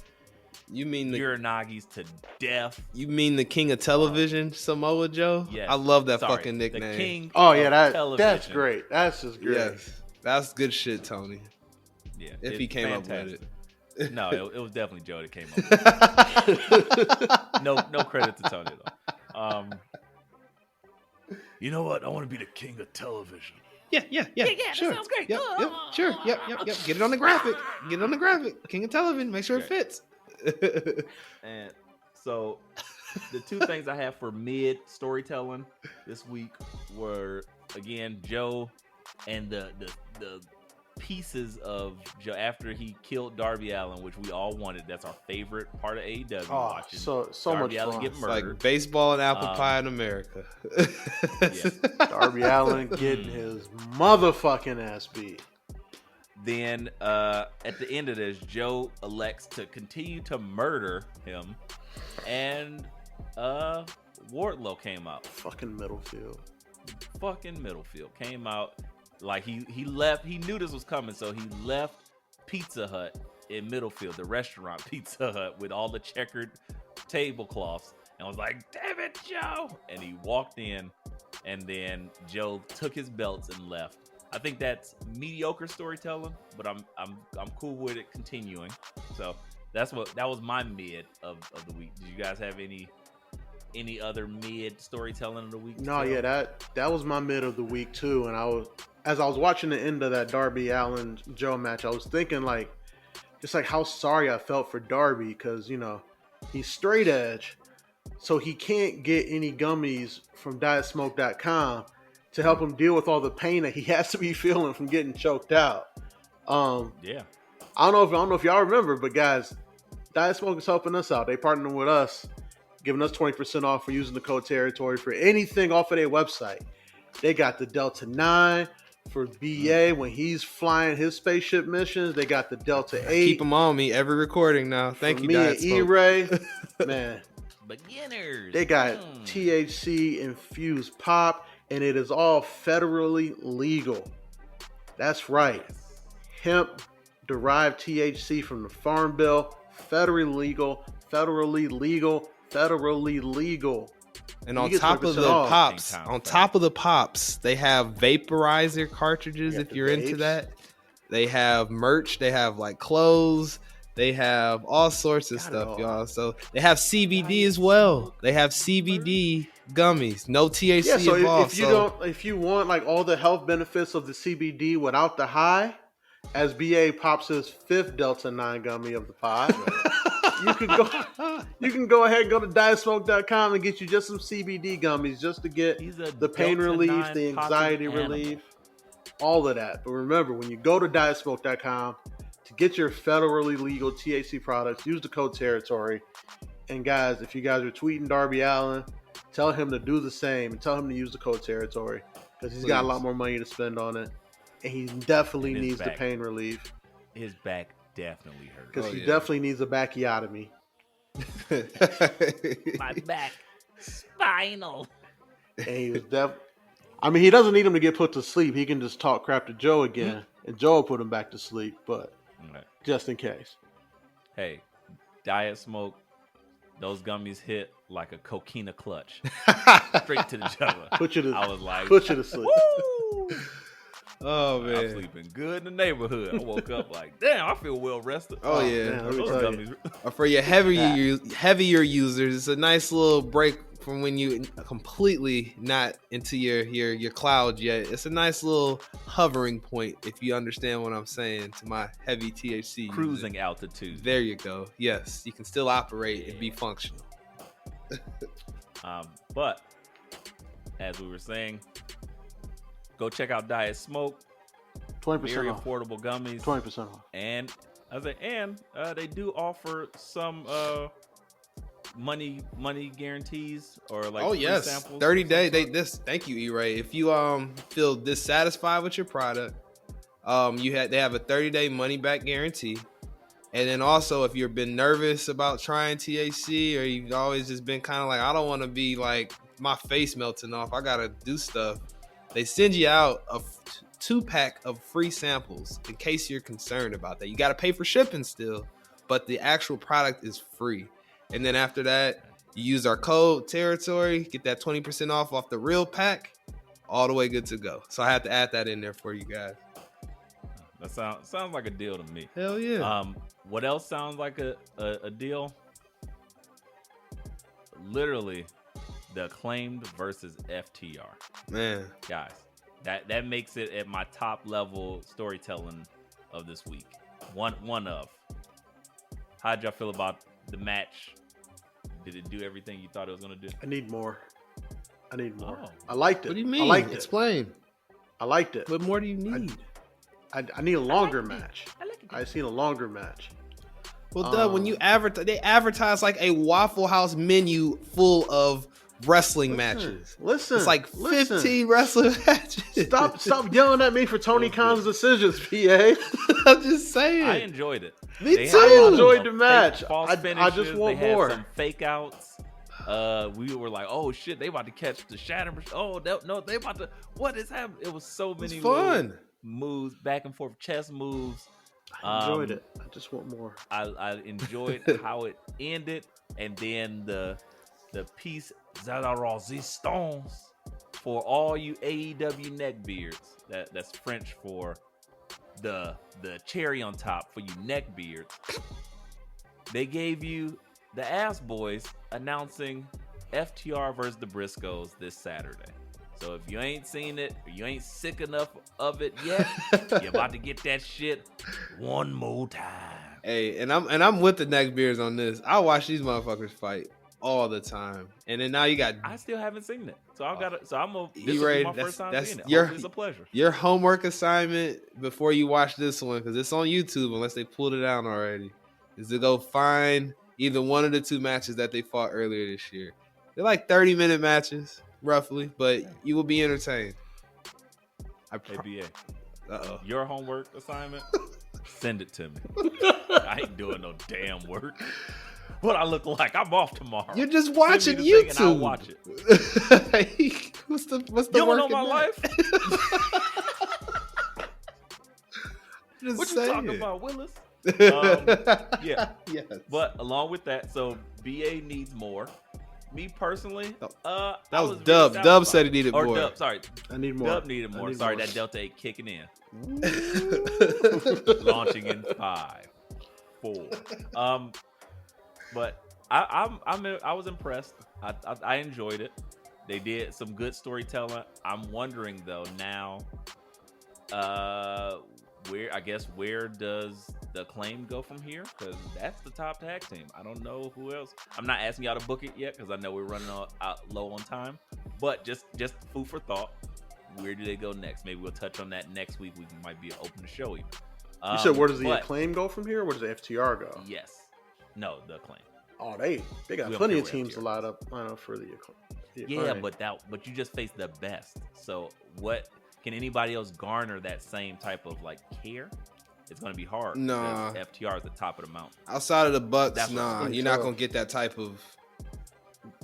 You mean the Uranagis to death. You mean the king of television, Samoa Joe? Yes. I love that Sorry, fucking nickname. The king Oh yeah, of television. that's great. That's just great. Yes, that's good shit, Tony. Yeah, If he came up fantastic. with it. No, it was definitely Joe that came up with it. No credit to Tony though. You know what? I want to be the king of television. Yeah, sure. That sounds great. Yep, sure. Yep. Get it on the graphic. King of television. Make sure it fits. And so the two things I have for mid storytelling this week were, again, Joe and the pieces of Joe after he killed Darby Allin, which we all wanted. That's our favorite part of AEW. Watching so Darby much Allin fun. get It's murdered. like baseball and apple pie in America. Yeah. Darby Allin getting his motherfucking ass beat. Then at the end of this, Joe elects to continue to murder him, and Wardlow came out. Fucking Middlefield Came out like he left. He knew this was coming, so he left Pizza Hut in Middlefield, the restaurant Pizza Hut with all the checkered tablecloths, and was like, "Damn it, Joe!" And he walked in, and then Joe took his belts and left. I think that's mediocre storytelling, but I'm cool with it continuing. So that was my mid of the week. Did you guys have any other mid storytelling of the week? No, yeah, that was my mid of the week too. And as I was watching the end of that Darby Allin Joe match, I was thinking just how sorry I felt for Darby, because he's straight edge, so he can't get any gummies from DietSmoke.com to help him deal with all the pain that he has to be feeling from getting choked out. Yeah. I don't know if y'all remember, but guys, Diet Smoke is helping us out. They partnering with us, giving us 20% off for using the code Territory for anything off of their website. They got the Delta 9 for BA when he's flying his spaceship missions. They got the Delta 8. Keep them on me every recording now. Thank you, me Diet and Smoke. E-Ray. Man, Beginners. they got THC infused pop, and it is all federally legal. That's right. Hemp derived THC from the Farm Bill, federally legal. And on You get top of 20% the off. pops, they have vaporizer cartridges if you're into vapes. that. They have merch. They have like clothes. They have all sorts of Got it stuff, all. y'all. So they have CBD as well. They have CBD gummies, no THC Yeah, so involved. if you want like all the health benefits of the CBD without the high, as BA pops his 5th Delta 9 gummy of the pod, you can go ahead and go to dietsmoke.com and get you just some CBD gummies just to get the pain Delta relief, 9 the popping anxiety animal. relief, all of that. But remember, when you go to dietsmoke.com to get your federally legal THC products, use the code Territory. And guys, if you guys are tweeting Darby Allin, tell him to do the same and tell him to use the code Territory because he's got a lot more money to spend on it, and he definitely And his needs the back. pain relief His back definitely hurt. because he definitely needs a backiotomy. My back, spinal. And he was I mean, he doesn't need him to get put to sleep. He can just talk crap to Joe again, and Joe will put him back to sleep. But Right. just in case. Hey, Diet Smoke, those gummies hit like a coquina clutch, straight to the jugular. Put you to, I was like, put you to sleep. woo! Oh I'm man. sleeping good in the neighborhood. I woke up like, damn, I feel well rested. Oh yeah. man, let me Those tell you. gummies. For your heavier users, it's a nice little break from when you completely not into your clouds yet. It's a nice little hovering point, if you understand what I'm saying, to my heavy THC users. Cruising altitude. There you go. Yes, you can still operate and be functional. But as we were saying, go check out Diet Smoke. 20% Very off. affordable gummies. 20% off. And they do offer some money guarantees or like Oh free yes, samples. 30 day. Thank you, E-Ray. If you feel dissatisfied with your product, they have a 30-day money back guarantee. And then also, if you've been nervous about trying THC, or you've always just been kind of like, I don't want to be like my face melting off, I gotta do stuff. They send you out a 2-pack of free samples in case you're concerned about that. You got to pay for shipping still, but the actual product is free. And then after that, you use our code Territory, get that 20% off the real pack, all the way good to go. So I had to add that in there for you guys. That sounds like a deal to me. Hell yeah. What else sounds like a deal? Literally, the Acclaimed versus FTR. Man. Guys, that makes it at my top level storytelling of this week. One of. How'd y'all feel about the match? Did it do everything you thought it was gonna do? I need more. Oh. I liked it. What do you mean? I liked it. Explain. I liked it. What more do you need? I need a longer match. I seen a longer match. Well, Doug, when you they advertise like a Waffle House menu full of wrestling matches. Listen, It's like 15 wrestling matches. Stop yelling at me for Tony Khan's decisions, PA. I'm just saying. I enjoyed it. Me They too. had a lot of Enjoyed the fake match. false I finishes. just want they more. Had some fake outs. We were like, oh shit, they about to catch the Shatter. Oh no, they about to. What is happening? It was so many It's fun. moves, back and forth chess moves. I enjoyed it. I just want more. I enjoyed how it ended, and then the piece de la resistance for all you AEW neckbeards. That's French for the cherry on top for you neckbeards. They gave you the Ass Boys announcing FTR versus the Briscoes this Saturday. So if you ain't seen it, or you ain't sick enough of it yet, you're about to get that shit one more time. Hey, and I'm with the neckbeards on this. I watch these motherfuckers fight all the time, and then now you got. I still haven't seen it, so I'm gonna. This You will be ready? my first time That's seeing it. your- Hopefully it's a pleasure. Your homework assignment before you watch this one, because it's on YouTube unless they pulled it out already, is to go find either one of the two matches that they fought earlier this year. They're like 30-minute matches, roughly, but you will be entertained. Hey, BA, Uh-oh. your homework assignment, send it to me. I ain't doing no damn work. What I look like? I'm off tomorrow. You're just Send watching me the thing and I'll YouTube. watch it. what's the You don't work know in my that? life? Just What you saying. talking about, Willis? Yeah. Yes. But along with that, so BA needs more. Me personally, That I was really Dub. satisfied. Dub said he needed or more. Dub, sorry. I need more. Dub needed I more. need Sorry, more. that Delta 8 kicking in. Launching in 5, full. But I was impressed. I enjoyed it. They did some good storytelling. I'm wondering though now, where does the Acclaim go from here? Because that's the top tag team. I don't know who else. I'm not asking y'all to book it yet because I know we're running out low on time. But just food for thought. Where do they go next? Maybe we'll touch on that next week. We might be open to show you. You said where does the Acclaim go from here? Where does the FTR go? Yes. No, the Acclaim. Oh, they got plenty of teams to line up for the Acclaim. Yeah, but you just faced the best. So what can anybody else garner that same type of like care? It's going to be hard. Nah. FTR is the top of the mountain. Outside of the Bucks, That's you're not going to get that type of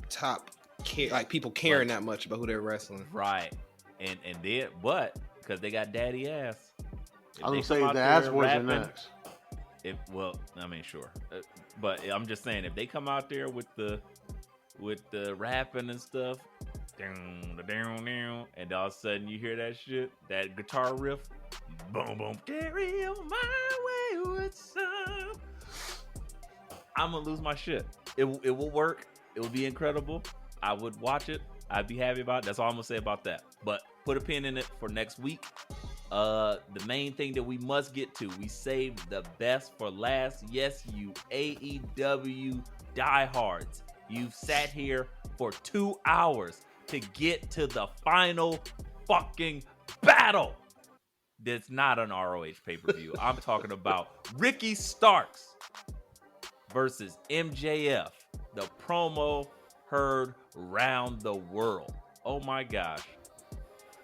top care, like people caring that much about who they're wrestling. Right. And then, but because they got daddy ass. I was going to say the ass boys are next. Sure. But I'm just saying, if they come out there with the rapping and stuff, and all of a sudden you hear that shit, that guitar riff, boom, boom, carry on my wayward son. I'm gonna lose my shit. It will work. It will be incredible. I would watch it. I'd be happy about it. That's all I'm gonna say about that. But put a pin in it for next week. The main thing that we must get to, we saved the best for last. Yes, you AEW diehards. You've sat here for 2 hours to get to the final fucking battle. That's not an ROH pay-per-view. I'm talking about Ricky Starks versus MJF. The promo heard round the world. Oh my gosh.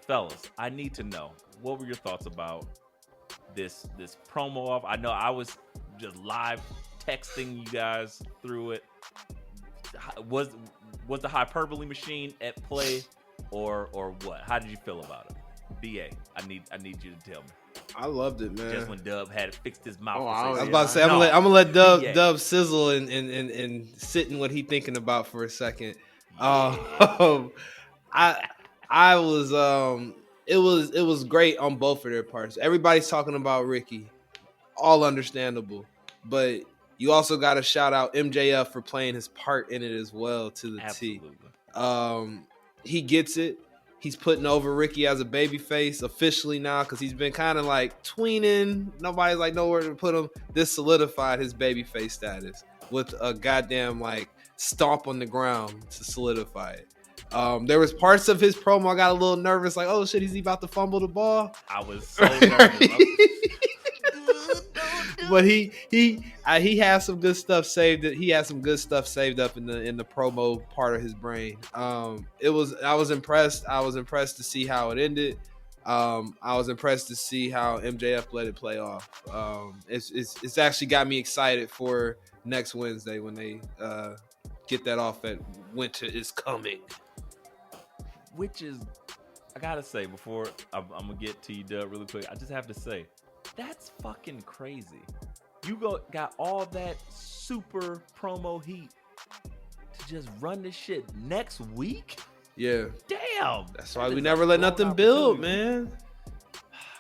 Fellas, I need to know, what were your thoughts about this promo off? I know I was just live texting you guys through it. Was the hyperbole machine at play or what? How did you feel about it? BA, I need you to tell me. I loved it, man. Just when Dub had fixed his mouth. I was about to say, I'm gonna let Dub sizzle and sit in what he thinking about for a second. Yeah. I was it was great on both of their parts. Everybody's talking about Ricky, all understandable, but you also got to shout out MJF for playing his part in it as well to the Absolutely. T. He gets it. He's putting over Ricky as a babyface officially now because he's been kind of like tweening. Nobody's like nowhere to put him. This solidified his babyface status with a goddamn like stomp on the ground to solidify it. There was parts of his promo I got a little nervous, like, oh shit, is he about to fumble the ball? I was so nervous. But he has some good stuff saved. He has some good stuff saved up in the promo part of his brain. I was impressed. I was impressed to see how it ended. I was impressed to see how MJF let it play off. It's actually got me excited for next Wednesday when they get that off at Winter is Coming. Which is, I gotta say, before I'm gonna get to you, Dub, really quick, I just have to say, that's fucking crazy. You got all that super promo heat to just run this shit next week? Yeah. Damn. That's why we never let nothing build, man.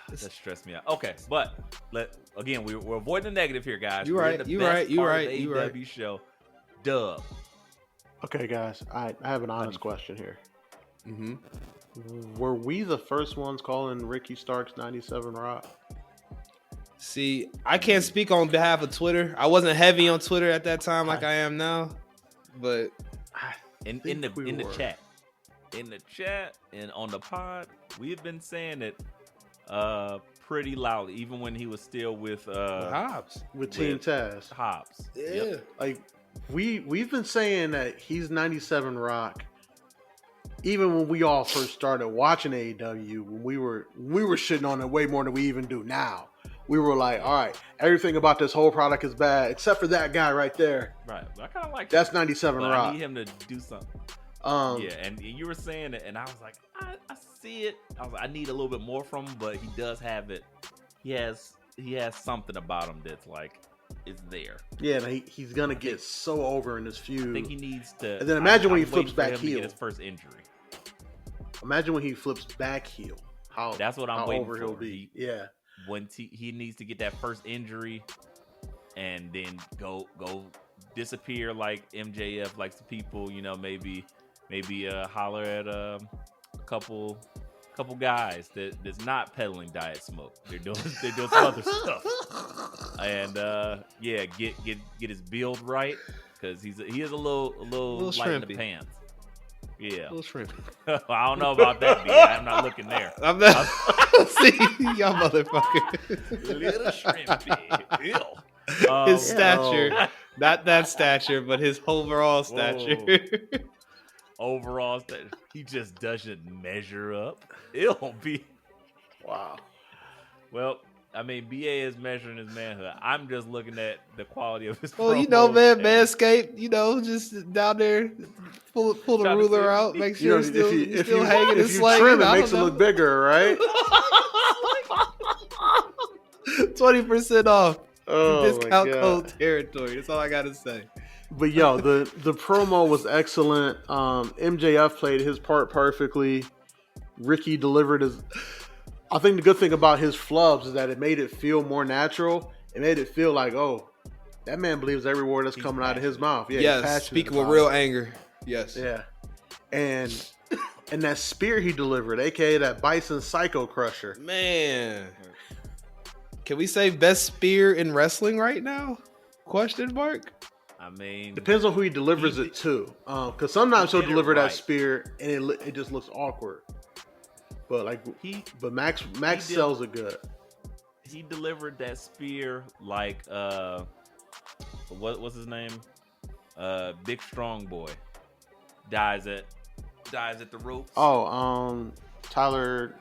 That stressed me out. Okay, but we're avoiding the negative here, guys. You right. AEW show. Dub. Okay, guys, I have an honest question here. Mm-hmm. Were we the first ones calling Ricky Starks 97 Rock? See, I can't speak on behalf of Twitter. I wasn't heavy on Twitter at that time like I am now, but in the chat and on the pod, we've been saying it pretty loudly, even when he was still with Hobbs, with Team Taz. Hobbs. Yeah. Yep. Like we've been saying that he's 97 Rock. Even when we all first started watching AEW, when we were shitting on it way more than we even do now. We were like, all right, everything about this whole product is bad, except for that guy right there. Right. But I kind of like that's 97 Rock. I need him to do something. Yeah, and you were saying it, and I was like, I see it. I was like, I need a little bit more from him, but he does have it. He has something about him that's like, it's there. Yeah, he's gonna get so over in this feud. I think he needs to. And then imagine when he flips back heel. Get his first injury. Imagine when he flips back heel. That's what I'm waiting for. He'll be. Yeah. When he needs to get that first injury, and then go disappear like MJF likes the people, you know, maybe holler at a couple guys that's not peddling diet smoke. They're doing some other stuff. And get his build right, because he is a little light in the pants. Yeah. A little shrimp. I don't know about that, B. I'm not looking there. I'm not. See, y'all motherfucker. Little shrimpy. Ew. His stature, not that stature, but his overall stature. Overall stature. He just doesn't measure up. It'll be. Wow. Well, I mean, BA is measuring his manhood. I'm just looking at the quality of his. Well, you know, man, Manscaped, you know, just down there, pull the ruler out, make sure it's still hanging and slanging. Trim it, makes it look bigger, right? 20% off. Oh, discount code territory. That's all I gotta say. But yo, the promo was excellent. MJF played his part perfectly. Ricky delivered his. I think the good thing about his flubs is that it made it feel more natural. It made it feel like, oh, that man believes every word that's coming out of his mouth. Yeah, yes, speaking with real anger. Yes. Yeah. And that spear he delivered, aka that Bison Psycho Crusher. Man. Can we say best spear in wrestling right now? Question mark. I mean, depends on who he delivers it to. Because sometimes he'll deliver that spear and it just looks awkward. But Max sells it good. He delivered that spear like what's his name? Big Strong Boy dies at the ropes. Oh, Tyler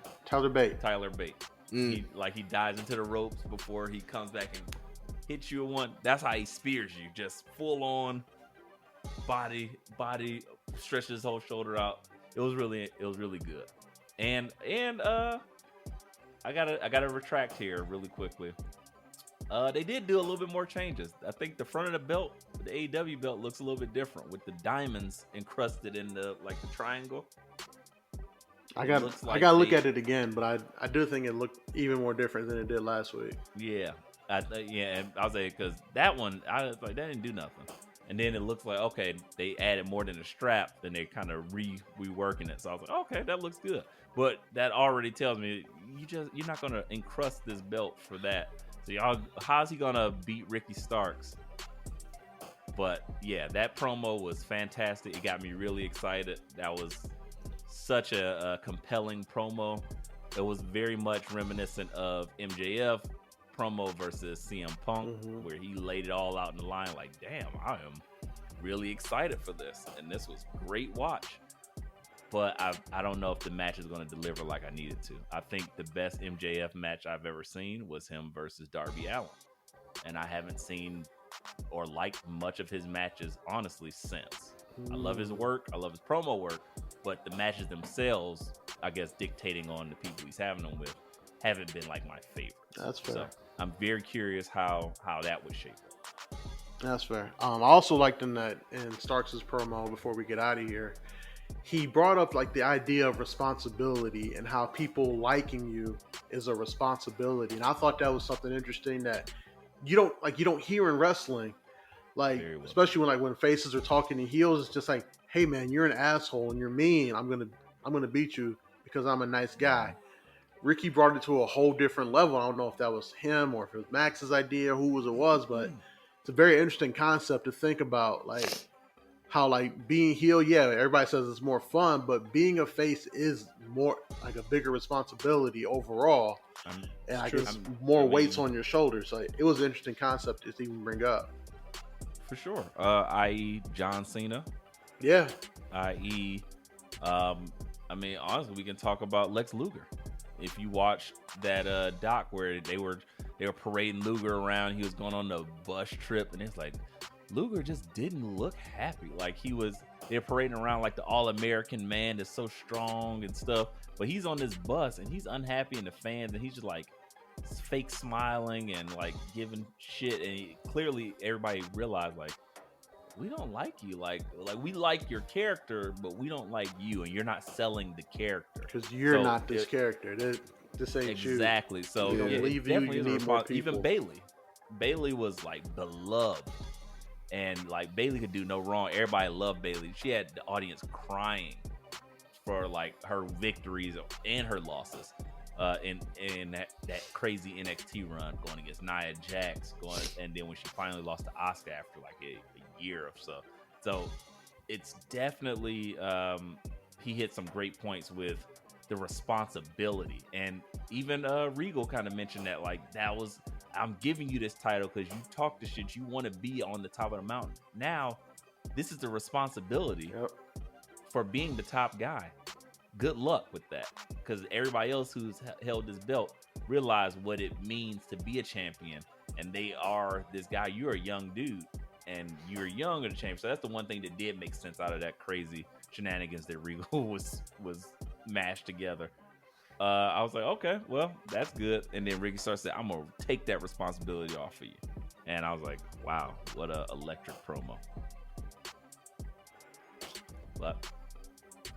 Bate. Tyler Bate. He dies into the ropes before he comes back and hits you one. That's how he spears you, just full on body stretches his whole shoulder out. It was really good. And I gotta retract here really quickly. They did do a little bit more changes. I think the front of the belt, the AEW belt, looks a little bit different with the diamonds encrusted in the triangle. I gotta look at it again, but I do think it looked even more different than it did last week. Yeah, and I'll say because that one, I was like, that didn't do nothing. And then it looks like, okay, they added more than a strap, then they kind of reworking it. So I was like, okay, that looks good. But that already tells me you're not gonna encrust this belt for that. So how's he gonna beat Ricky Starks? But yeah, that promo was fantastic. It got me really excited. That was such a compelling promo. It was very much reminiscent of MJF promo versus CM Punk, where he laid it all out in the line like, damn, I am really excited for this. And this was great watch. But I don't know if the match is going to deliver like I needed to. I think the best MJF match I've ever seen was him versus Darby Allin. And I haven't seen or liked much of his matches, honestly, since. I love his work. I love his promo work. But the matches themselves, I guess, dictating on the people he's having them with, haven't been like my favorite. That's fair. So I'm very curious how that would shape up. That's fair. I also liked in Starks' promo before we get out of here. He brought up like the idea of responsibility and how people liking you is a responsibility. And I thought that was something interesting that you don't hear in wrestling. Like, especially when faces are talking to heels, it's just like, hey man, you're an asshole and you're mean. I'm gonna beat you because I'm a nice guy. Ricky brought it to a whole different level. I don't know if that was him or if it was Max's idea, who it was, but it's a very interesting concept to think about. Like how like being heel, yeah, everybody says it's more fun, but being a face is more like a bigger responsibility overall. And I guess more weights on your shoulders. So it was an interesting concept to even bring up. For sure. I.e. John Cena. Yeah. I.e. I mean, honestly, we can talk about Lex Luger. If you watch that doc where they were parading Luger around, he was going on the bus trip, and it's like Luger just didn't look happy. Like they're parading around like the all-American man that's so strong and stuff, but he's on this bus and he's unhappy in the fans, and he's just like fake smiling and like giving shit, and clearly everybody realized like, we don't like you. Like we like your character, but we don't like you, and you're not selling the character because you're not this character. This ain't exactly. you. So you need more people. Even Bailey. Bailey was like beloved, and like Bailey could do no wrong. Everybody loved Bailey. She had the audience crying for like her victories and her losses. In that crazy NXT run going against Nia Jax, and then when she finally lost to Asuka after like a year or so. So it's definitely he hit some great points with the responsibility, and even Regal kind of mentioned that like that was, I'm giving you this title because you talk the shit, you want to be on the top of the mountain. Now this is the responsibility for being the top guy. Good luck with that, because everybody else who's held this belt realize what it means to be a champion, and they are this guy. You're a young dude, and you're young in the champion. So that's the one thing that did make sense out of that crazy shenanigans that Regal was mashed together. I was like, okay, well, that's good. And then Ricky starts saying, I'm gonna take that responsibility off of you, and I was like, wow, what a electric promo. But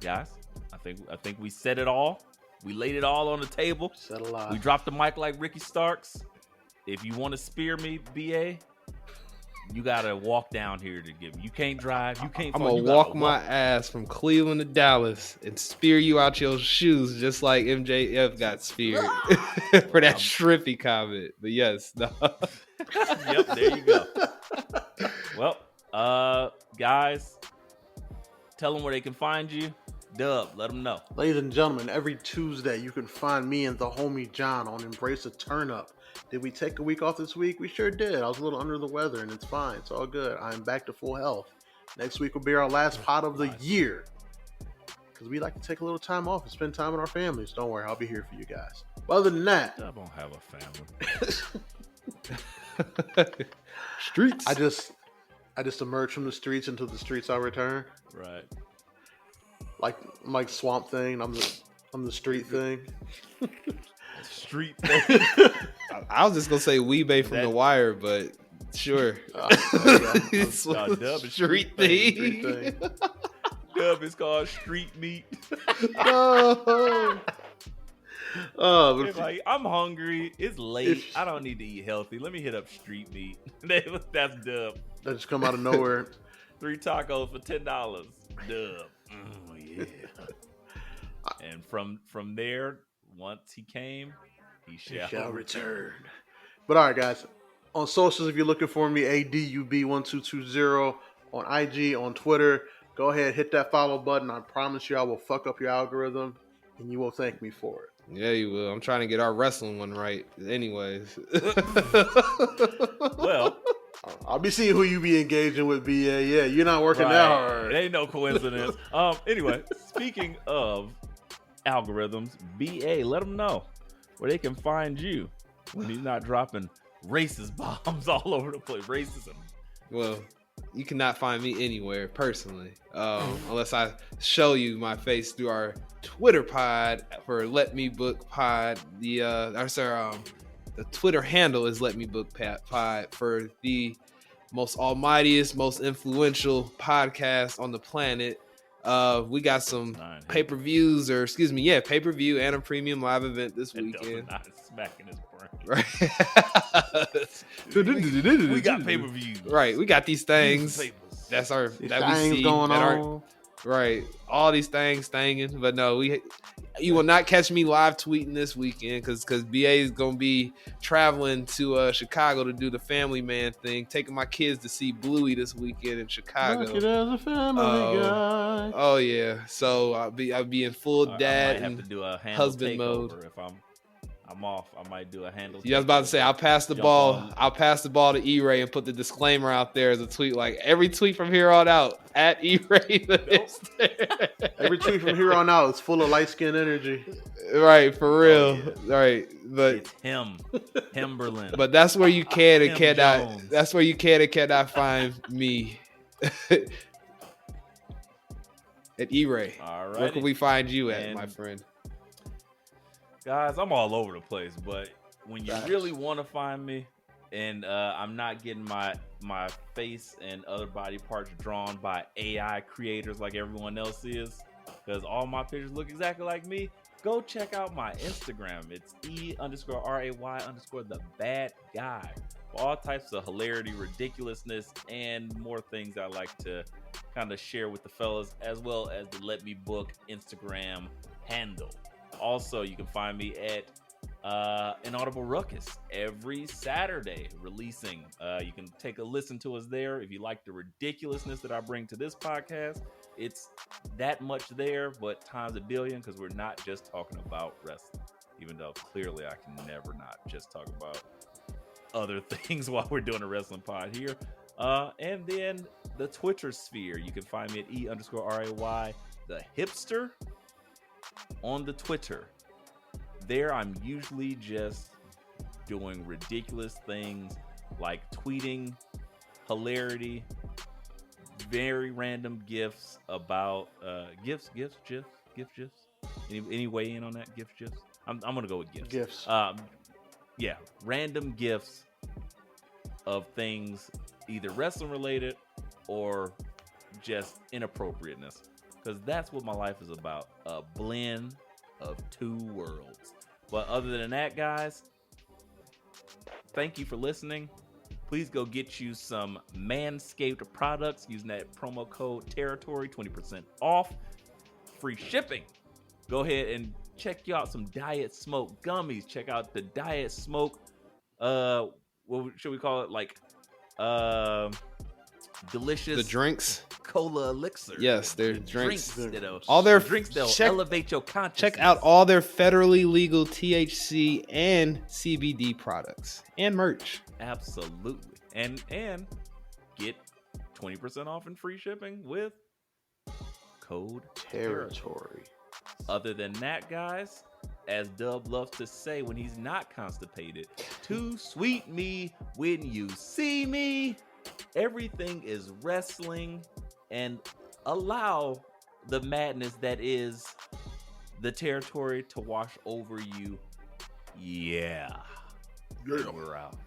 guys, I think we said it all. We laid it all on the table. Said a lot. We dropped the mic like Ricky Starks. If you want to spear me, BA, you gotta walk down here to give me. You can't drive. You can't. I'm gonna walk my ass from Cleveland to Dallas and spear you out your shoes, just like MJF got speared for that shrimpy comment. But yes, no. Yep, there you go. Well, guys, tell them where they can find you. Dub, let them know. Ladies and gentlemen, every Tuesday you can find me and the homie John on Embrace the Turn Up. Did we take a week off this week? We sure did. I was a little under the weather, and it's fine. It's all good. I'm back to full health. Next week will be our last pod of the year, because we like to take a little time off and spend time with our families. Don't worry, I'll be here for you guys. But other than that, Dub don't have a family. Streets. I just emerged from the streets, into the streets I return. Right. I'm like Swamp Thing. I'm the street thing. Street thing. I was just gonna say Weebay from The Wire, but sure. It's Dub is street Street thing. thing. Dub is called street meat. Oh, but Like, I'm hungry. It's late. I don't need to eat healthy. Let me hit up street meat. That's Dub. that just come out of nowhere. 3 tacos for $10. Dub. Oh yeah. And from there, once he came, he shall return. But all right, guys. On socials, if you're looking for me, ADUB1220 on IG, on Twitter, go ahead, hit that follow button. I promise you I will fuck up your algorithm, and you will thank me for it. Yeah, you will. I'm trying to get our wrestling one right. Anyways. Well, I'll be seeing who you be engaging with, BA. Yeah, you're not working that hard. It ain't no coincidence. Anyway, speaking of algorithms, BA, let them know where they can find you when he's not dropping racist bombs all over the place. Racism. Well, you cannot find me anywhere personally, unless I show you my face through our Twitter pod for Let Me Book Pod. The Twitter handle is Let Me Book Pod for the most almightiest, most influential podcast on the planet. We got some pay-per-views, pay-per-view and a premium live event this weekend. Not smacking his brain. Right. We got pay-per-views. Right. We got these things. That's our These that we things see going that on. are right. All these things thangin', but no, you will not catch me live tweeting this weekend because BA is gonna be traveling to Chicago to do the family man thing, taking my kids to see Bluey this weekend in Chicago. Like it as a family guy. Oh yeah, so I'll be in full dad I might have and to do a handle husband mode. takeover if I'm off. I might do a handle. Yeah, I was about to say I'll pass the Jump ball. on. I'll pass the ball to E-Ray and put the disclaimer out there as a tweet. Like every tweet from here on out at E-Ray. Every tweet from here on out is full of light skin energy. Right, for real. Right, but It's him, Timberland. but that's where you can and Tim cannot. Jones. That's where you can and cannot find me. At E-Ray. All right, Where can we find you at, And- my friend? guys, I'm all over the place, but when you Facts. really want to find me, and I'm not getting my face and other body parts drawn by AI creators like everyone else is, because all my pictures look exactly like me, go check out my Instagram. It's E_RAY_ the bad guy. All types of hilarity, ridiculousness, and more things I like to kind of share with the fellas, as well as the Let Me Book Instagram handle. Also, you can find me at Inaudible Ruckus every Saturday releasing. You can take a listen to us there. If you like the ridiculousness that I bring to this podcast, it's that much there, but times a billion, because we're not just talking about wrestling, even though clearly I can never not just talk about other things while we're doing a wrestling pod here. And then the Twitter sphere, you can find me at E_RAY the hipster on the Twitter. There I'm usually just doing ridiculous things like tweeting hilarity, very random gifs about gifs. Any weigh in on that? Gifs. I'm gonna go with gifs. Yeah, random gifs of things either wrestling related or just inappropriateness, because that's what my life is about, a blend of two worlds. But other than that, guys, thank you for listening. Please go get you some Manscaped products using that promo code Territory, 20% off, free shipping. Go ahead and check you out some Diet Smoke gummies. Check out the Diet Smoke, what should we call it? Like, delicious. The drinks. Cola elixir. Yes, they're drinks. All their drinks that'll elevate your consciousness. Check out all their federally legal THC and CBD products and merch. Absolutely. And get 20% off and free shipping with code Territory. Other than that, guys, as Dub loves to say when he's not constipated, too sweet me when you see me. Everything is wrestling, and allow the madness that is the Territory to wash over you. Yeah. We're out.